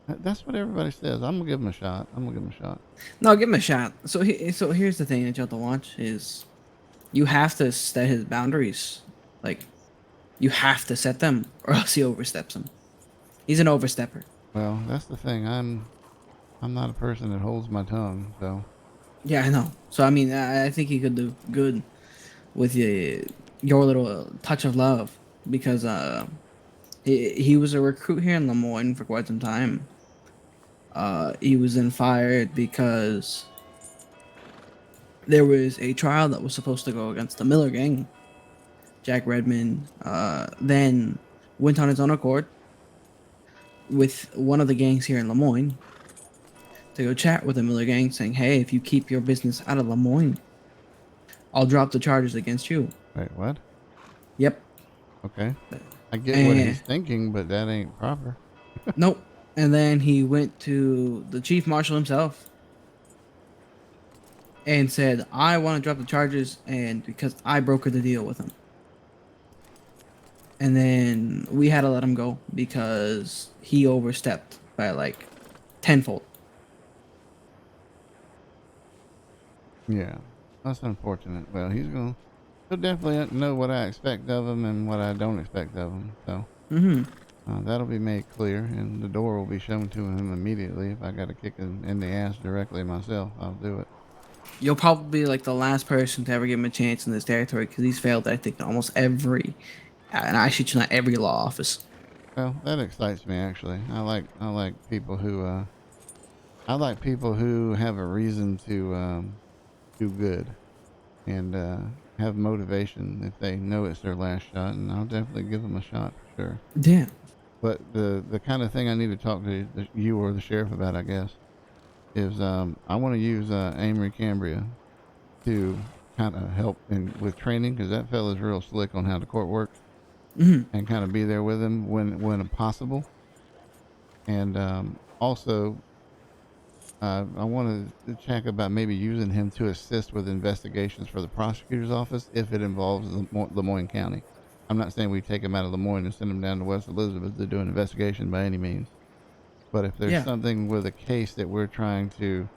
That's what everybody says. I'm gonna give him a shot. No, give him a shot. So here's the thing that you have to watch is you have to set his boundaries. Like, you have to set them, or else he oversteps them. He's an overstepper. Well, that's the thing. I'm not a person that holds my tongue, so. Yeah, I know. So I mean, I think he could do good with your little touch of love because he was a recruit here in Lemoyne for quite some time. He was then fired because there was a trial that was supposed to go against the Miller gang. Jack Redmond then went on his own accord with one of the gangs here in Lemoyne to go chat with the Miller gang, saying, "Hey, if you keep your business out of Lemoyne, I'll drop the charges against you." Wait, what? Yep. Okay. I get what he's thinking, but that ain't proper. Nope. And then he went to the chief marshal himself and said, "I want to drop the charges, and because I brokered the deal with him." And then we had to let him go because he overstepped by like tenfold. Yeah, that's unfortunate. Well, he'll definitely know what I expect of him and what I don't expect of him. So that'll be made clear, and the door will be shown to him immediately. If I got to kick him in the ass directly myself, I'll do it. You'll probably be like the last person to ever give him a chance in this territory because he's failed, I think, almost every, and I shit you not, every law office. Well, that excites me actually. I like people who have a reason to do good and have motivation if they know it's their last shot, and I'll definitely give them a shot for sure. Yeah. But the kind of thing I need to talk to you or the sheriff about, I guess, is I want to use Amory Cambria to kind of help with training, because that fella's real slick on how the court works, and kind of be there with him when possible. And also, I wanted to check about maybe using him to assist with investigations for the prosecutor's office if it involves Lemoyne County. I'm not saying we take him out of Lemoyne and send him down to West Elizabeth to do an investigation by any means. But if there's something with a case that we're trying to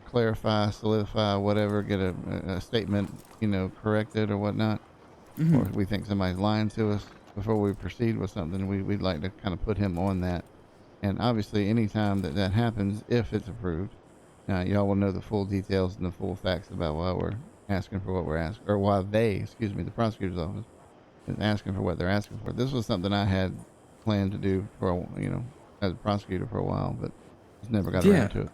clarify, solidify, whatever, get a statement, corrected or whatnot, or if we think somebody's lying to us before we proceed with something, we'd like to kind of put him on that. And obviously, anytime that happens, if it's approved, y'all will know the full details and the full facts about why we're asking for what we're asking, or why the prosecutor's office is asking for what they're asking for. This was something I had planned to do for, as a prosecutor for a while, but just never got around to it.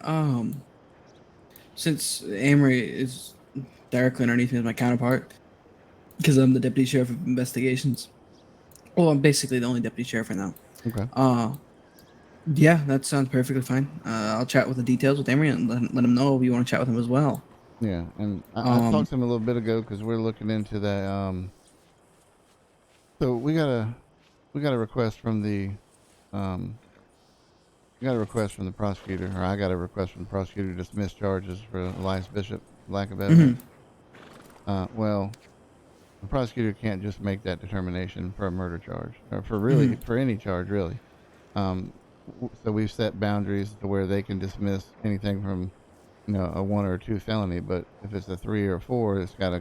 Since Amory is directly underneath me as my counterpart, because I'm the deputy sheriff of investigations. Well, I'm basically the only deputy sheriff right now. Okay. Yeah, that sounds perfectly fine. I'll chat with the details with Emery and let him know if you want to chat with him as well. Yeah, and I talked to him a little bit ago because we're looking into that. So we got a request from the um, we got a request from the prosecutor, or I got a request from the prosecutor to dismiss charges for Elias Bishop lack of evidence. Well, the prosecutor can't just make that determination for a murder charge, or for really for any charge really. So we've set boundaries to where they can dismiss anything from, a 1 or a 2 felony, but if it's a 3 or a 4, it's got to,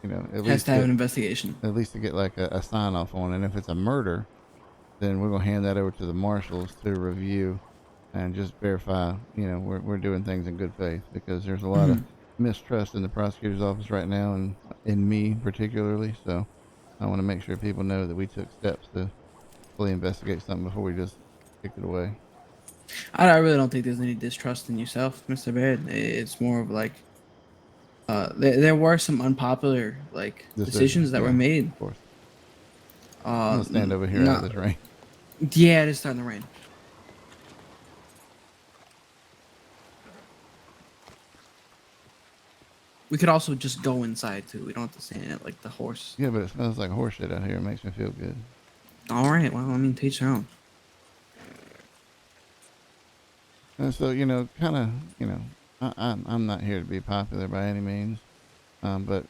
at Has least to have get, an investigation. at least to get like a sign off on. And if it's a murder, then we're gonna hand that over to the marshals to review and just verify, we're doing things in good faith, because there's a lot of mistrust in the prosecutor's office right now, and in me particularly. So I want to make sure people know that we took steps to fully investigate something before we just kicked it away. I really don't think there's any distrust in yourself, Mr. Baird. It's more of like, there were some unpopular decisions that were made. Of course. I'm gonna stand over here out of this rain. Yeah, it is starting to rain. We could also just go inside too. We don't have to stand at like the horse. Yeah, but it smells like horse shit out here. It makes me feel good. All right. Well, I mean, teach their own. And so, I'm not here to be popular by any means, but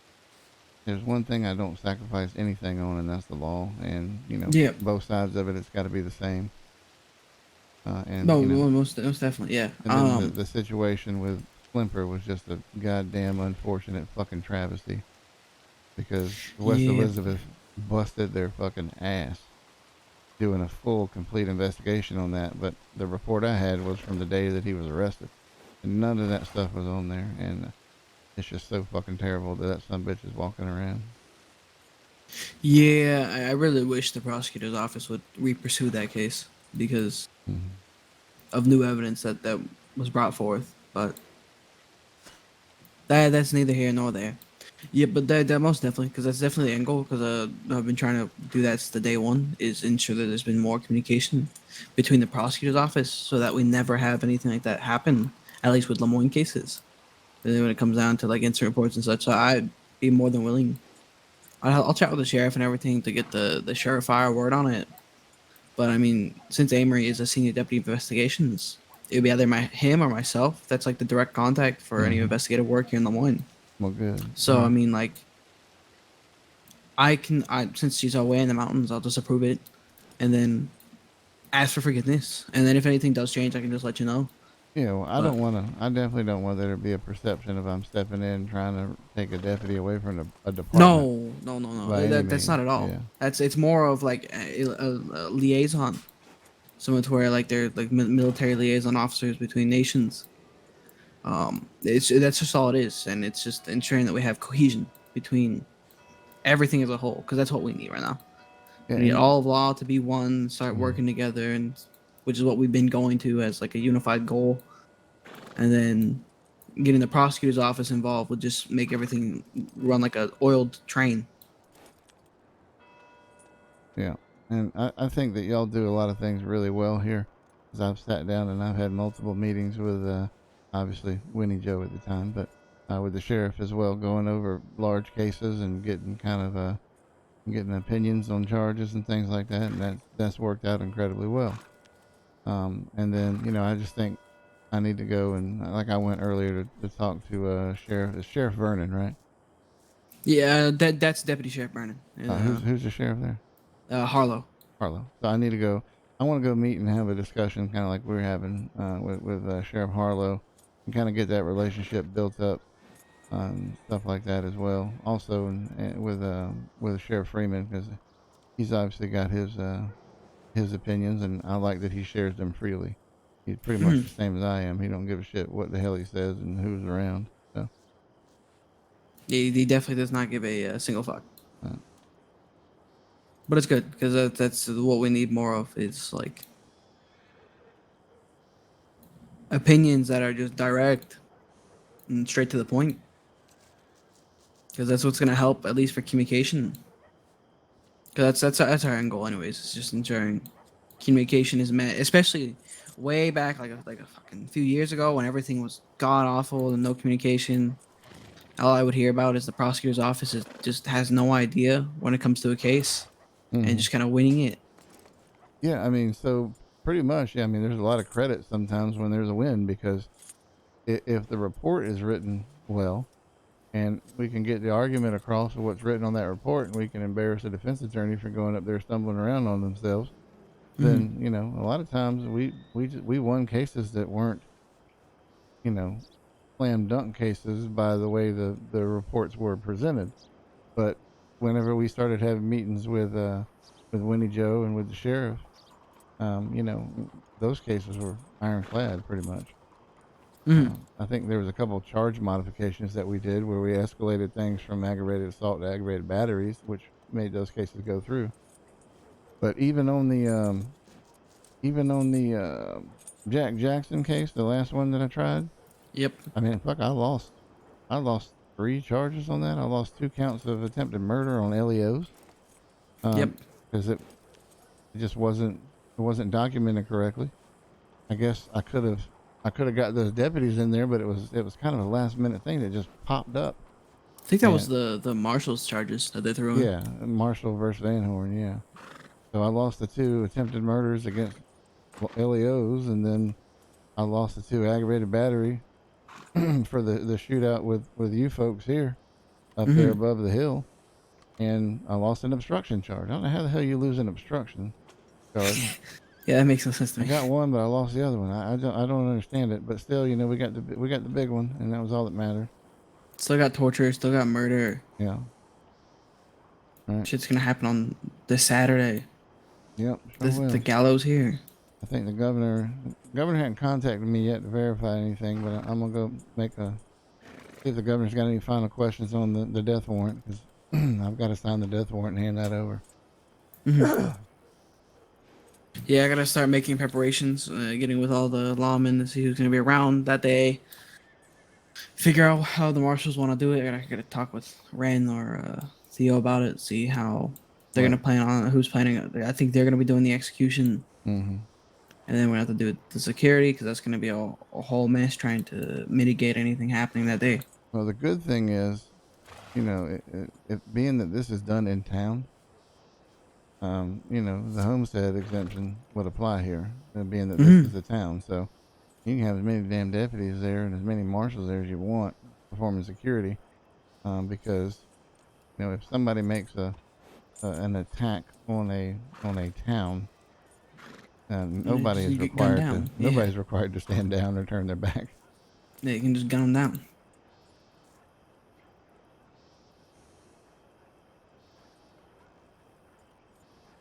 there's one thing I don't sacrifice anything on, and that's the law. And both sides of it, it's got to be the same. Most definitely, yeah. And then the situation with Flimper was just a goddamn unfortunate fucking travesty, because West Elizabeth busted their fucking ass doing a full, complete investigation on that. But the report I had was from the day that he was arrested, and none of that stuff was on there. And it's just so fucking terrible that son bitch is walking around. Yeah, I really wish the prosecutor's office would re-pursue that case because of new evidence that was brought forth. But that's neither here nor there. Yeah, but that most definitely, because that's definitely the end goal. Because I've been trying to do that since the day one, is ensure that there's been more communication between the prosecutor's office, so that we never have anything like that happen. At least with Lemoyne cases. And then when it comes down to like incident reports and such, so I'd be more than willing. I'll chat with the sheriff and everything to get the sheriff fire word on it. But I mean, since Amory is a senior deputy investigations, it would be either him or myself that's like the direct contact for any investigative work here in Lemoyne. Well, good. So I mean, like, I since she's away in the mountains, I'll just approve it, and then ask for forgiveness. And then if anything does change, I can just let you know. Yeah, well, I definitely don't want there to be a perception of I'm stepping in trying to take a deputy away from a department. No. That's not at all. Yeah. It's more of like a liaison, similar to where like they're like military liaison officers between nations. That's just all it is, and it's just ensuring that we have cohesion between everything as a whole, because that's what we need right now. Yeah, we need all of law to be one, start working together, and which is what we've been going to as like a unified goal. And then getting the prosecutor's office involved would just make everything run like a oiled train. Yeah, and I think that y'all do a lot of things really well here, because I've sat down and I've had multiple meetings with obviously Winnie Joe at the time, but with the sheriff as well, going over large cases and getting getting opinions on charges and things like that, and that's worked out incredibly well. And then I just think I need to go, and like I went earlier to talk to Sheriff Vernon, right? Yeah, that's Deputy Sheriff Vernon. Who's the sheriff there? Harlow. So I need to go. I want to go meet and have a discussion, kind of like we're having with Sheriff Harlow, and kind of get that relationship built up, stuff like that as well. Also, with Sheriff Freeman, because he's obviously got his opinions, and I like that he shares them freely. He's pretty much the same as I am. He don't give a shit what the hell he says and who's around. So yeah, he definitely does not give a single fuck. But it's good, because that's what we need more of, is like opinions that are just direct and straight to the point, because that's what's going to help, at least for communication. Because that's our end goal anyways. It's just ensuring communication is met, especially way back like a fucking few years ago when everything was god awful and no communication. All I would hear about is the prosecutor's office just has no idea when it comes to a case and just kind of winning it. Yeah, I mean, so pretty much, yeah, I mean, there's a lot of credit sometimes when there's a win because if the report is written well and we can get the argument across of what's written on that report and we can embarrass a defense attorney for going up there stumbling around on themselves, then, you know, a lot of times we won cases that weren't, you know, slam dunk cases by the way the reports were presented. But whenever we started having meetings with Winnie Joe and with the sheriff, you know, those cases were ironclad pretty much. I think there was a couple of charge modifications that we did where we escalated things from aggravated assault to aggravated batteries, which made those cases go through. But even on the Jack Jackson case, the last one that I tried. Yep. I mean, fuck, I lost 3 charges on that. I lost 2 counts of attempted murder on LEOs. Yep. Because it just wasn't documented correctly. I guess I could have got those deputies in there, but it was kind of a last minute thing that just popped up. I think that was the marshal's charges that they threw in. Yeah, Marshall versus Van Horn. Yeah. So I lost the 2 attempted murders against LEOs, and then I lost the 2 aggravated battery for the shootout with you folks here up there above the hill, and I lost an obstruction charge. I don't know how the hell you lose an obstruction charge. Yeah, that makes no sense to me. I got one, but I lost the other one. I don't understand it, but still, you know, we got the big one, and that was all that mattered. Still got torture, still got murder. Yeah. Right. Shit's gonna happen on this Saturday. Yep. Sure The gallows here. I think the governor hadn't contacted me yet to verify anything, but I'm gonna go see if the governor's got any final questions on the death warrant, because I've got to sign the death warrant and hand that over. Yeah, I gotta start making preparations, getting with all the lawmen to see who's gonna be around that day. Figure out how the marshals want to do it. I gotta talk with Ren or Theo about it. See how they're gonna plan on who's planning. I think they're gonna be doing the execution, and then we have to do the security because that's gonna be a whole mess trying to mitigate anything happening that day. Well, the good thing is, you know, it being that this is done in town, you know, the homestead exemption would apply here, being that this is a town. So you can have as many damn deputies there and as many marshals there as you want performing security, because, you know, if somebody makes an attack on a town, nobody is required to nobody's required to stand down or turn their back. They can just gun them down.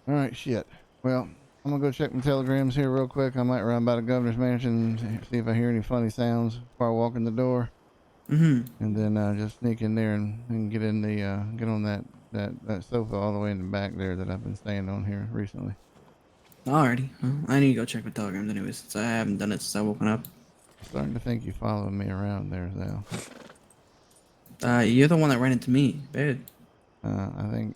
All right, shit. Well, I'm gonna go check my telegrams here real quick. I might run by the governor's mansion and see if I hear any funny sounds before I walk in the door. And then just sneak in there and get in the get on that sofa all the way in the back there that I've been staying on here recently. Alrighty. Well, I need to go check my telegrams anyway since I haven't done it since I woken up. I'm starting to think you following me around there, Zal. You're the one that ran into me, Baird. I think.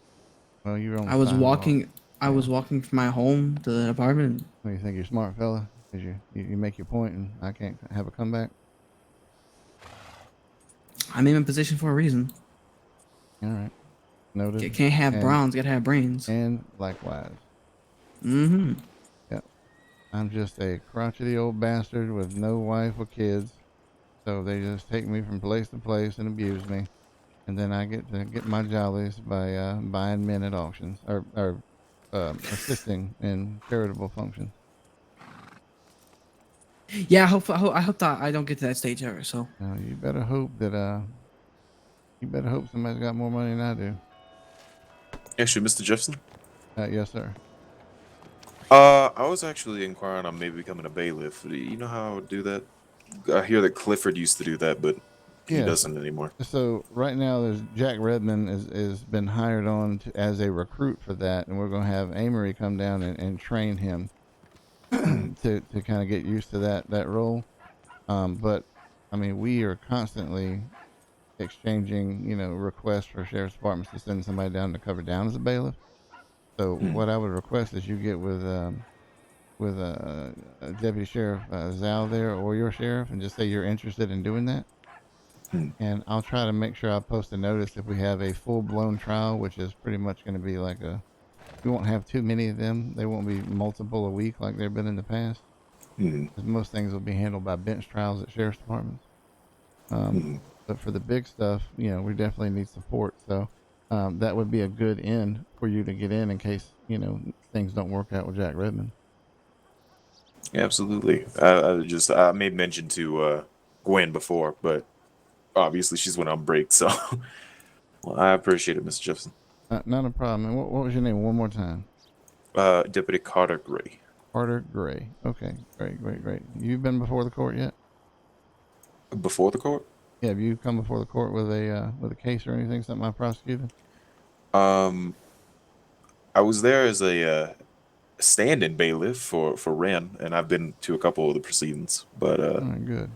Well, you were on. I was walking. I was walking from my home to the apartment. What do you think, you're a smart fella? Cause you make your point and I can't have a comeback. I'm in position for a reason. All right. Noted. You can't have bronze, gotta have brains. And likewise. Yep. I'm just a crotchety old bastard with no wife or kids. So they just take me from place to place and abuse me. And then I get to get my jollies by buying men at auctions or assisting in charitable functions. Yeah, I hope that I don't get to that stage ever. So you better hope that somebody's got more money than I do. Actually, Mr. Jefferson. Yes, sir. I was actually inquiring on maybe becoming a bailiff. You know how to do that? I hear that Clifford used to do that, but he doesn't anymore. So right now, there's Jack Redmond is been hired on as a recruit for that, and we're going to have Amory come down and train him to kind of get used to that role. But I mean, we are constantly exchanging, you know, requests for sheriff's departments to send somebody down to cover down as a bailiff. So what I would request is you get with Deputy Sheriff Zhao there, or your sheriff, and just say you're interested in doing that. And I'll try to make sure I post a notice if we have a full-blown trial, which is pretty much going to be like we won't have too many of them. They won't be multiple a week like they've been in the past. 'Cause most things will be handled by bench trials at sheriff's departments. But for the big stuff, we definitely need support. So that would be a good end for you to get in case, things don't work out with Jack Redmond. Yeah, absolutely. I made mention to Gwen before, but obviously she's went on break, so well, I appreciate it, Mr. Jefferson. Not a problem. And what was your name one more time? Deputy Carter Gray. Carter Gray. Okay, great. You've been before the court yet? Before the court? Yeah, have you come before the court with a case or anything, something I prosecuted? I was there as a stand-in bailiff for Ren, and I've been to a couple of the proceedings, but All right, good.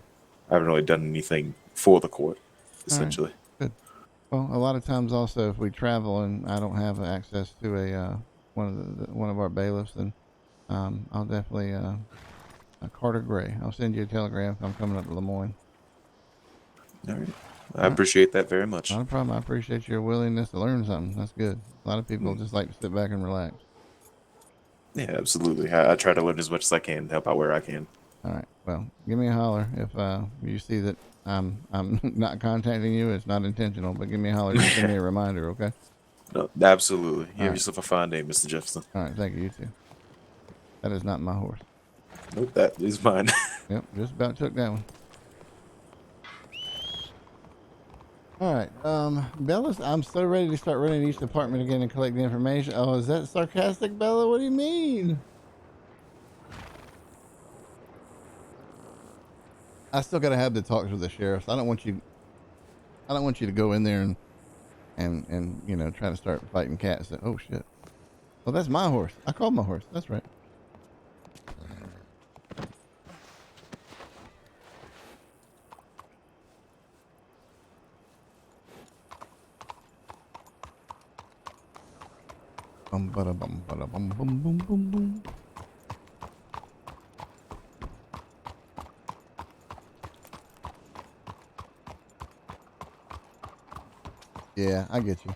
I haven't really done anything for the court, essentially. All right, good. Well, a lot of times also, if we travel and I don't have access to one of our bailiffs, then I'll definitely Carter Gray. I'll send you a telegram if I'm coming up to Lemoyne. All right. I appreciate that very much. Not a problem. I appreciate your willingness to learn something. That's good. A lot of people just like to sit back and relax. Yeah, absolutely. I try to learn as much as I can, help out where I can. All right. Well, give me a holler if you see that I'm not contacting you. It's not intentional, but give me a holler. Just give me a reminder, okay? No, absolutely. You have right. yourself a fine day, Mr. Jefferson. All right. Thank you. You too. That is not my horse. Nope, that is mine. Yep. Just about took that one. All right, Bella, I'm so ready to start running each department again and collect the information. Oh, is that sarcastic, Bella? What do you mean? I still got to have the talks with the sheriffs. I don't want you to go in there and try to start fighting cats. Oh shit. Well, that's my horse. I called my horse. That's right. Bum bada bum bada bum bum bum bum bum. Yeah, I get you.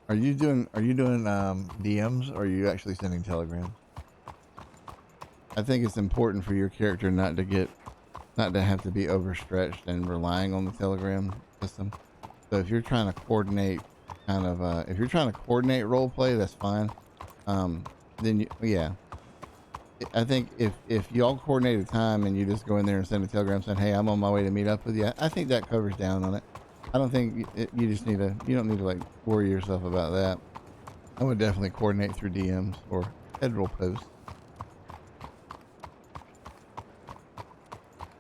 Are you doing DMs, or are you actually sending telegrams? I think it's important for your character not to have to be overstretched and relying on the telegram system. So if you're trying to coordinate role play, that's fine. Then I think if y'all coordinate a time and you just go in there and send a telegram saying, "Hey, I'm on my way to meet up with you," I think that covers down on it. I don't think you don't need to like worry yourself about that. I would definitely coordinate through DMs or federal posts.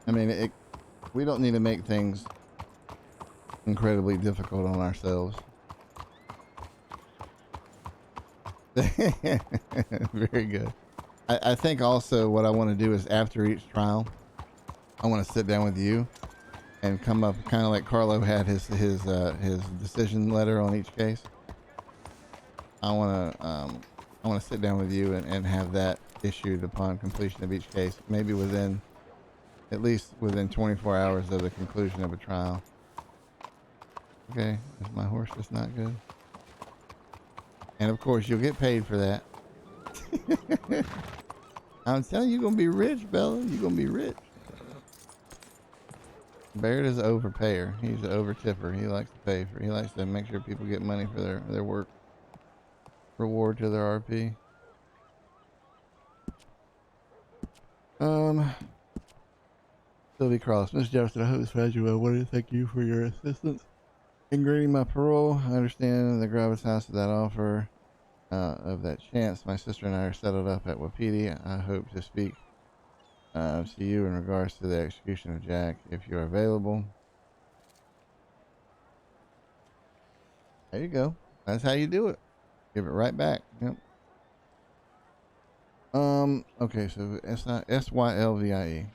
I mean, we don't need to make things incredibly difficult on ourselves. Very good. I think also what I want to do is after each trial, I want to sit down with you and come up kind of like Carlo had his decision letter on each case. I want to sit down with you and have that issued upon completion of each case, maybe at least within 24 hours of the conclusion of a trial. Okay, is my horse just not good? And of course, you'll get paid for that. I'm telling you, you're going to be rich, Bella. You're going to be rich. Baird is an overpayer. He's an over-tipper. He likes to make sure people get money for their work. Reward to their RP. Sylvie Cross. Miss Jefferson, I hope this finds you well. I wanted to thank you for your assistance in granting my parole. I understand the gravitas of that offer, of that chance. My sister and I are settled up at Wapiti. I hope to speak to you in regards to the execution of Jack if you're available. There you go. That's how you do it. Give it right back. Yep. Okay, so it's not SYLVIE.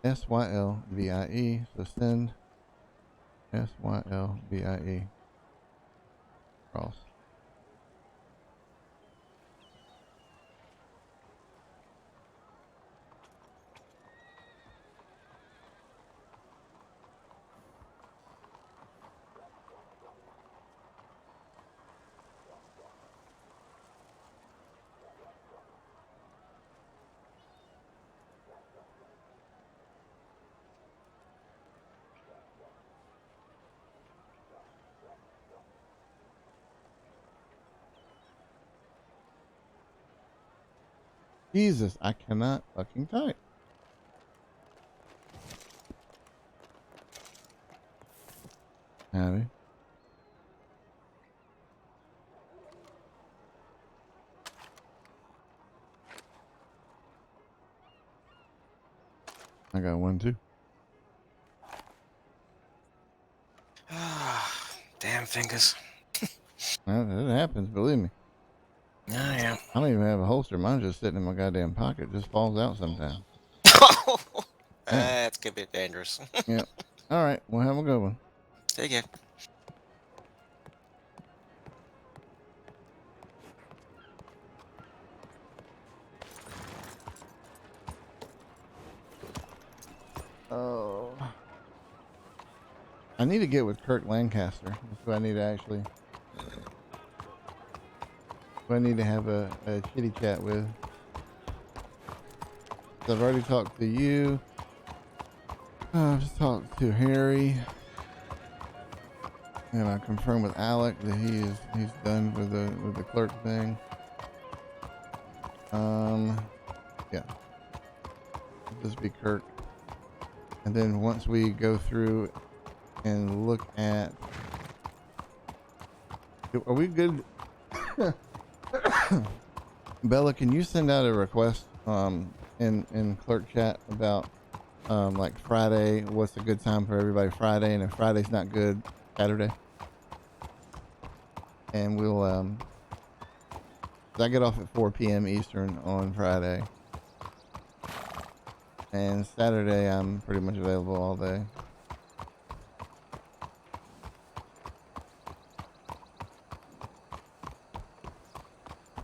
SYLVIE. So send SYLVIE. Cross. Jesus, I cannot fucking type. Howdy. I got one too. Damn fingers. It happens, believe me. Yeah, yeah. I don't even have a holster. Mine's just sitting in my goddamn pocket. Just falls out sometimes. That's a bit dangerous. Yep. All right. Well, have a good one. Take care. Oh. I need to get with Kirk Lancaster. That's who I need to actually. Who I need to have a chitty chat with. So I've already talked to you. I've just talked to Harry. And I confirmed with Alec that he's done with the clerk thing. Yeah. It'll just be Kirk. And then once we go through and look at, are we good? Bella, can you send out a request in clerk chat about like Friday, what's a good time for everybody Friday, and if Friday's not good, Saturday? And we'll I get off at 4 p.m. Eastern on Friday. And Saturday I'm pretty much available all day.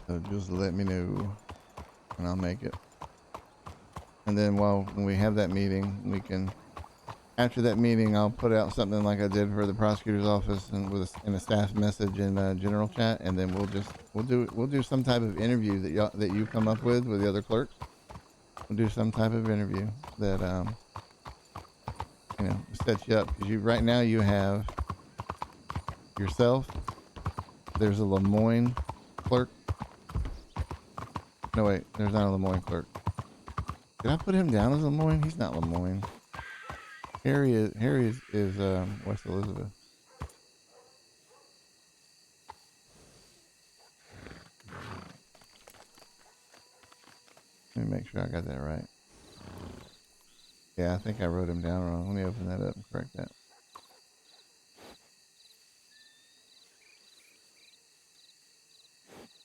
So just let me know and I'll make it. And then when we have that meeting, we can, after that meeting, I'll put out something like I did for the prosecutor's office and in a staff message in general chat, and then we'll do some type of interview that you come up with the other clerks. We'll do some type of interview that sets you up, because right now you have yourself. There's a Lemoyne clerk. No wait, there's not a Lemoyne clerk. Did I put him down as Lemoyne? He's not Lemoyne. Harry is West Elizabeth. Let me make sure I got that right. Yeah, I think I wrote him down wrong. Let me open that up and correct that.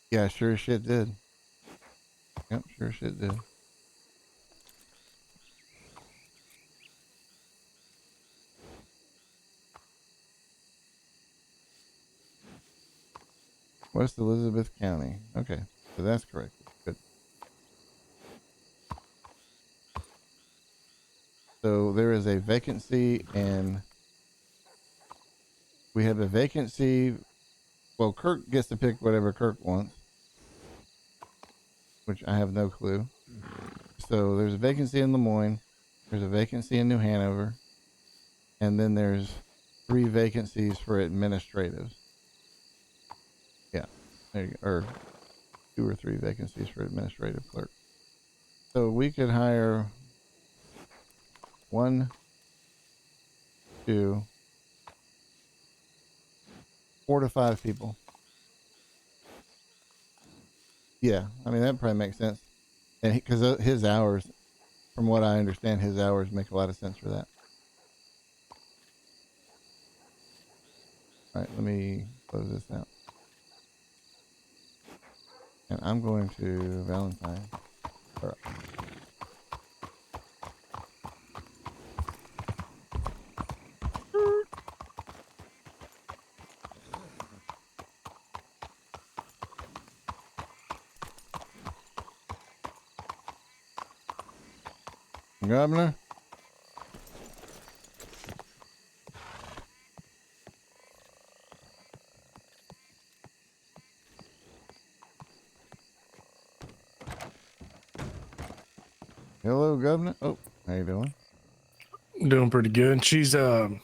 Yeah, sure as shit did. Yep, sure as shit did. West Elizabeth County. Okay, so that's correct. Good. So there is a vacancy, and we have a vacancy. Well, Kirk gets to pick whatever Kirk wants, which I have no clue. So there's a vacancy in Lemoyne, there's a vacancy in New Hanover, and then there's 3 vacancies for administratives. Yeah, there you go. Or 2 or 3 vacancies for administrative clerk. So we could hire 1, 2, 4 to 5 people. Yeah, I mean that probably makes sense, and because his hours, from what I understand, his hours make a lot of sense for that. All right, let me close this out, and I'm going to Valentine. All right. Governor? Hello, Governor. Oh, how you doing? Doing pretty good. She's there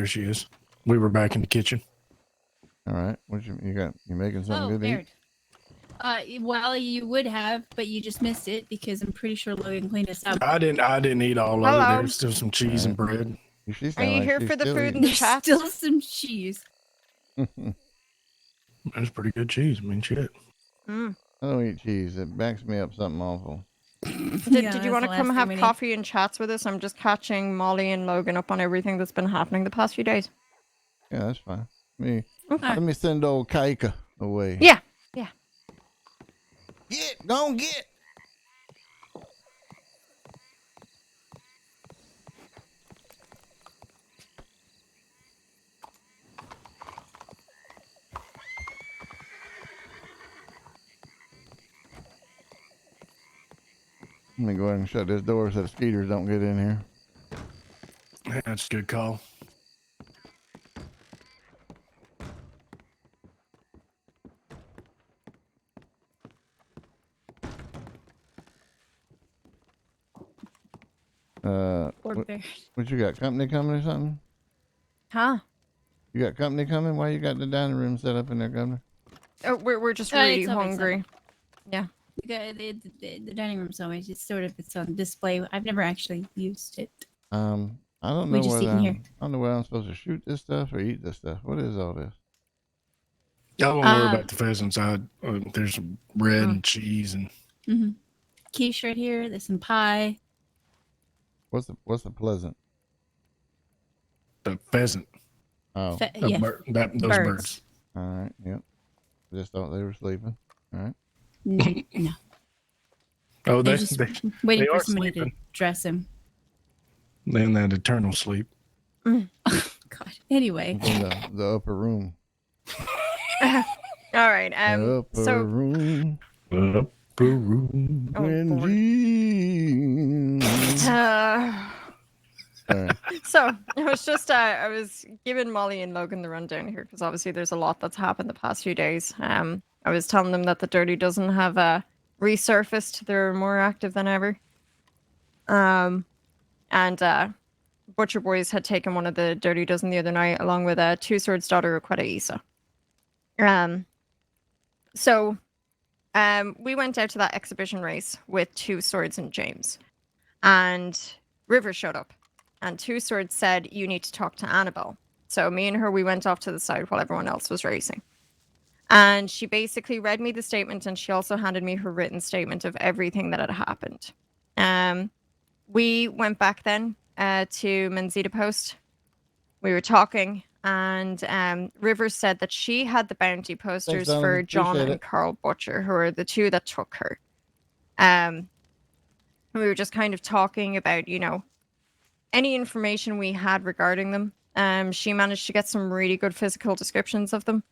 she is. We were back in the kitchen. All right. What you got? You making something good to eat? Baird. Well, you would have, but you just missed it because I'm pretty sure Logan cleaned us up. I didn't eat all of it. There's still some cheese and bread. Are you here for the food and the There's chat? still some cheese. That's pretty good cheese. I mean, shit. Mm. I don't eat cheese. It backs me up something awful. Did you want to come have coffee and chats with us? I'm just catching Molly and Logan up on everything that's been happening the past few days. Yeah, that's fine. Let me send old Kaika away. Yeah. Get, go get. Let me go ahead and shut this door so the skeeters don't get in here. That's a good call. What you got? Company coming or something? Huh? You got company coming? Why you got the dining room set up in there, Governor? Oh, we're just It's really over, it's hungry. over. Yeah. The dining room's always it's on display. I've never actually used it. I don't We know just whether eat in here. I don't know whether I'm supposed to shoot this stuff or eat this stuff. What is all this? I won't worry about the pheasants. There's some bread and cheese and Quiche right here. There's some pie. What's the pleasant? the pheasant. Oh, The those birds. All right. Yep. Just thought they were sleeping. All right. No. Oh, They're they just they, waiting they for are somebody sleeping. to dress him. They're in that eternal sleep. God. Anyway. In the upper room. All right. Upper So room. Upper room. When jeans. So I was just I was giving Molly and Logan the rundown here because obviously there's a lot that's happened the past few days. I was telling them that the Dirty Dozen have resurfaced. They're more active than ever. And Butcher Boys had taken one of the Dirty Dozen the other night along with Two Swords' daughter, Requetta Isa. So we went out to that exhibition race with Two Swords and James, and River showed up. And Two Swords said, you need to talk to Annabelle. So me and her, we went off to the side while everyone else was racing. And she basically read me the statement, and she also handed me her written statement of everything that had happened. We went back then to Menzita Post. We were talking, and River said that she had the bounty posters for John and Carl Butcher, who are the two that took her. We were just kind of talking about, you know, any information we had regarding them. She managed to get some really good physical descriptions of them.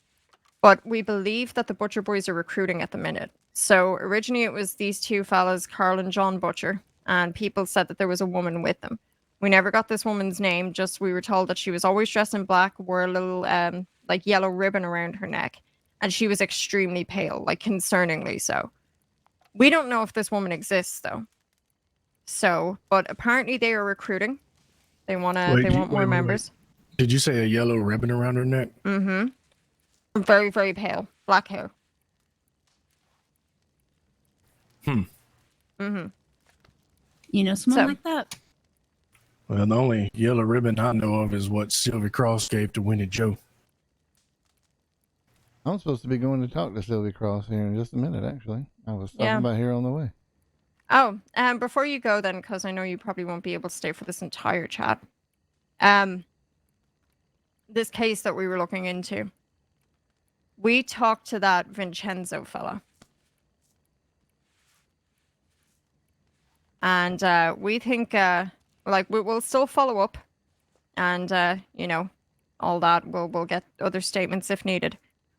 But we believe that the Butcher Boys are recruiting at the minute. So originally it was these two fellas, Carl and John Butcher, and people said that there was a woman with them. We never got this woman's name, just we were told that she was always dressed in black, wore a little like yellow ribbon around her neck, and she was extremely pale, like concerningly so. We don't know if this woman exists though. So, but apparently they are recruiting. They want more members. Did you say a yellow ribbon around her neck? Mm-hmm. Very, very pale. Black hair. Mm-hmm. You know someone like that? Well, the only yellow ribbon I know of is what Sylvia Cross gave to Winnie Joe. I'm supposed to be going to talk to Sylvia Cross here in just a minute, actually. I was talking about here on the way. Oh, before you go then, because I know you probably won't be able to stay for this entire chat. This case that we were looking into. We talked to that Vincenzo fella. And we think, we'll still follow up. And, you know, all that. We'll get other statements if needed.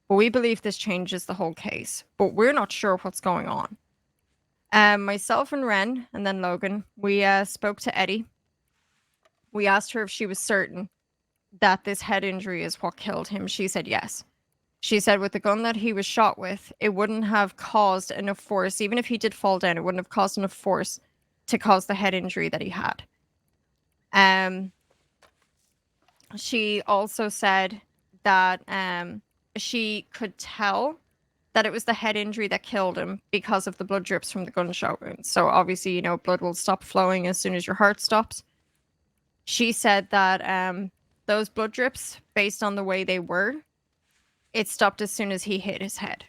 But we believe this changes the whole case. But we're not sure what's going on. Myself and Ren, and then Logan, we spoke to Eddie. We asked her if she was certain that this head injury is what killed him. She said yes. She said with the gun that he was shot with, it wouldn't have caused enough force, even if he did fall down, it wouldn't have caused enough force to cause the head injury that he had. She also said that she could tell that it was the head injury that killed him because of the blood drips from the gunshot wounds. So obviously, you know, blood will stop flowing as soon as your heart stops. She said that those blood drips, based on the way they were, it stopped as soon as he hit his head.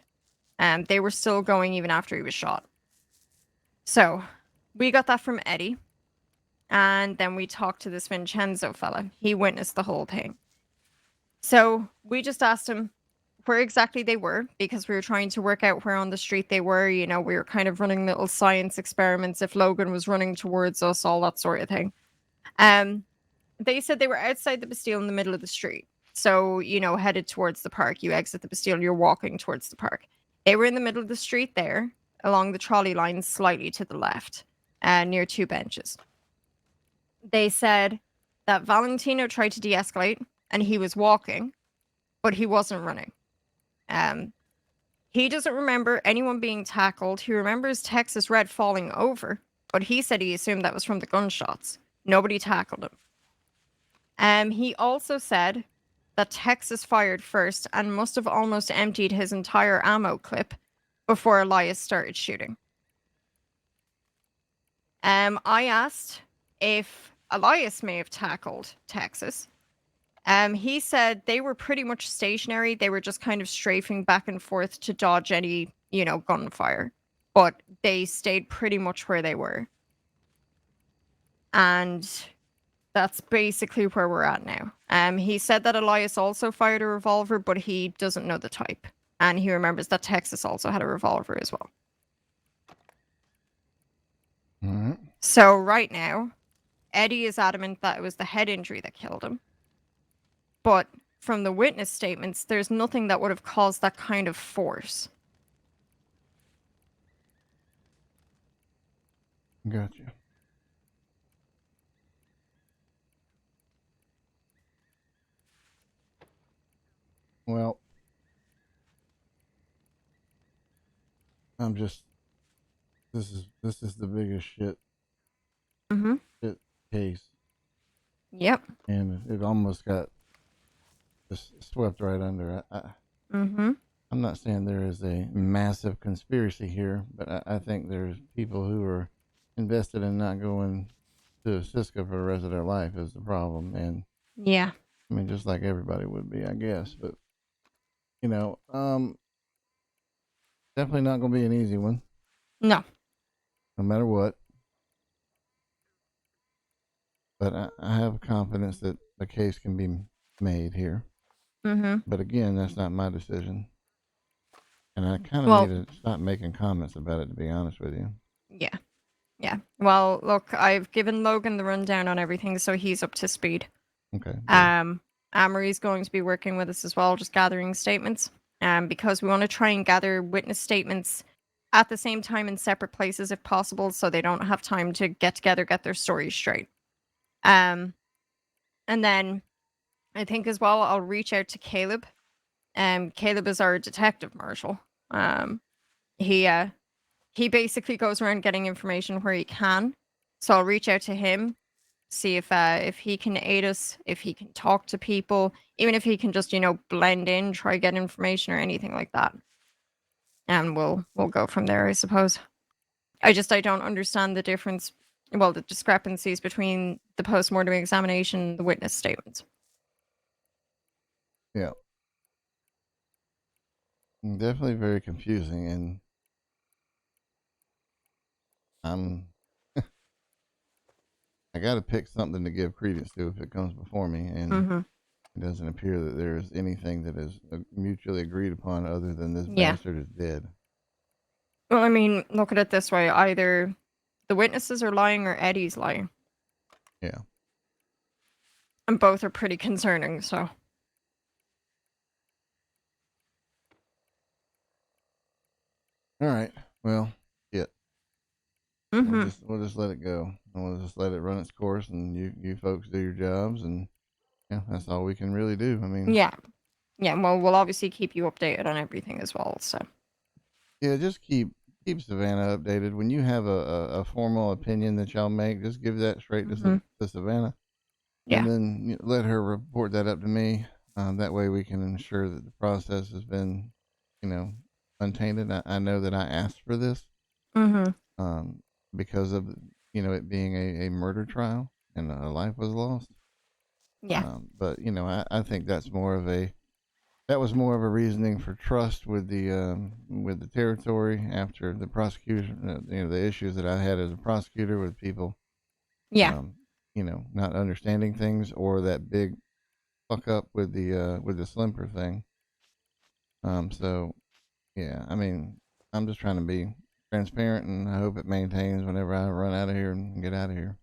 They were still going even after he was shot. So we got that from Eddie. And then we talked to this Vincenzo fella. He witnessed the whole thing. So we just asked him where exactly they were, because we were trying to work out where on the street they were. You know, we were kind of running little science experiments, if Logan was running towards us, all that sort of thing. They said they were outside the Bastille in the middle of the street. So, you know, headed towards the park. You exit the Bastille, you're walking towards the park. They were in the middle of the street there, along the trolley line, slightly to the left, near 2 benches. They said that Valentino tried to de-escalate, and he was walking, but he wasn't running. He doesn't remember anyone being tackled. He remembers Texas Red falling over, but he said he assumed that was from the gunshots. Nobody tackled him. He also said that Texas fired first and must have almost emptied his entire ammo clip before Elias started shooting. I asked if Elias may have tackled Texas. He said they were pretty much stationary. They were just kind of strafing back and forth to dodge any, you know, gunfire. But they stayed pretty much where they were. And that's basically where we're at now. He said that Elias also fired a revolver, but he doesn't know the type. And he remembers that Texas also had a revolver as well. All right. So right now, Eddie is adamant that it was the head injury that killed him. But from the witness statements, there's nothing that would have caused that kind of force. Gotcha. Well, I'm just, this is the biggest shit case. Yep. And it almost got just swept right under. I'm not saying there is a massive conspiracy here, but I think there's people who are invested in not going to Cisco for the rest of their life is the problem. And yeah, I mean, just like everybody would be, I guess. But you know, definitely not going to be an easy one. No. No matter what. But I have confidence that the case can be made here. But again, that's not my decision. And I kind of need to stop making comments about it, to be honest with you. Yeah. Yeah. Well, look, I've given Logan the rundown on everything, so he's up to speed. Okay. Amory's going to be working with us as well, just gathering statements. Because we want to try and gather witness statements at the same time in separate places if possible, so they don't have time to get together, get their stories straight. And then I think as well, I'll reach out to Caleb. Caleb is our detective marshal. He basically goes around getting information where he can. So I'll reach out to him, see if he can aid us, if he can talk to people, even if he can just, you know, blend in, try get information or anything like that. And we'll go from there, I suppose. I don't understand the difference, well, the discrepancies between the post-mortem examination and the witness statements. Yeah. Definitely very confusing, and I got to pick something to give credence to if it comes before me, and it doesn't appear that there is anything that is mutually agreed upon other than this bastard is dead. Well, I mean, look at it this way. Either the witnesses are lying or Eddie's lying. Yeah. And both are pretty concerning, so. All right. Well, yeah. We'll just let it go. And we'll just let it run its course, and you folks do your jobs, and yeah, that's all we can really do. I mean. Yeah. Yeah, well, we'll obviously keep you updated on everything as well, so. Yeah, just keep Savannah updated. When you have a formal opinion that y'all make, just give that straight to Savannah. Yeah. And then let her report that up to me. That way we can ensure that the process has been, you know, untainted. I know that I asked for this because of it being a murder trial and a life was lost. Yeah. But I think that was more of a reasoning for trust with the territory after the prosecution. The issues that I had as a prosecutor with people. Yeah. Not understanding things, or that big fuck up with the Slimper thing. So yeah, I mean, I'm just trying to be transparent, and I hope it maintains whenever I run out of here and get out of here.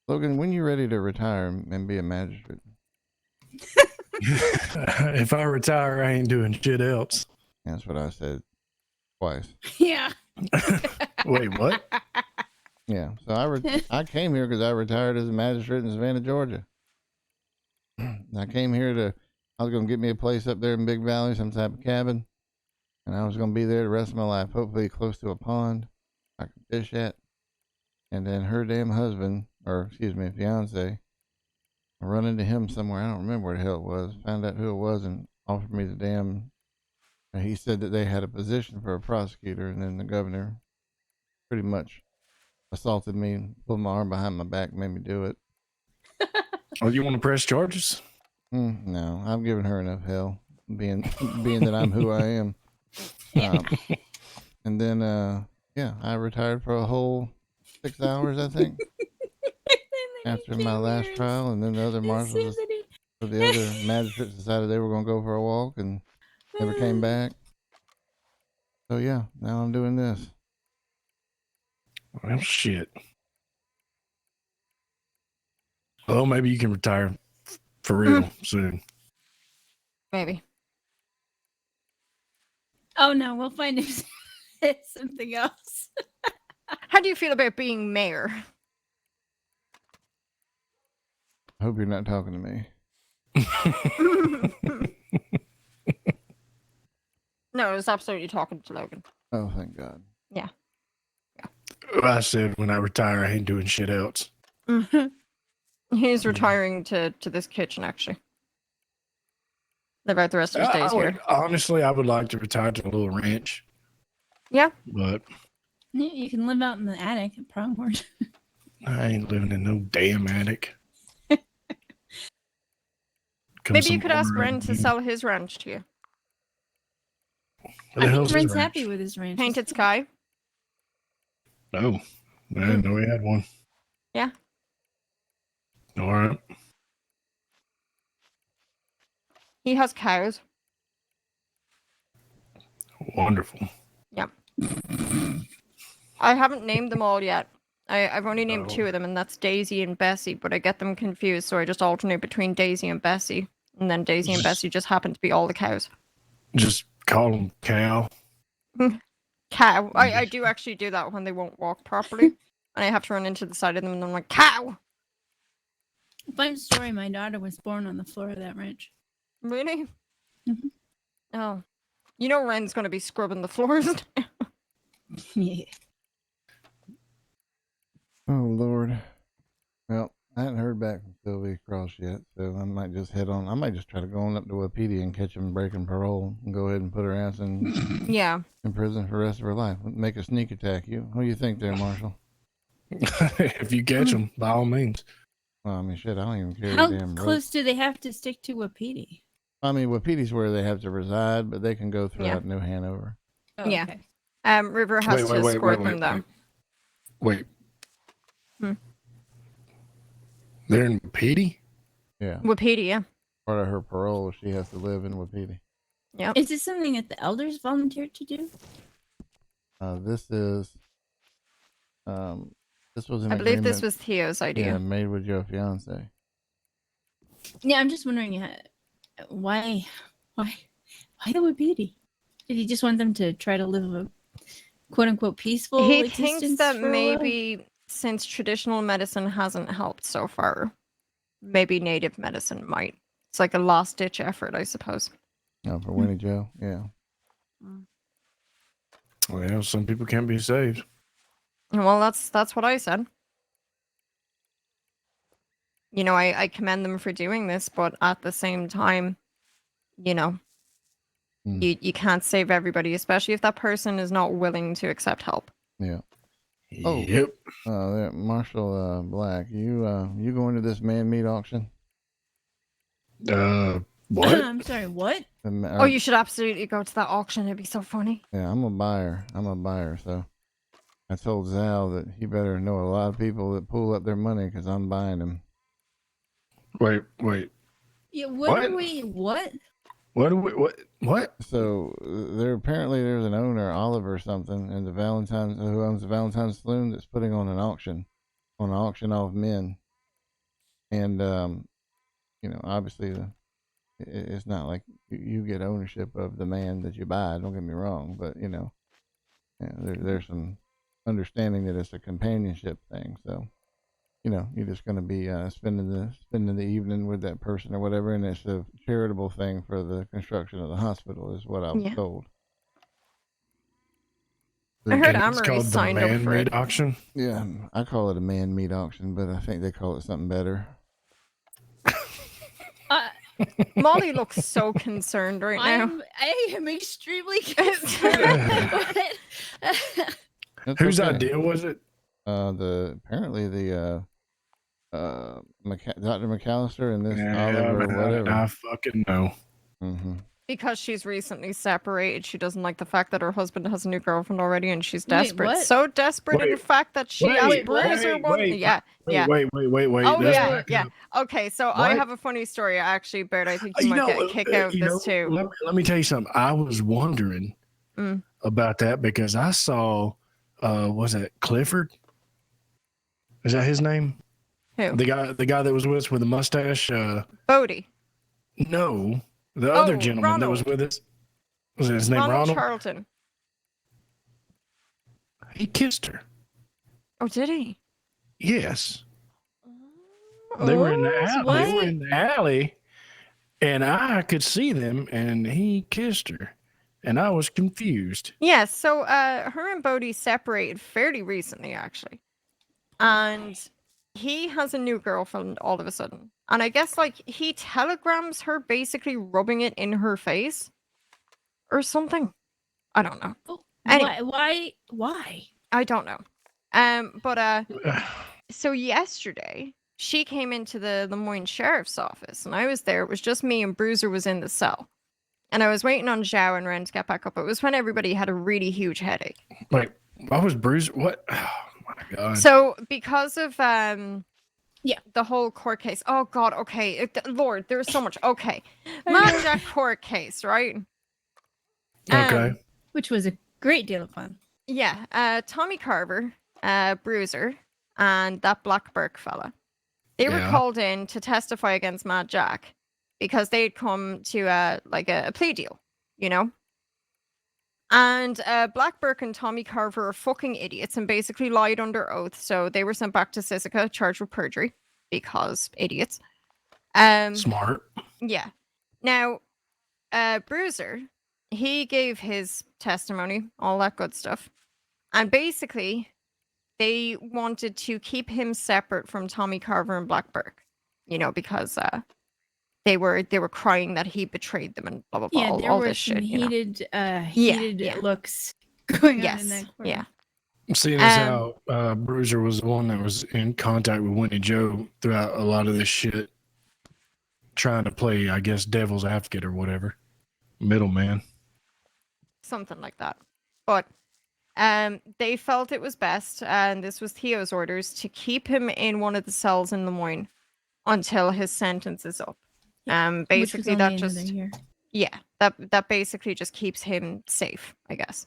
Logan, when you ready to retire and be a magistrate? If I retire, I ain't doing shit else. That's what I said twice. Yeah. Wait, what? Yeah, so I came here because I retired as a magistrate in Savannah, Georgia. I came here I was going to get me a place up there in Big Valley, some type of cabin, and I was going to be there the rest of my life, hopefully close to a pond I could fish at. And then her damn husband, or excuse me, fiance, I run into him somewhere. I don't remember where the hell it was. Found out who it was and offered me the damn. He said that they had a position for a prosecutor, and then the governor pretty much assaulted me and pulled my arm behind my back and made me do it. Oh, you want to press charges? No, I've given her enough hell, being that I'm who I am. And then, yeah, I retired for a whole 6 hours, I think, after my last trial, and then the other marshals, or the other magistrates decided they were going to go for a walk and never came back. So yeah, now I'm doing this. Well, shit. Well, maybe you can retire for real soon. Maybe. Oh no, we'll find him something else. How do you feel about being mayor? I hope you're not talking to me. No, it was absolutely talking to Logan. Oh, thank God. Yeah. I said when I retire, I ain't doing shit else. He's retiring to this kitchen, actually. Live out the rest of his days here. Honestly, I would like to retire to a little ranch. Yeah. But Yeah, you can live out in the attic at Pronghorn. I ain't living in no damn attic. Maybe you could ask Ren to sell his ranch to you. I think Ren's happy with his ranch. Painted Sky. Oh, I didn't know he had one. Yeah. All right. He has cows. Wonderful. Yep. I haven't named them all yet. I've only named 2 of them, and that's Daisy and Bessie, but I get them confused, so I just alternate between Daisy and Bessie. And then Daisy and Bessie just happen to be all the cows. Just call them cow. Cow. I do actually do that when they won't walk properly. And I have to run into the side of them, and I'm like, cow! Fun story, my daughter was born on the floor of that ranch. Really? Mm-hmm. Oh. You know Ren's going to be scrubbing the floors. Yeah. Oh, Lord. Well, I hadn't heard back from Sylvia Cross yet, so I might just head on. I might just try to go on up to Wapiti and catch him breaking parole and go ahead and put her ass in prison for the rest of her life. Make a sneak attack. What do you think there, Marshall? If you catch them, by all means. Well, I mean, shit, I don't even care. How Damn close do they have to stick to Wapiti? I mean, Wapiti's where they have to reside, but they can go throughout New Hanover. Oh, yeah. okay. River has to escort them, though. Wait. They're in Wapiti? Yeah. Wapiti, yeah. Part of her parole, she has to live in Wapiti. Yeah. Is this something that the elders volunteered to do? This is, this was an I believe this agreement, was Theo's idea. Yeah, made with your fiance. Yeah, I'm just wondering why the Wapiti? Did he just want them to try to live a quote unquote peaceful He existence thinks that for a while? maybe since traditional medicine hasn't helped so far, maybe native medicine might. It's like a last ditch effort, I suppose. Oh, for Winnie Joe, yeah. Well, some people can't be saved. Well, that's what I said. You know, I commend them for doing this, but at the same time, you know. You can't save everybody, especially if that person is not willing to accept help. Yeah. Oh. Yep. There, Marshall Black, you going to this man meat auction? What? I'm sorry, what? Oh, you should absolutely go to that auction. It'd be so funny. Yeah, I'm a buyer. So I told Zal that he better know a lot of people that pull up their money because I'm buying them. Wait. Yeah, What? What? So there's an owner, Oliver something, and who owns the Valentine's Saloon that's putting on an auction off men. And obviously it's not like you get ownership of the man that you buy. Don't get me wrong, but there's some understanding that it's a companionship thing. So you're just going to be spending the evening with that person or whatever, and it's a charitable thing for the construction of the hospital, is what I was told. I heard It's Amory called the signed up for man-made it. auction. Yeah, I call it a man meat auction, but I think they call it something better. Molly looks so concerned right now. I am extremely concerned. Whose idea was it? Apparently the Dr. McAllister and this Oliver whatever. I fucking know. Mm-hmm. Because she's recently separated, she doesn't like the fact that her husband has a new girlfriend already, and she's desperate. what? So desperate in fact that she asked Bruiser one. Wait. Yeah. Oh That's yeah, not- yeah. Okay, so I have a funny story actually, Baird. I think you might get a kick out of this too. Let me tell you something. I was wondering about that because I saw, was it Clifford? Is that his name? Who? The guy that was with us with the mustache. Bodie. No, the other gentleman that was with us. Was his name Ronald? Charlton. He kissed her. Oh, did he? Yes. They were in the alley. They were in the alley, and I could see them, and he kissed her, and I was confused. Yeah, so her and Bodie separated fairly recently, actually. And he has a new girlfriend all of a sudden. And I guess, like, he telegrams her basically rubbing it in her face or something. I don't know. Why? I don't know. But so yesterday, she came into the Lemoyne Sheriff's Office, and I was there. It was just me and Bruiser was in the cell. And I was waiting on Zhao and Ren to get back up. It was when everybody had a really huge headache. Wait, why was Bruiser? What? Oh my God. So because of the whole court case. Oh God, okay. Lord, there's so much. Okay. Mad Jack court case, right? Okay. Which was a great deal of fun. Yeah. Tommy Carver, Bruiser, and that Black Burke fella. They were called in to testify against Mad Jack because they'd come to a plea deal, you know? And Black Burke and Tommy Carver are fucking idiots and basically lied under oath. So they were sent back to Sisika charged with perjury because idiots. Smart. Yeah. Now, Bruiser, he gave his testimony, all that good stuff. And basically, they wanted to keep him separate from Tommy Carver and Black Burke, you know, because they were crying that he betrayed them and blah blah blah. Yeah, there all were this some shit. You know? heated looks going on in that court. Yeah. Seeing as how Bruiser was the one that was in contact with Winnie Joe throughout a lot of this shit, trying to play, I guess, devil's advocate or whatever, middleman. Something like that. But they felt it was best, and this was Theo's orders, to keep him in one of the cells in Lemoyne until his sentence is up. Basically that just that basically just keeps him safe, I guess.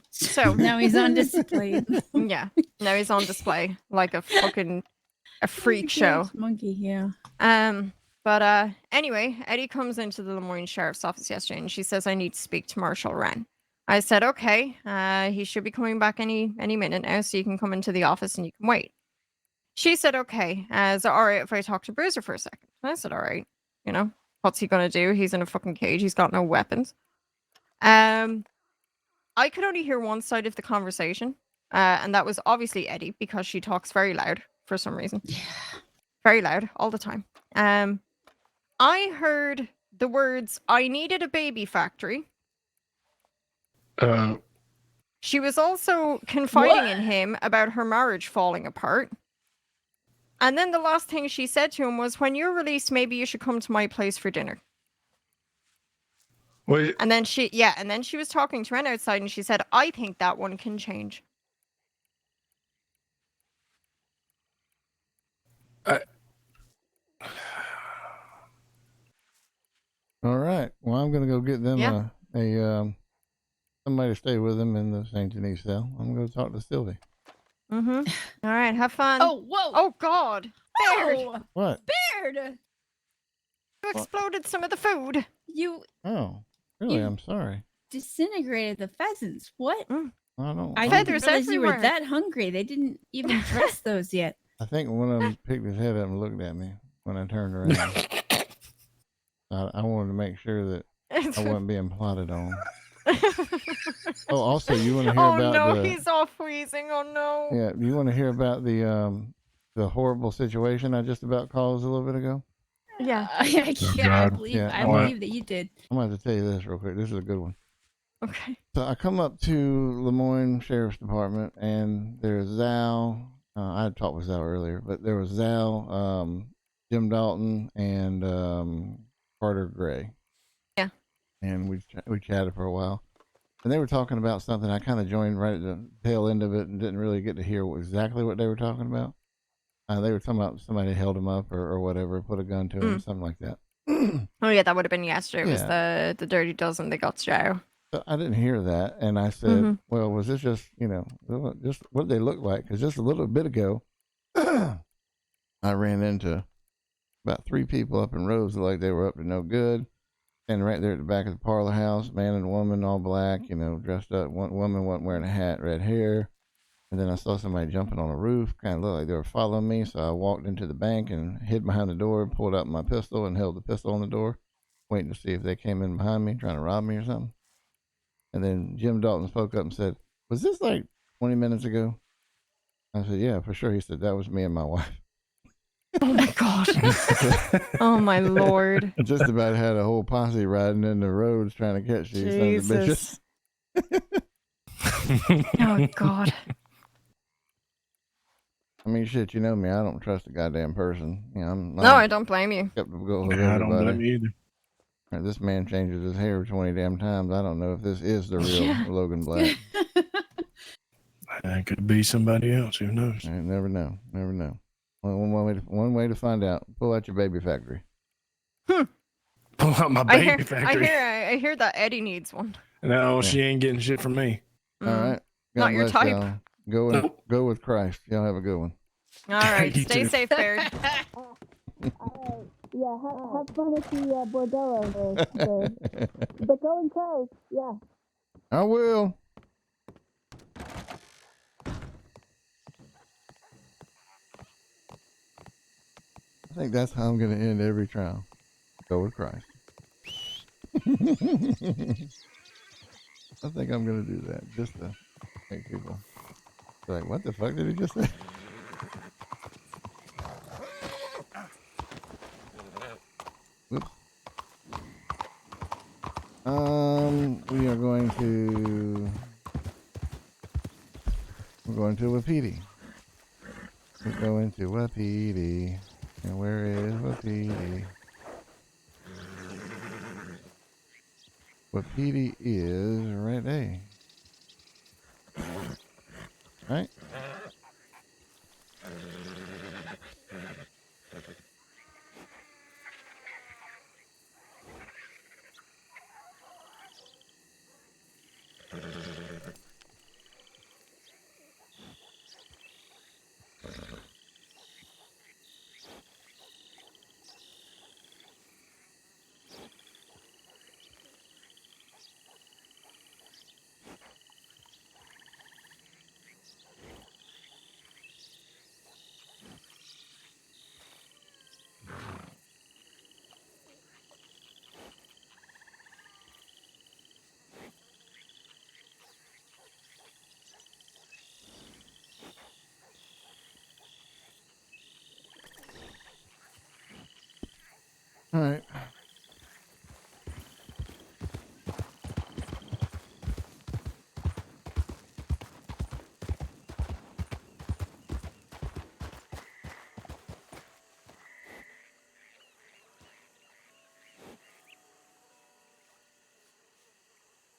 So now he's on display. Yeah, now he's on display like a freak show. Monkey, yeah. But anyway, Eddie comes into the Lemoyne Sheriff's Office yesterday, and she says, "I need to speak to Marshal Wren." I said, "Okay, he should be coming back any minute now, so you can come into the office and you can wait." She said, "Okay, is it all right if I talk to Bruiser for a second?" I said, "All right, you know, what's he gonna do? He's in a fucking cage. He's got no weapons." I could only hear one side of the conversation, and that was obviously Eddie, because she talks very loud for some reason. Yeah. Very loud all the time. I heard the words, "I needed a baby factory." She was also confiding in him about her marriage falling apart. And then the last thing she said to him was, "When you're released, maybe you should come to my place for dinner." Wait. And then she was talking to Ren outside and she said, "I think that one can change." All right. Well, I'm gonna go get them somebody to stay with them in the Saint Denis cell. I'm gonna talk to Sylvie. Mm-hmm. All right, have fun. Oh, whoa! Oh God, Baird! Oh, What? Baird! You exploded some of the food. You Oh, really? You- I'm sorry. disintegrated the pheasants. What? I don't. I Feathers didn't realize you were everywhere. that hungry. They didn't even dress those yet. I think one of them picked his head up and looked at me when I turned around. I wanted to make sure that I wasn't being plotted on. Oh, also, you want to hear Oh about no, the? he's all wheezing. Oh no. Yeah, you want to hear about the horrible situation I just about caused a little bit ago? Yeah. I God. believe. Yeah, I I'm gonna- believe that you did. I'm going to tell you this real quick. This is a good one. Okay. So I come up to Lemoyne Sheriff's Department, and there's Zal. I had talked with Zal earlier, but there was Zal, Jim Dalton, and Carter Gray. Yeah. And we chatted for a while, and they were talking about something. I kind of joined right at the tail end of it and didn't really get to hear exactly what they were talking about. They were talking about somebody held him up or whatever, put a gun to him, something like that. Oh yeah, that would have been yesterday. It was Yeah. the Dirty Dozen that got to jail. So I didn't hear that, and I said, "Well, was this just just what they look like?" Because just a little bit ago, I ran into about 3 people up in rows like they were up to no good, and right there at the back of the parlor house, man and woman, all black, dressed up. One woman wasn't wearing a hat, red hair, and then I saw somebody jumping on a roof, kind of looked like they were following me. So I walked into the bank and hid behind the door, pulled out my pistol, and held the pistol on the door, waiting to see if they came in behind me, trying to rob me or something. And then Jim Dalton spoke up and said, "Was this like 20 minutes ago?" I said, "Yeah, for sure." He said, "That was me and my wife." Oh my God. Oh my Lord. Just about had a whole posse riding in the roads trying to catch these sons of bitches. Jesus. Oh God. I mean, shit, you know me. I don't trust a goddamn person. I'm No, I don't blame you. skeptical of Yeah, I don't blame everybody. you either. This man changes his hair 20 damn times. I don't know if this is the real Yeah. Logan Black. It could be somebody else. Who knows? I never know. Never know. One way to find out. Pull out your baby factory. Pull out my I baby factory. I hear that Eddie needs one. No, she ain't getting shit from me. All right. Not God your bless type. y'all. Go with Christ. Y'all have a good one. All right, You stay too. safe, Baird. Yeah, have fun at the bordello there. But go in close, yeah. I will. I think that's how I'm going to end every trial. Go with Christ. I think I'm going to do that just to make people be like, what the fuck did he just say? Whoops. We are going to. We're going to Wapiti. We're going to Wapiti. And where is Wapiti? Wapiti is right there. Right?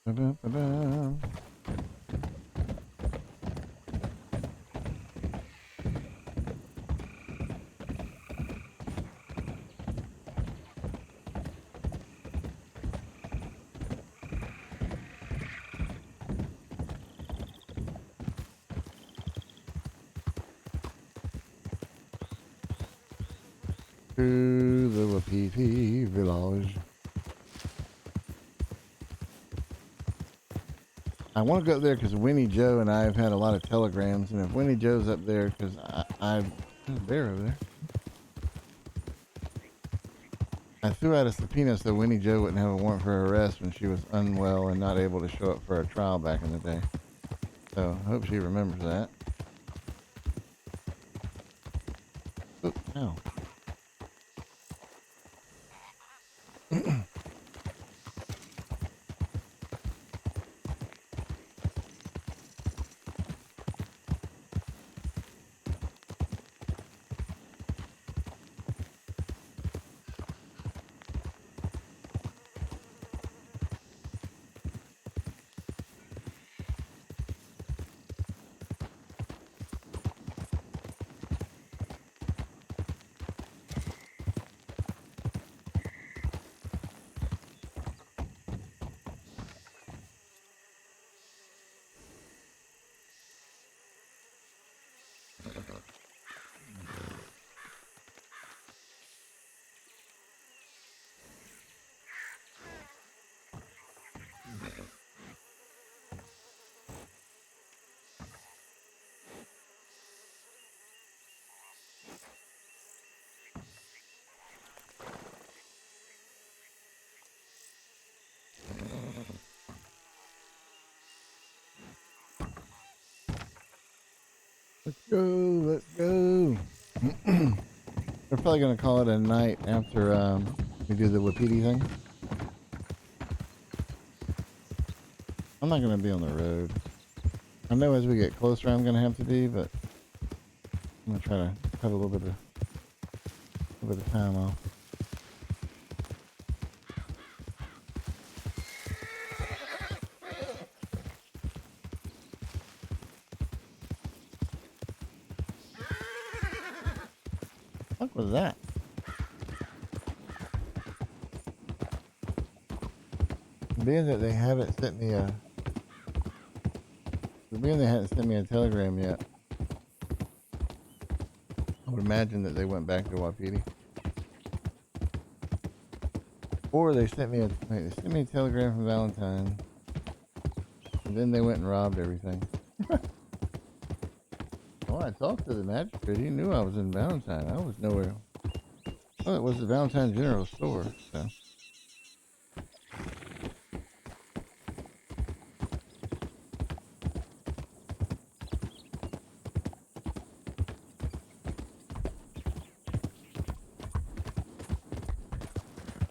Ba-ba-ba-ba. To the Wapiti village. I want to go up there because Winnie Joe and I have had a lot of telegrams, and if Winnie Joe's up there, because there's a bear over there. I threw out a subpoena so Winnie Joe wouldn't have a warrant for her arrest when she was unwell and not able to show up for a trial back in the day. So I hope she remembers that. Oh, ow. Let's go, let's go. We're probably going to call it a night after we do the Wapiti thing. I'm not going to be on the road. I know as we get closer I'm going to have to be, but I'm going to try to cut a little bit of time off. What was that? Being that they haven't sent me a telegram yet, I would imagine that they went back to Wapiti. Or they sent me a telegram from Valentine, and then they went and robbed everything. Well, I talked to the magistrate. He knew I was in Valentine. I was nowhere. Well, it was the Valentine General Store, so.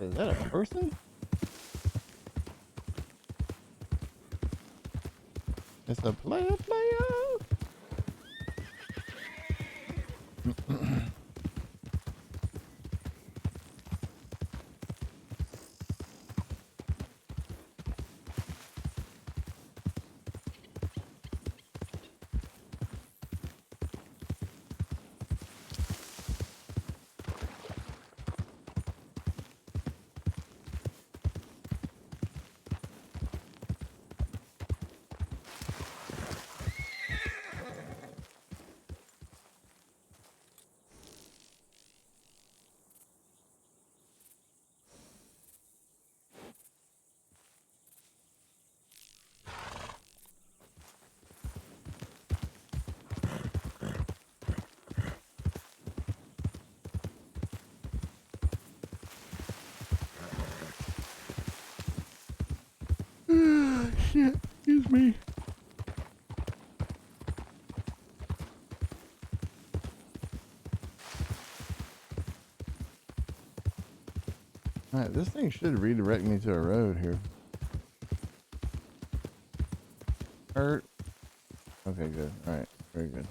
Is that a person? It's a player. Shit, excuse me. Alright, this thing should redirect me to a road here. Hurt. Okay, good. Alright, very good.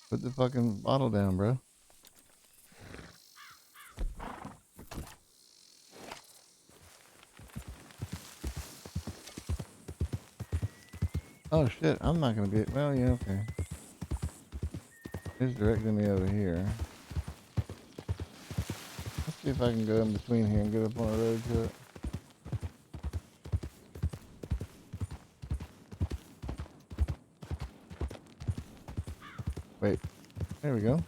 Put the fucking bottle down, bro. Oh shit, I'm not gonna be, well, yeah, okay. It's directing me over here. Let's see if I can go in between here and get up on the road to it. Wait, there we go.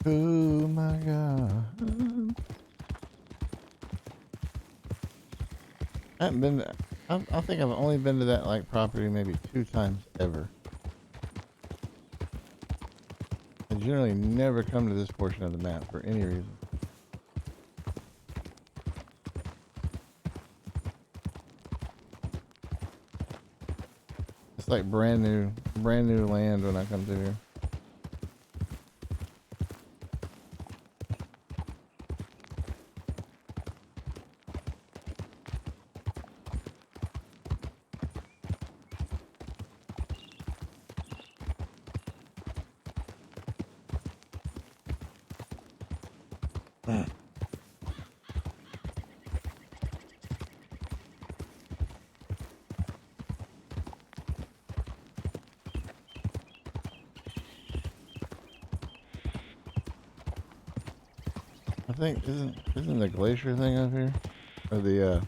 Oh my god. I haven't been to, I think I've only been to that like property maybe 2 times ever. I generally never come to this portion of the map for any reason. It's like brand new land when I come through here. I think isn't the glacier thing up here, or the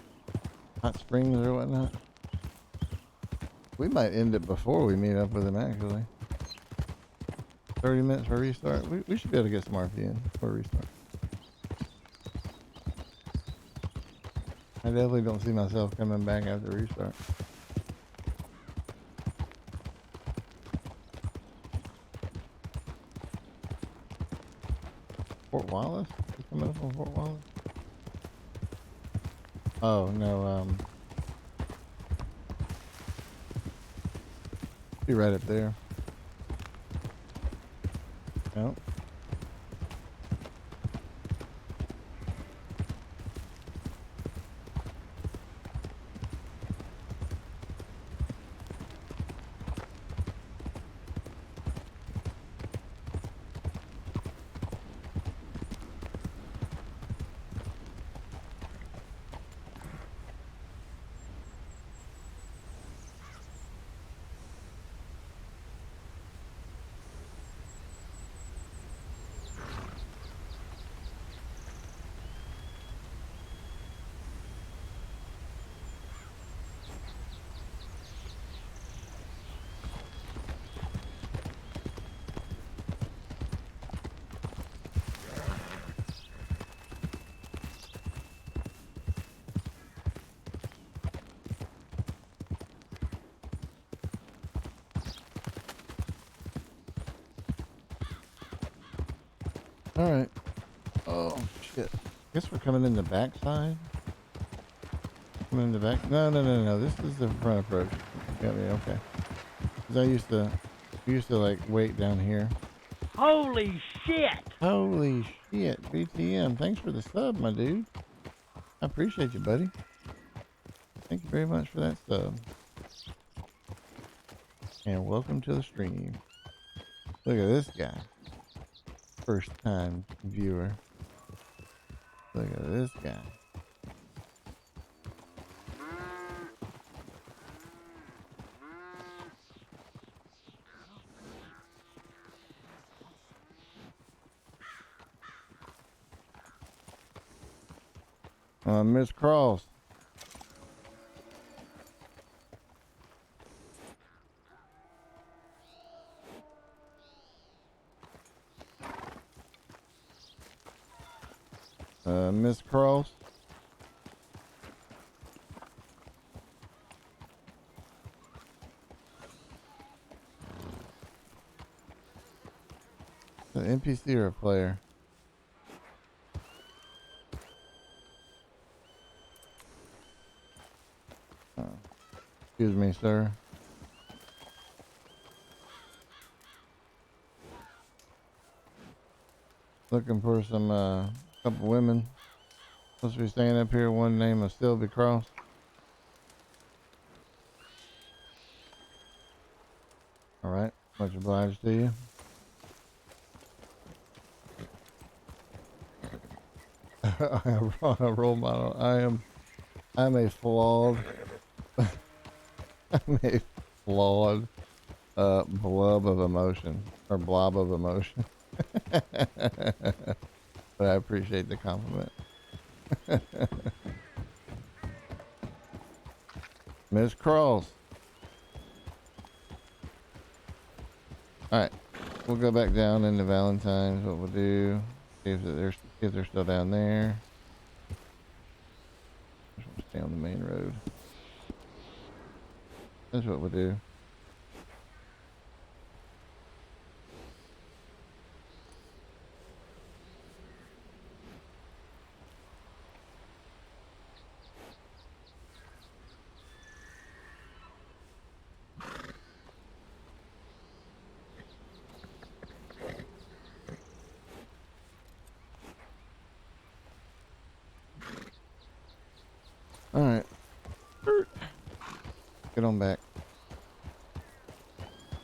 hot springs or whatnot? We might end it before we meet up with him actually. 30 minutes for restart. We should be able to get some RP in for a restart. I definitely don't see myself coming back after restart. Fort Wallace? You coming up from Fort Wallace? Oh no, be right up there. No. All right. Oh shit. Guess we're coming in the backside. Coming in the back. No. This is the front approach. Got me. Okay. Cause I used to like wait down here. Holy shit! Holy shit, BTM. Thanks for the sub, my dude. I appreciate you, buddy. Thank you very much for that sub. And welcome to the stream. Look at this guy. First time viewer. Look at this guy. Miss Cross. Miss Cross. An NPC or a player? Excuse me, sir. Looking for some, couple women. Supposed to be staying up here. One name of Sylvie Cross. All right. Much obliged to you. I brought a role model. I'm a flawed, I'm a flawed, blob of emotion, or blob of emotion. But I appreciate the compliment. Miss Cross. Alright. We'll go back down into Valentine's. What we'll do. See if they're still down there. Just want to stay on the main road. That's what we'll do. Alright. Get on back.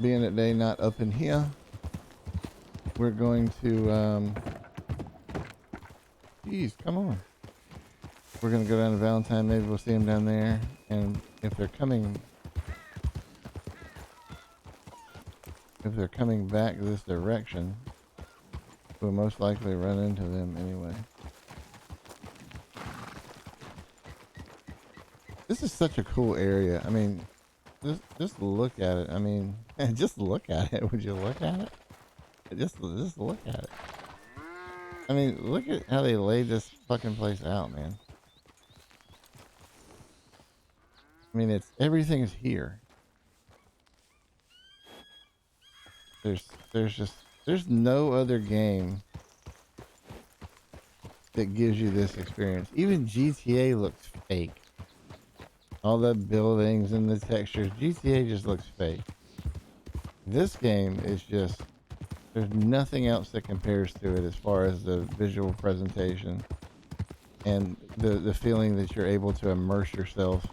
Being that they not up in here, we're going to, geez, come on. We're going to go down to Valentine. Maybe we'll see them down there. And if they're coming back this direction, we'll most likely run into them anyway. This is such a cool area. I mean, just look at it. I mean, just look at it. Would you look at it? Just look at it. I mean, look at how they laid this fucking place out, man. I mean, everything's here. There's no other game that gives you this experience. Even GTA looks fake. All the buildings and the textures, GTA just looks fake. This game is just, there's nothing else that compares to it as far as the visual presentation and the feeling that you're able to immerse yourself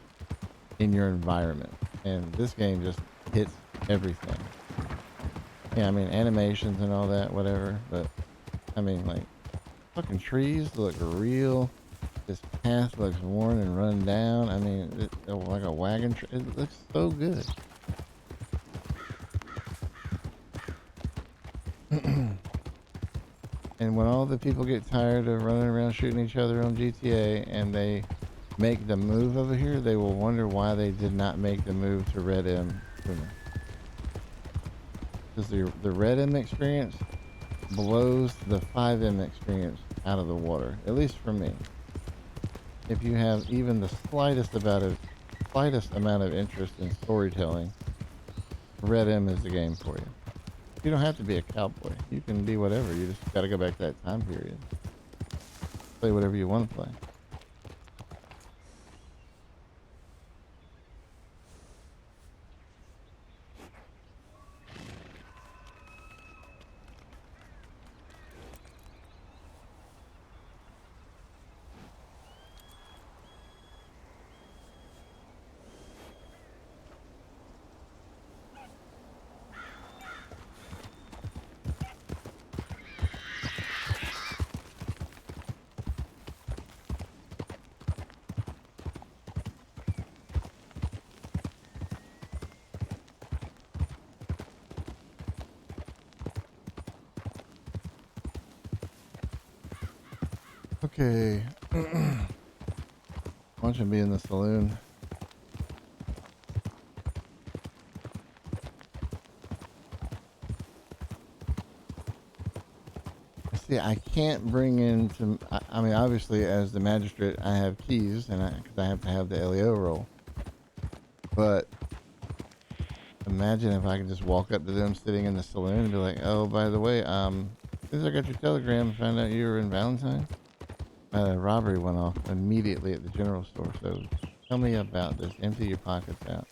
in your environment. And this game just hits everything. Yeah, I mean, animations and all that, whatever, but I mean, like, fucking trees look real. This path looks worn and run down. I mean, like a wagon. It looks so good. And when all the people get tired of running around shooting each other on GTA and they make the move over here, they will wonder why they did not make the move to Red M sooner. Because the Red M experience blows the 5M experience out of the water, at least for me. If you have even the slightest amount of interest in storytelling, Red M is the game for you. You don't have to be a cowboy. You can be whatever. You just got to go back to that time period. Play whatever you want to play. Okay. Watch him be in the saloon. See, I can't bring into. I mean, obviously, as the magistrate, I have keys, and because I have to have the LEO roll. But imagine if I could just walk up to them sitting in the saloon and be like, "Oh, by the way, as soon as I got your telegram, found out you were in Valentine. Robbery went off immediately at the general store. So tell me about this. Empty your pockets out.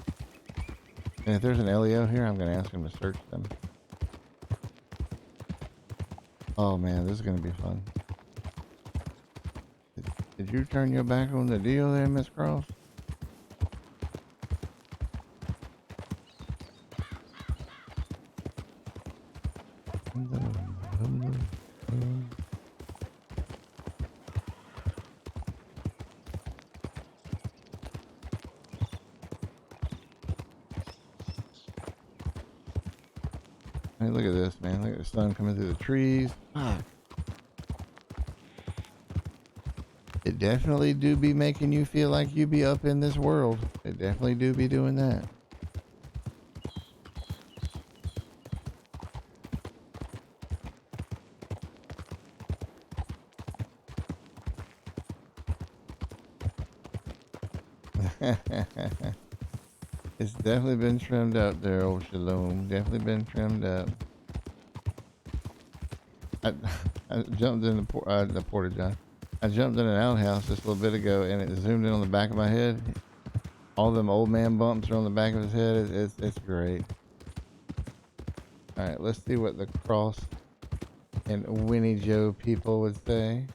And if there's an LEO here, I'm going to ask him to search them." Oh man, this is going to be fun. Did you turn your back on the deal there, Miss Cross? Hey, look at this, man. Look at the sun coming through the trees. Fuck. It definitely do be making you feel like you be up in this world. It definitely do be doing that. It's definitely been trimmed up there, old Shalom. Definitely been trimmed up. I, I jumped in the porta john. I jumped in an outhouse just a little bit ago, and it zoomed in on the back of my head. All them old man bumps are on the back of his head. It's great. All right, let's see what the Cross and Winnie Joe people would say.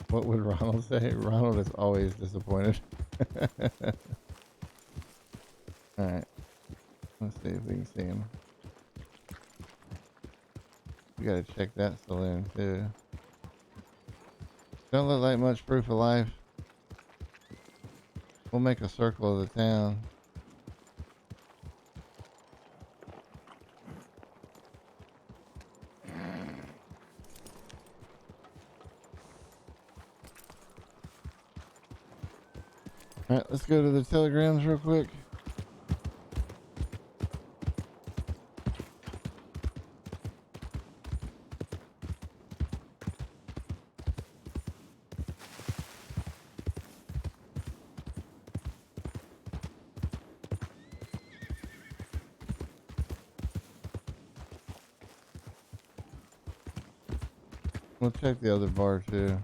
What would Ronald say? Ronald is always disappointed. All right, let's see if we can see him. We gotta check that saloon too. Don't look like much proof of life. We'll make a circle of the town. All right, let's go to the telegrams real quick. We'll check the other bar too.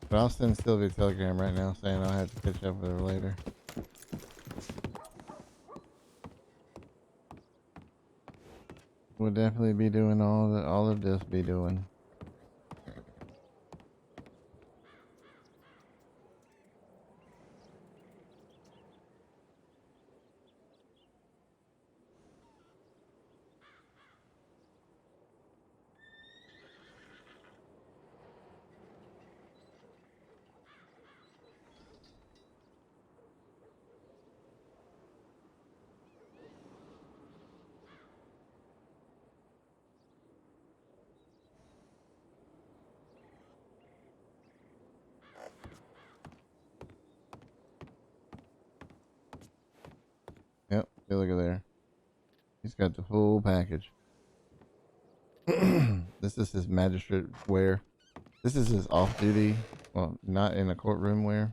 But I'll send Sylvia a telegram right now saying I'll have to catch up with her later. We'll definitely be doing all of this be doing. Yep, see, look at there. He's got the full package. This is his magistrate wear. This is his off-duty, well, not in a courtroom wear.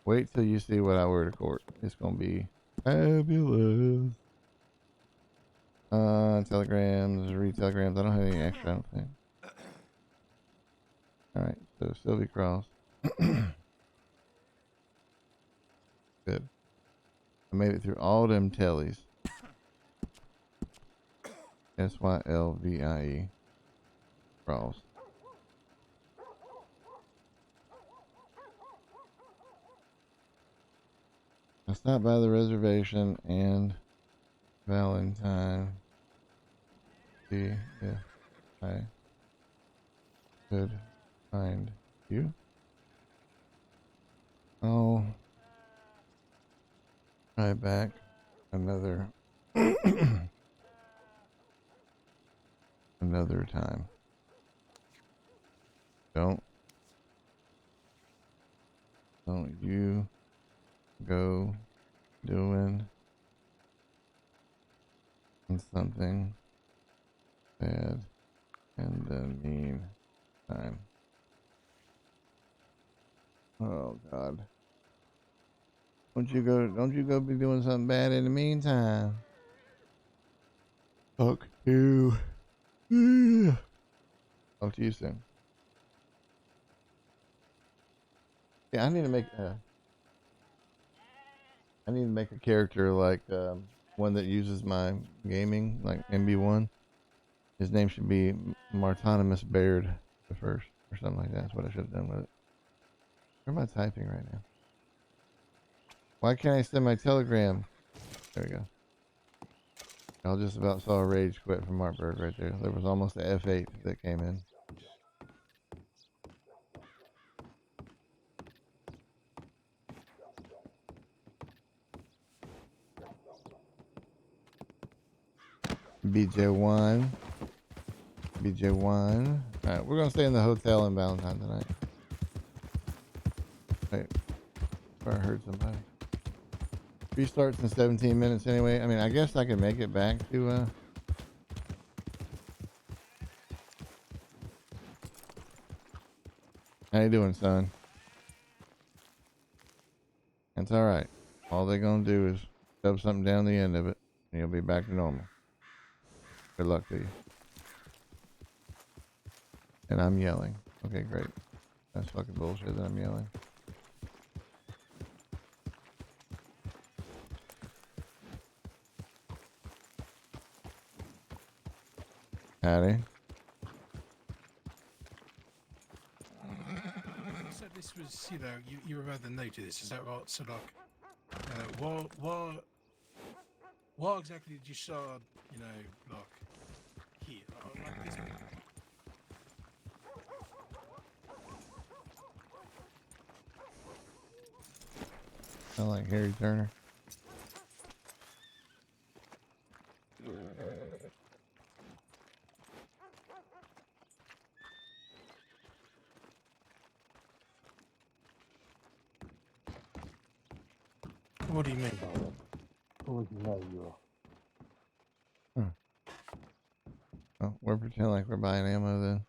Wait till you see what I wear to court. It's gonna be fabulous. Telegrams, re-telegrams. I don't have any extra, I don't think. Alright, so Sylvie Cross. Good. I made it through all them tellies. Sylvie Cross. I stopped by the reservation and Valentine. See if I could find you. Oh, try back another another time. Don't you go doing something bad in the meantime. Oh God. Don't you go be doing something bad in the meantime. Fuck you. Talk to you soon. Yeah, I need to make a character like one that uses my gaming, like MB1. His name should be Martonimus Baird the first, or something like that. That's what I should have done with it. Where am I typing right now? Why can't I send my telegram? There we go. I just about saw a rage quit from Martberg right there. There was almost a F8 that came in. BJ1. BJ1. Alright, we're gonna stay in the hotel in Valentine tonight. Wait. I heard somebody. Restarts in 17 minutes anyway. I mean, I guess I can make it back to How you doing, son? That's alright. All they're gonna do is shove something down the end of it and you'll be back to normal. Good luck to you. And I'm yelling. Okay, great. That's fucking bullshit that I'm yelling. Howdy. So this was, you were rather new to this, is that right? So like, what exactly did you saw, like here, like this? Sound like Harry Turner. What do you mean? Who would you know you are? Oh, we're pretending like we're buying ammo then.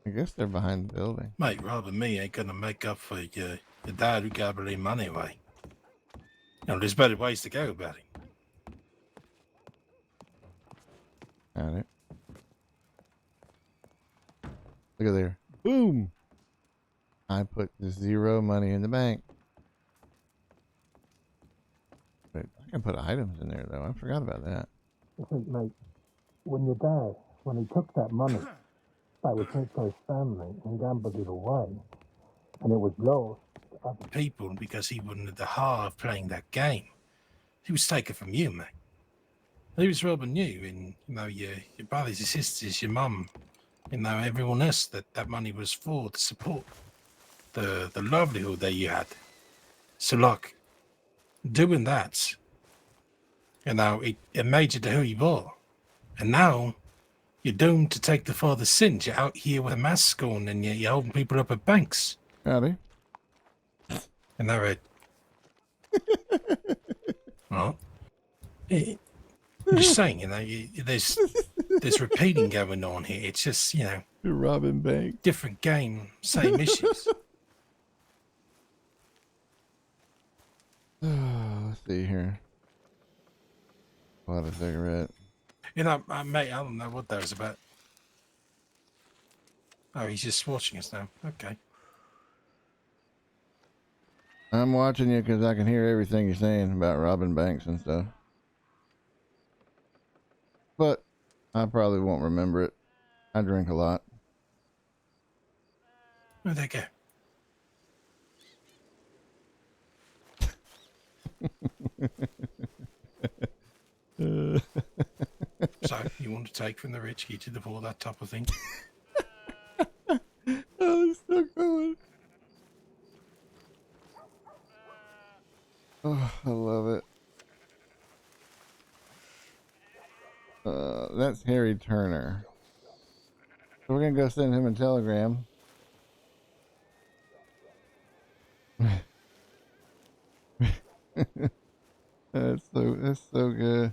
I guess they're behind the building. Mate, rather me ain't gonna make up for the dad who gave her money away. There's better ways to go about it. Got it. Look at there. Boom! I put 0 money in the bank. But I can put items in there though. I forgot about that. I think, mate, when your dad, when he took that money, that was his for his family and gambled it away, and it was lost. People, because he wasn't at the heart of playing that game. He was taken from you, mate. He was robbing you, and your brothers, your sisters, your mum, everyone else that money was for to support the livelihood that you had. So, like, doing that, it made you to who you are, and now you're doomed to take the father's sins. You're out here with a mask on, and you're holding people up at banks. Howdy. And they're right. Well, I'm just saying, there's repeating going on here. It's just, You're robbing bank. different game, same issues. Let's see here. What a cigarette. Mate, I don't know what that was about. Oh, he's just watching us now. Okay. I'm watching you because I can hear everything you're saying about robbing banks and stuff. But I probably won't remember it. I drink a lot. Where'd they go? So, you want to take from the rich, get to the poor, that type of thing? Oh, it's still going. Oh, I love it. That's Harry Turner. So we're gonna go send him a telegram. That's so good.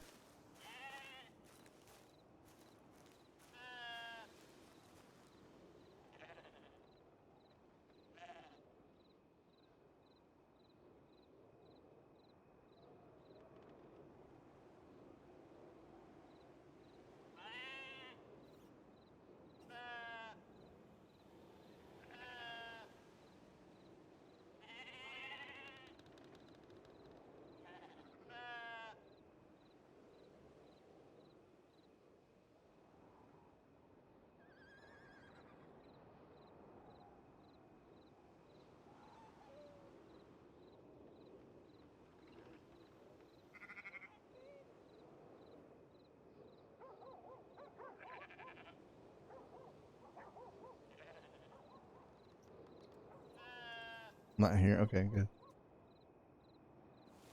not here. Okay, good.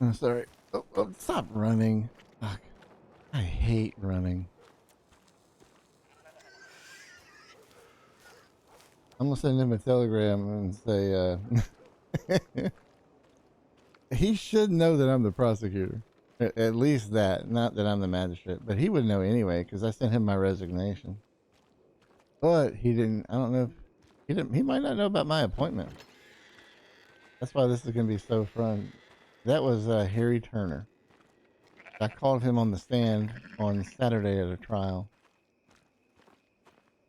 Oh, sorry. Oh, stop running. Fuck. I hate running. I'm gonna send him a telegram and say, he should know that I'm the prosecutor. At least that, not that I'm the magistrate, but he would know anyway because I sent him my resignation. But he didn't. I don't know if he didn't. He might not know about my appointment. That's why this is gonna be so fun. That was Harry Turner. I called him on the stand on Saturday at a trial.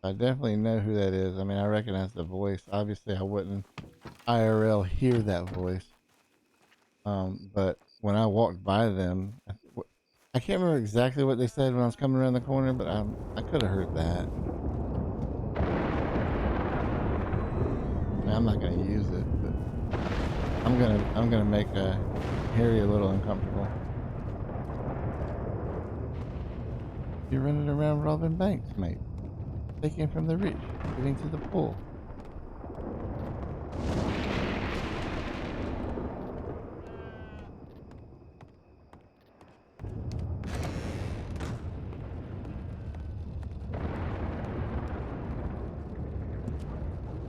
I definitely know who that is. I mean, I recognize the voice. Obviously, I wouldn't IRL hear that voice. But when I walked by them, I can't remember exactly what they said when I was coming around the corner, but I could have heard that. I mean, I'm not gonna use it, but I'm gonna make Harry a little uncomfortable. You're running around robbing banks, mate. Taking from the rich, giving to the poor.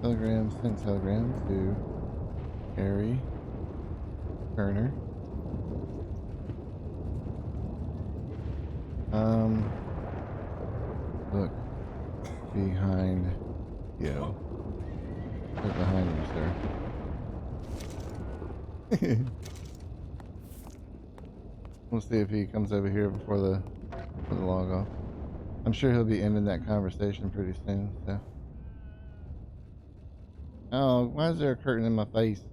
Telegram, sent telegram to Harry Turner. Look behind you. Look behind you, sir. We'll see if he comes over here before the log off. I'm sure he'll be ending that conversation pretty soon, so. Oh, why is there a curtain in my face?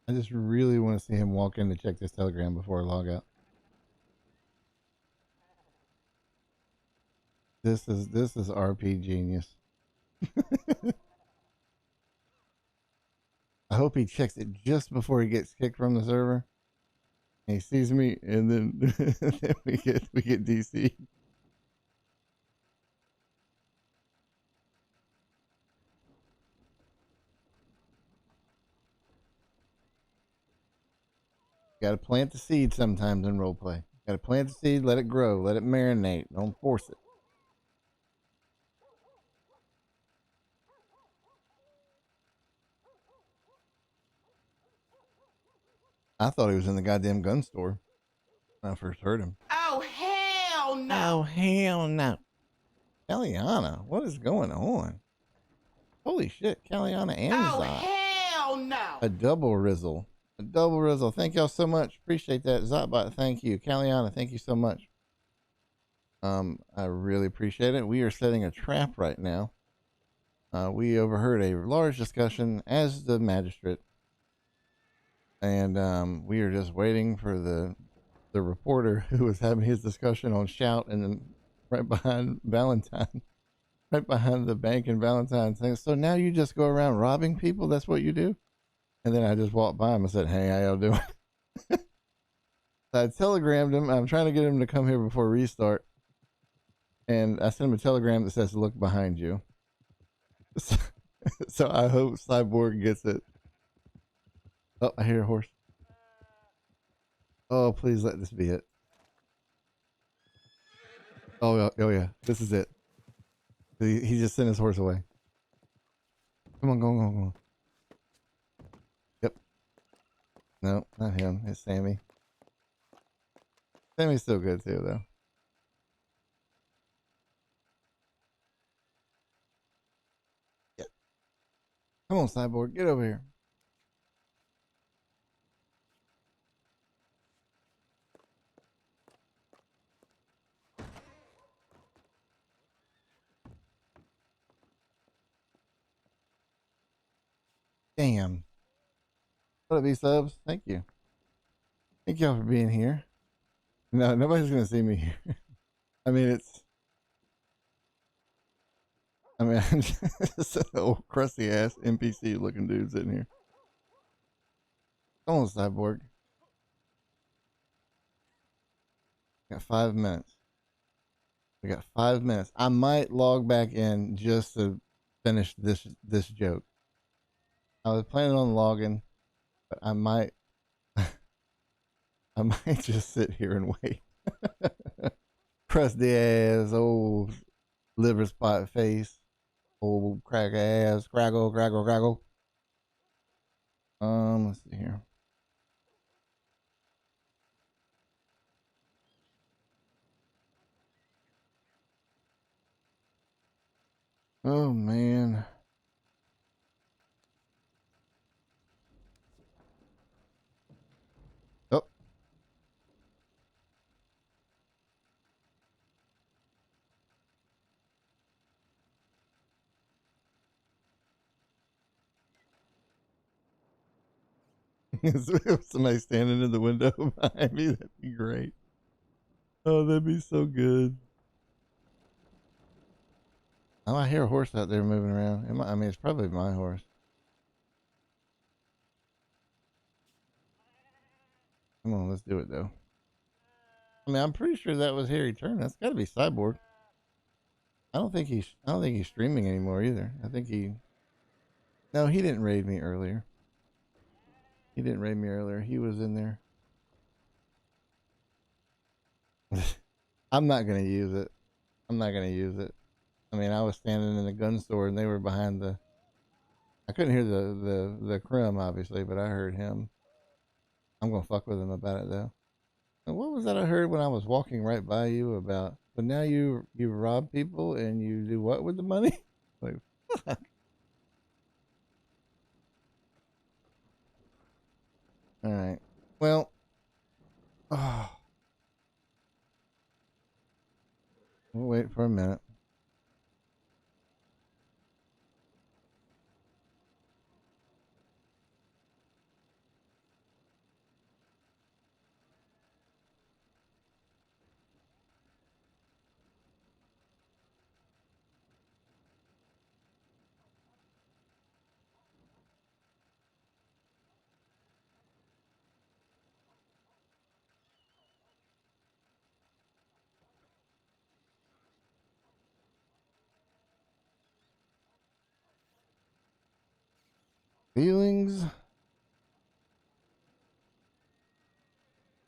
I just really want to see him walk in to check this telegram before I log out. This is RP genius. I hope he checks it just before he gets kicked from the server. And he sees me, and then, then we get DC. Got to plant the seed sometimes in roleplay. Got to plant the seed, let it grow, let it marinate. Don't force it. I thought he was in the goddamn gun store when I first heard him. Oh, hell no. Oh, hell no. Caliana, what is going on? Holy shit, Caliana and Oh, Zot. hell no. A double rizzle. A double rizzle. Thank y'all so much. Appreciate that. Zotbot, thank you. Caliana, thank you so much. I really appreciate it. We are setting a trap right now. We overheard a large discussion as the magistrate. And we are just waiting for the reporter who was having his discussion on Shout, and then right behind Valentine, right behind the bank in Valentine, saying, so now you just go around robbing people? That's what you do? And then I just walked by him and said, hey, how y'all doing? I telegrammed him. I'm trying to get him to come here before restart. And I sent him a telegram that says, look behind you. So, so I hope Cyborg gets it. Oh, I hear a horse. Oh, please let this be it. Oh yeah, this is it. He just sent his horse away. Come on, go on, go on, go on. Yep. No, not him. It's Sammy. Sammy's still good too, though. Yeah. Come on, Cyborg, get over here. Damn. What up, B-subs? Thank you. Thank y'all for being here. No, nobody's gonna see me here. I mean, I'm just an old crusty ass NPC looking dude sitting here. Come on, Cyborg. Got 5 minutes. We got 5 minutes. I might log back in just to finish this joke. I was planning on logging, but I might just sit here and wait. Crusty ass, old liver spot face, old crack ass, craggle. Let's see here. Oh man. Oh. If somebody standing in the window behind me, that'd be great. Oh, that'd be so good. Oh, I hear a horse out there moving around. I mean, it's probably my horse. Come on, let's do it though. I mean, I'm pretty sure that was Harry Turn. That's got to be Cyborg. I don't think he's streaming anymore either. I think no, he didn't raid me earlier. He didn't raid me earlier. He was in there. I'm not gonna use it. I mean, I was standing in the gun store and they were behind the. I couldn't hear the Krim obviously, but I heard him. I'm gonna fuck with him about it though. And what was that I heard when I was walking right by you about? But now you rob people and you do what with the money? Like, fuck. All right. Well, we'll wait for a minute. Feelings.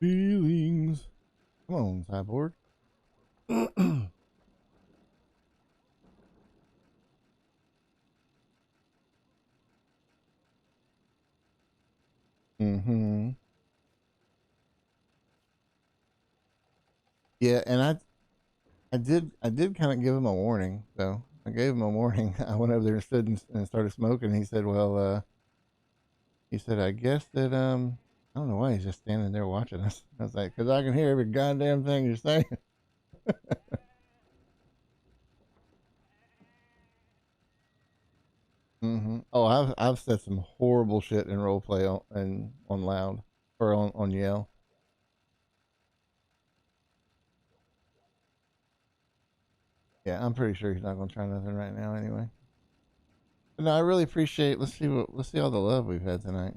Come on, Cyborg. Mm-hmm. Yeah, and I did kind of give him a warning, though. I gave him a warning. I went over there and stood and started smoking. He said, "Well, I guess that I don't know why he's just standing there watching us." I was like, "Cause I can hear every goddamn thing you're saying." Mm-hmm. Oh, I've said some horrible shit in role play on loud or on yell. Yeah, I'm pretty sure he's not gonna try nothing right now anyway. But no, I really appreciate. Let's see all the love we've had tonight.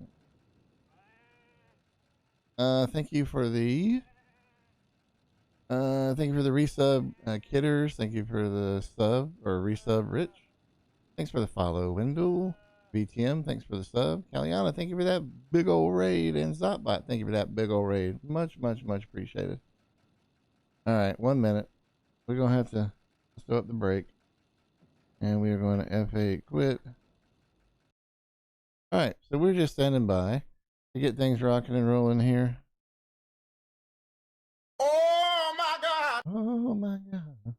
Thank you for the resub, Kidders. Thank you for the sub or resub, Rich. Thanks for the follow, Wendell. VTM, thanks for the sub. Caliana, thank you for that big old raid. And Zotbot, thank you for that big old raid. Much, much, much appreciated. All right, 1 minute. We're going to have to throw up the break. And we are going to F8 quit. All right, so we're just standing by to get things rocking and rolling here. Oh my God! Oh my God.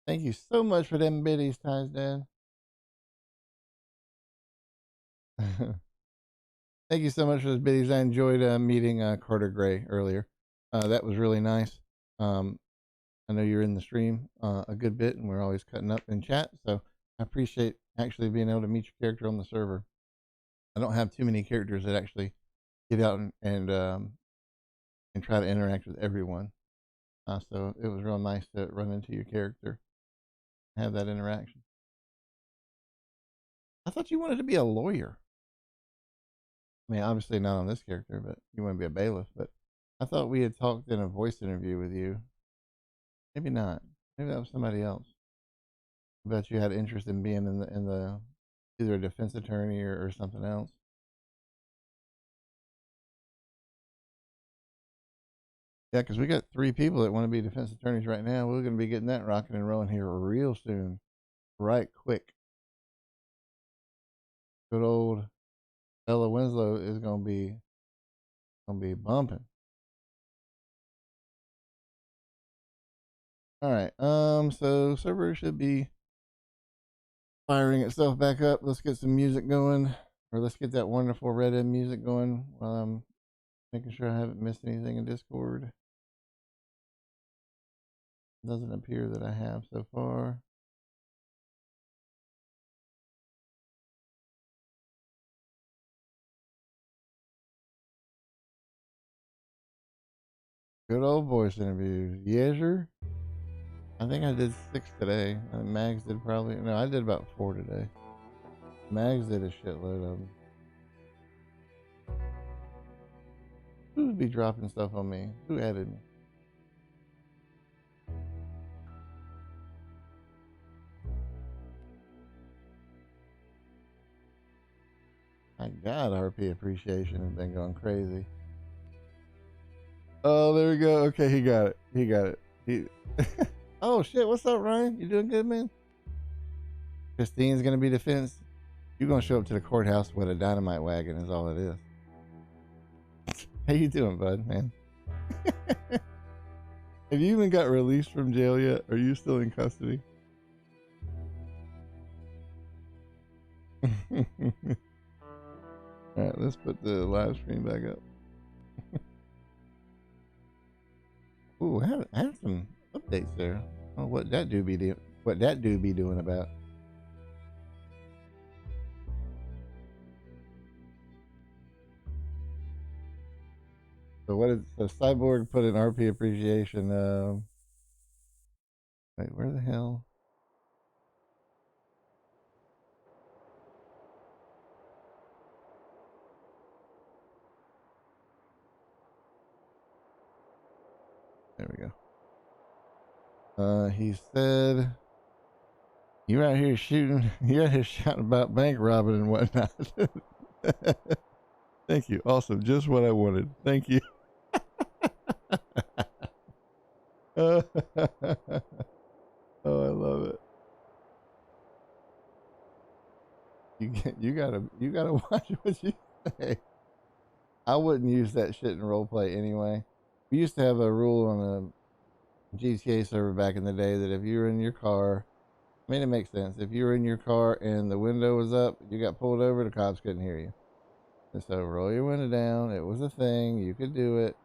Thank you so much for them biddies, Ties Dad. Thank you so much for those biddies. I enjoyed meeting Carter Gray earlier. That was really nice. I know you're in the stream a good bit, and we're always cutting up in chat, so I appreciate actually being able to meet your character on the server. I don't have too many characters that actually get out and try to interact with everyone. So it was real nice to run into your character, have that interaction. I thought you wanted to be a lawyer. I mean, obviously not on this character, but you want to be a bailiff. But I thought we had talked in a voice interview with you. Maybe not. Maybe that was somebody else. I bet you had interest in being in the either a defense attorney or something else. Yeah, because we got 3 people that want to be defense attorneys right now. We're going to be getting that rocking and rolling here real soon, right quick. Good old Ella Winslow is going to be bumping. All right. So server should be firing itself back up. Let's get some music going, or let's get that wonderful Red End music going while I'm making sure I haven't missed anything in Discord. Doesn't appear that I have so far. Good old voice interviews. Yezer. I think I did 6 today. Mags did probably, no, I did about 4 today. Mags did a shitload of them. Who would be dropping stuff on me? Who added me? My God, RP appreciation has been going crazy. Oh, there we go. Okay, he got it. He got it. He... Oh, shit. What's up, Ryan? You doing good, man? Christine's going to be defense. You're going to show up to the courthouse with a dynamite wagon is all it is. How you doing, bud, man? Have you even got released from jail yet? Are you still in custody? All right, let's put the live stream back up. Ooh, I had some updates there. Oh, what that dude be doing? What that dude be doing about? So what is so Cyborg put in RP appreciation? Wait, where the hell? There we go. He said, "You out here shooting? You out here shouting about bank robbing and whatnot." Thank you. Awesome. Just what I wanted. Thank you. Oh, I love it. You gotta watch what you say. I wouldn't use that shit in roleplay anyway. We used to have a rule on the GTA server back in the day that if you were in your car, I mean, it makes sense. If you were in your car and the window was up, you got pulled over, the cops couldn't hear you. And so roll your window down. It was a thing. You could do it.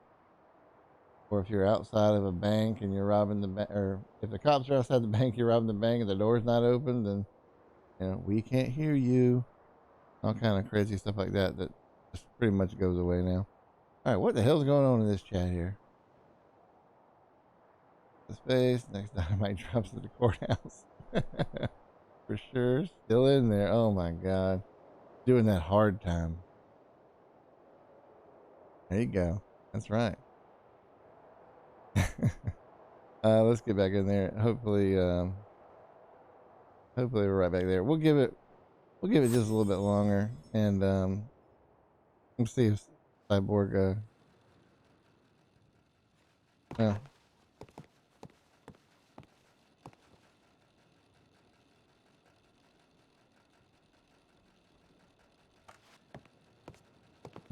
Or if you're outside of a bank and you're robbing the bank, or if the cops are outside the bank, you're robbing the bank and the door's not open, then, you know, we can't hear you. All kind of crazy stuff like that that just pretty much goes away now. All right, what the hell's going on in this chat here? The space, next dynamite drops at the courthouse. For sure, still in there. Oh my God. Doing that hard time. There you go. That's right. Let's get back in there. Hopefully Hopefully we're right back there. We'll give it just a little bit longer, and let's see if Cyborg well,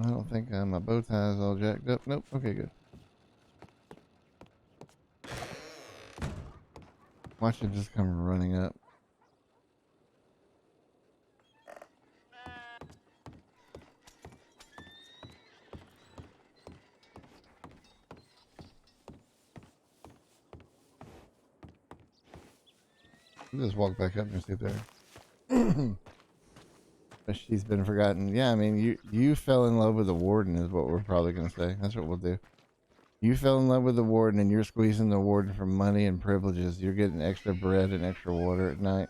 I don't think my bow tie is all jacked up. Nope. Okay, good. Watch it just come running up. I'll just walk back up and see if there. She's been forgotten. Yeah, I mean, you fell in love with the warden is what we're probably gonna say. That's what we'll do. You fell in love with the warden, and you're squeezing the warden for money and privileges. You're getting extra bread and extra water at night,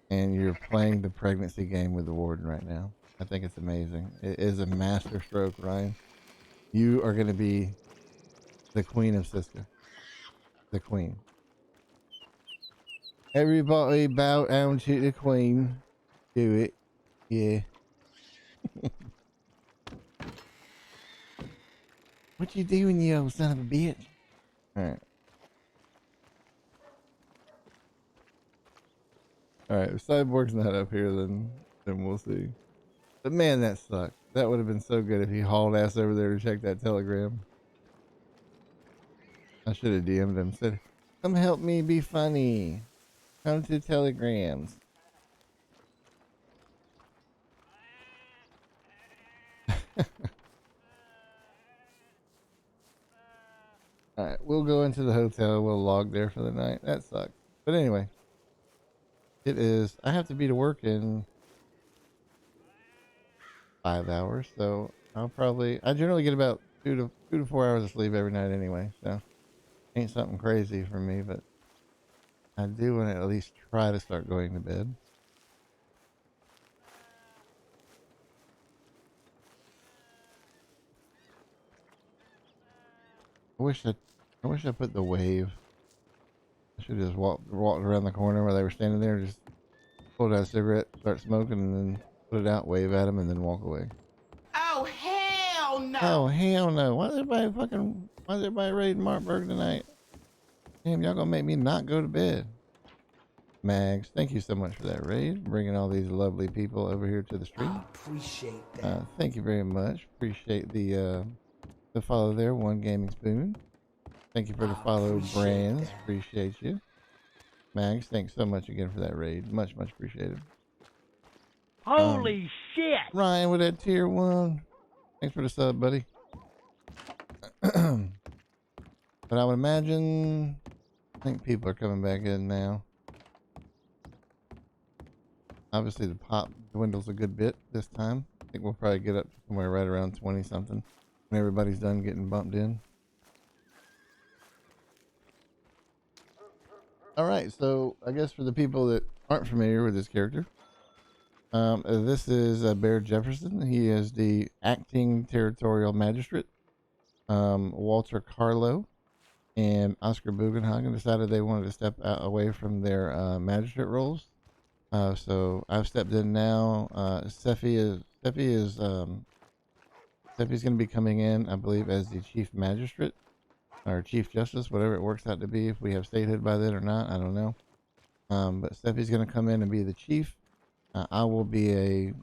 and you're playing the pregnancy game with the warden right now. I think it's amazing. It is a master stroke, Ryan. You are gonna be the queen of Siska. The queen. Everybody bow down to the queen. Do it. Yeah. What you doing, you old son of a bitch? Alright. Alright, if Cyborg's not up here, then we'll see. But man, that sucked. That would have been so good if he hauled ass over there to check that telegram. I should have DM'd him, said, come help me be funny. Come to telegrams. Alright, we'll go into the hotel. We'll log there for the night. That sucks. But anyway, it is. I have to be to work in 5 hours, so I generally get about 2 to 4 hours of sleep every night anyway, so ain't something crazy for me, but I do want to at least try to start going to bed. I wish I put the wave. I should just walked around the corner where they were standing there, just pulled out a cigarette, start smoking, and then put it out, wave at them, and then walk away. Oh, hell no! Oh, hell no. Why is everybody raiding Martburg tonight? Damn, y'all gonna make me not go to bed. Mags, thank you so much for that raid. Bringing all these lovely people over here to the stream. Appreciate that. Thank you very much. Appreciate the follow there, One Gaming Spoon. Thank you for the follow, Brands. Appreciate you. Mags, thanks so much again for that raid. Much, much appreciated. Holy shit! Ryan with that tier 1. Thanks for the sub, buddy. But I would imagine, I think people are coming back in now. Obviously the pop dwindles a good bit this time. I think we'll probably get up to somewhere right around 20 something when everybody's done getting bumped in. Alright, so I guess for the people that aren't familiar with this character, this is Baird Jefferson. He is the acting territorial magistrate. Walter Carlo and Oscar Bugenhagen decided they wanted to step away from their magistrate roles. So I've stepped in now. Steffi's going to be coming in, I believe, as the chief magistrate or chief justice, whatever it works out to be. If we have statehood by then or not, I don't know. But Steffi's going to come in and be the chief. I will be a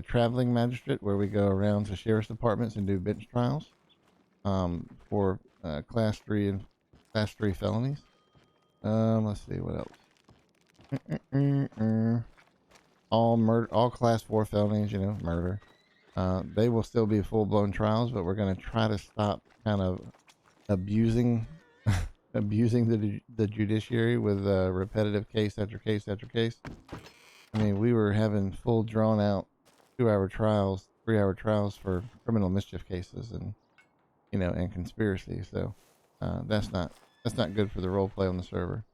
traveling magistrate where we go around to sheriff's departments and do bench trials for class 3 and class 3 felonies. Let's see what else. All class 4 felonies, murder. They will still be full-blown trials, but we're going to try to stop kind of abusing the judiciary with repetitive case after case after case. I mean, we were having full drawn out 2-hour trials, 3-hour trials for criminal mischief cases and and conspiracy. So that's not good for the role play on the server.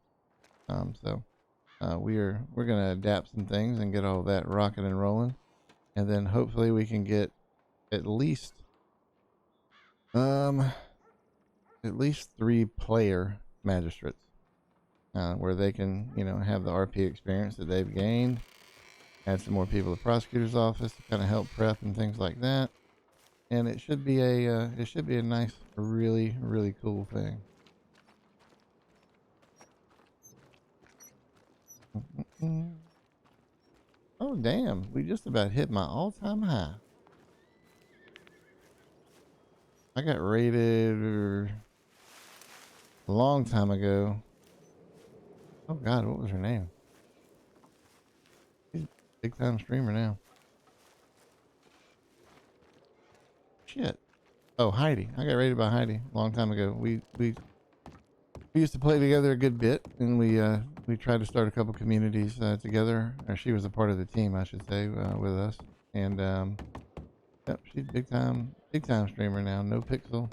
We're gonna adapt some things and get all that rocking and rolling, and then hopefully we can get at least 3 player magistrates. where they can, have the RP experience that they've gained. Add some more people to the prosecutor's office to kind of help prep and things like that. And it should be a nice, really, really cool thing. Oh, damn. We just about hit my all-time high. I got raided a long time ago. Oh, God, what was her name? She's a big-time streamer now. Shit. Oh, Heidi. I got raided by Heidi a long time ago. We used to play together a good bit, and we tried to start a couple communities together. Or she was a part of the team, I should say, with us. And yep, she's big time streamer now. No pixel,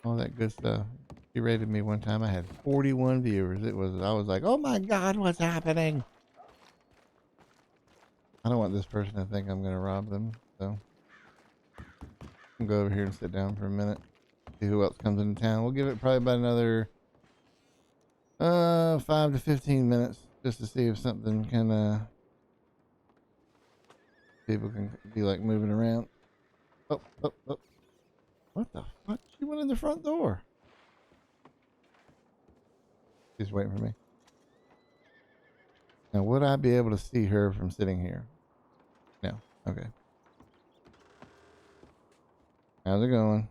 all that good stuff. She rated me one time. I had 41 viewers. I was like, oh my God, what's happening? I don't want this person to think I'm gonna rob them, so I'll go over here and sit down for a minute. See who else comes into town. We'll give it probably about another 5 to 15 minutes just to see if something can people can be like moving around. Oh. What the fuck? She went in the front door. She's waiting for me. Now, would I be able to see her from sitting here? No. Okay. How's it going?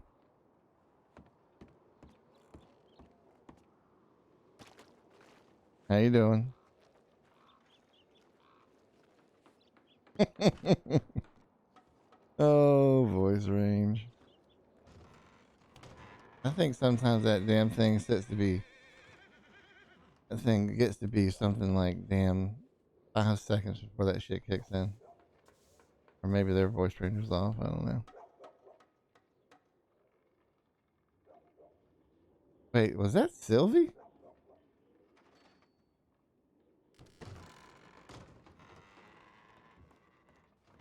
How you doing? Oh, voice range. I think sometimes that damn thing gets to be something like damn 5 seconds before that shit kicks in. Or maybe their voice range is off. I don't know. Wait, was that Sylvie?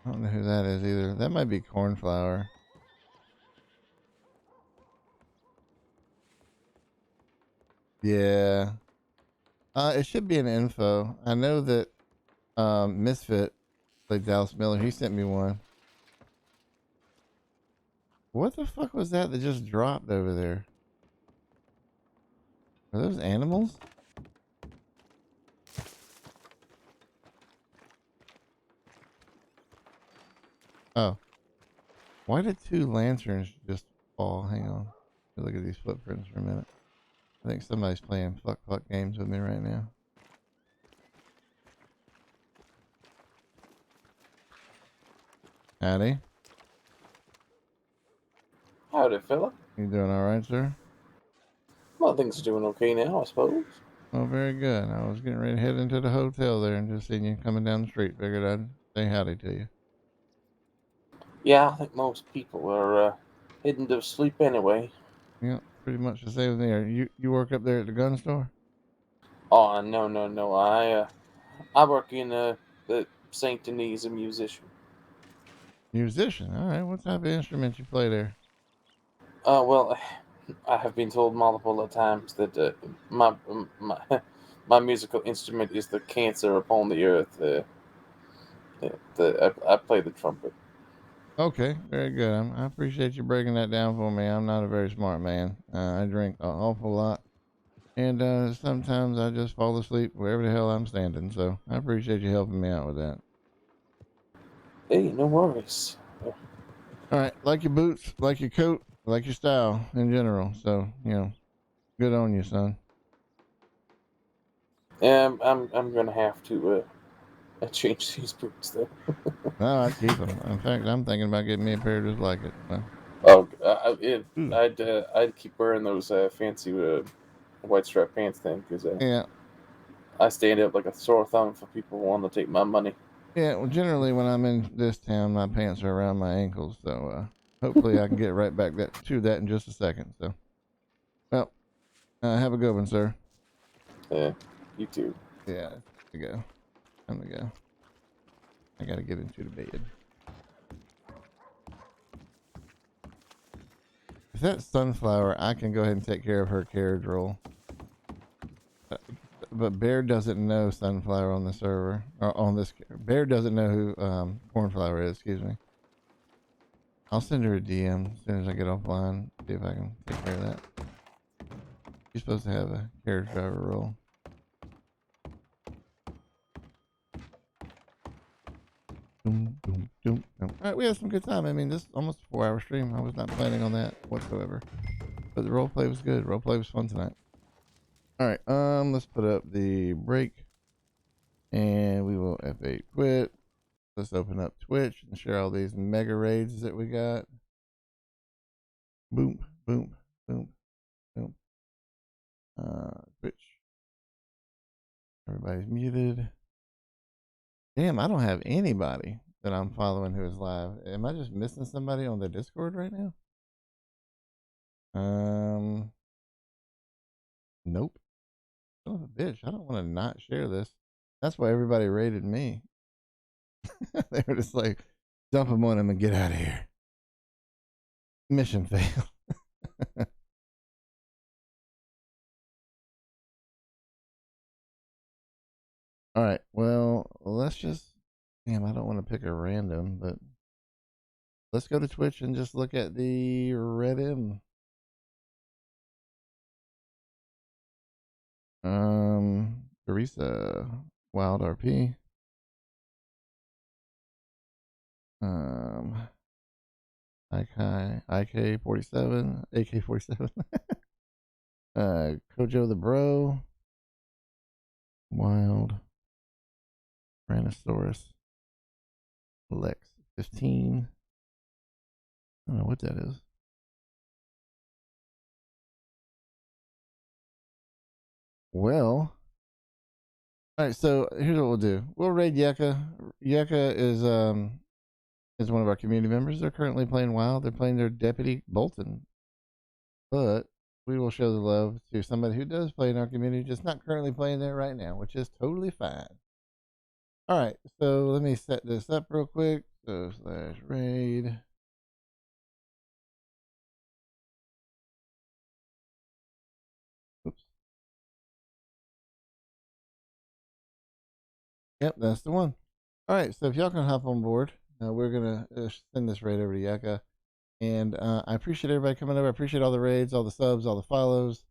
I don't know who that is either. That might be Cornflower. Yeah. It should be an info. I know that Misfit played Dallas Miller. He sent me one. What the fuck was that just dropped over there? Are those animals? Oh. Why did 2 lanterns just fall? Hang on. Let me look at these footprints for a minute. I think somebody's playing fuck games with me right now. Howdy. Howdy, fella. You doing alright, sir? Well, things are doing okay now, I suppose. Oh, very good. I was getting ready to head into the hotel there and just seen you coming down the street. Figured I'd say howdy to you. Yeah, I think most people are heading to sleep anyway. Yeah, pretty much the same with me. You work up there at the gun store? Oh, no. I work in the Saint Denis, a musician. Musician. All right. What type of instrument you play there? Well, I have been told multiple times that my my musical instrument is the cancer upon the earth. I play the trumpet. Okay, very good. I appreciate you breaking that down for me. I'm not a very smart man. I drink an awful lot, and sometimes I just fall asleep wherever the hell I'm standing. So I appreciate you helping me out with that. Hey, no worries. All right, like your boots, like your coat, like your style in general. So good on you, son. I'm gonna have to change these boots though. No, I'd keep them. In fact, I'm thinking about getting me a pair just like it. So. Oh, I'd keep wearing those fancy white strap pants then, because yeah, I stand up like a sore thumb for people wanting to take my money. Yeah, well, generally when I'm in this town, my pants are around my ankles, so hopefully I can get right back to that in just a second. So, well, have a good one, sir. Yeah, you too. Yeah, time to go. I gotta get into the bed. If that's Sunflower, I can go ahead and take care of her carriage roll. but Baird doesn't know Sunflower on the server, or on this. Baird doesn't know who Cornflower is. Excuse me. I'll send her a DM as soon as I get offline. See if I can take care of that. She's supposed to have a carriage driver role. Doom, doom, doom, doom. All right, we had some good time. I mean, this is almost a 4-hour stream. I was not planning on that whatsoever, but the role play was good. Role play was fun tonight. All right, let's put up the break, and we will F8 quit. Let's open up Twitch and share all these mega raids that we got. Boom, boom, boom, boom. Twitch. Everybody's muted. Damn, I don't have anybody that I'm following who is live. Am I just missing somebody on the Discord right now? Nope. Son of a bitch. I don't want to not share this. That's why everybody rated me. They were just like, dump them on them and get out of here. Mission failed. All right. Well, let's just. Damn, I don't want to pick a random, but let's go to Twitch and just look at the Red M. Teresa, Wild RP. IK47, AK47. Kojo the Bro. Wild. Tyrannosaurus. Lex 15. I don't know what that is. Well, all right. So here's what we'll do. We'll raid Yucca. Yucca is one of our community members. They're currently playing WoW. They're playing their Deputy Bolton, but we will show the love to somebody who does play in our community, just not currently playing there right now, which is totally fine. All right. So let me set this up real quick. So /raid. Oops. Yep, that's the one. All right, so if y'all can hop on board, we're gonna send this raid over to Yucca, and I appreciate everybody coming over. I appreciate all the raids, all the subs, all the follows.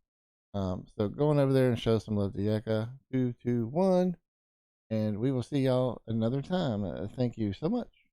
So going over there and show some love to Yucca. 3, 2, 1, and we will see y'all another time. Thank you so much.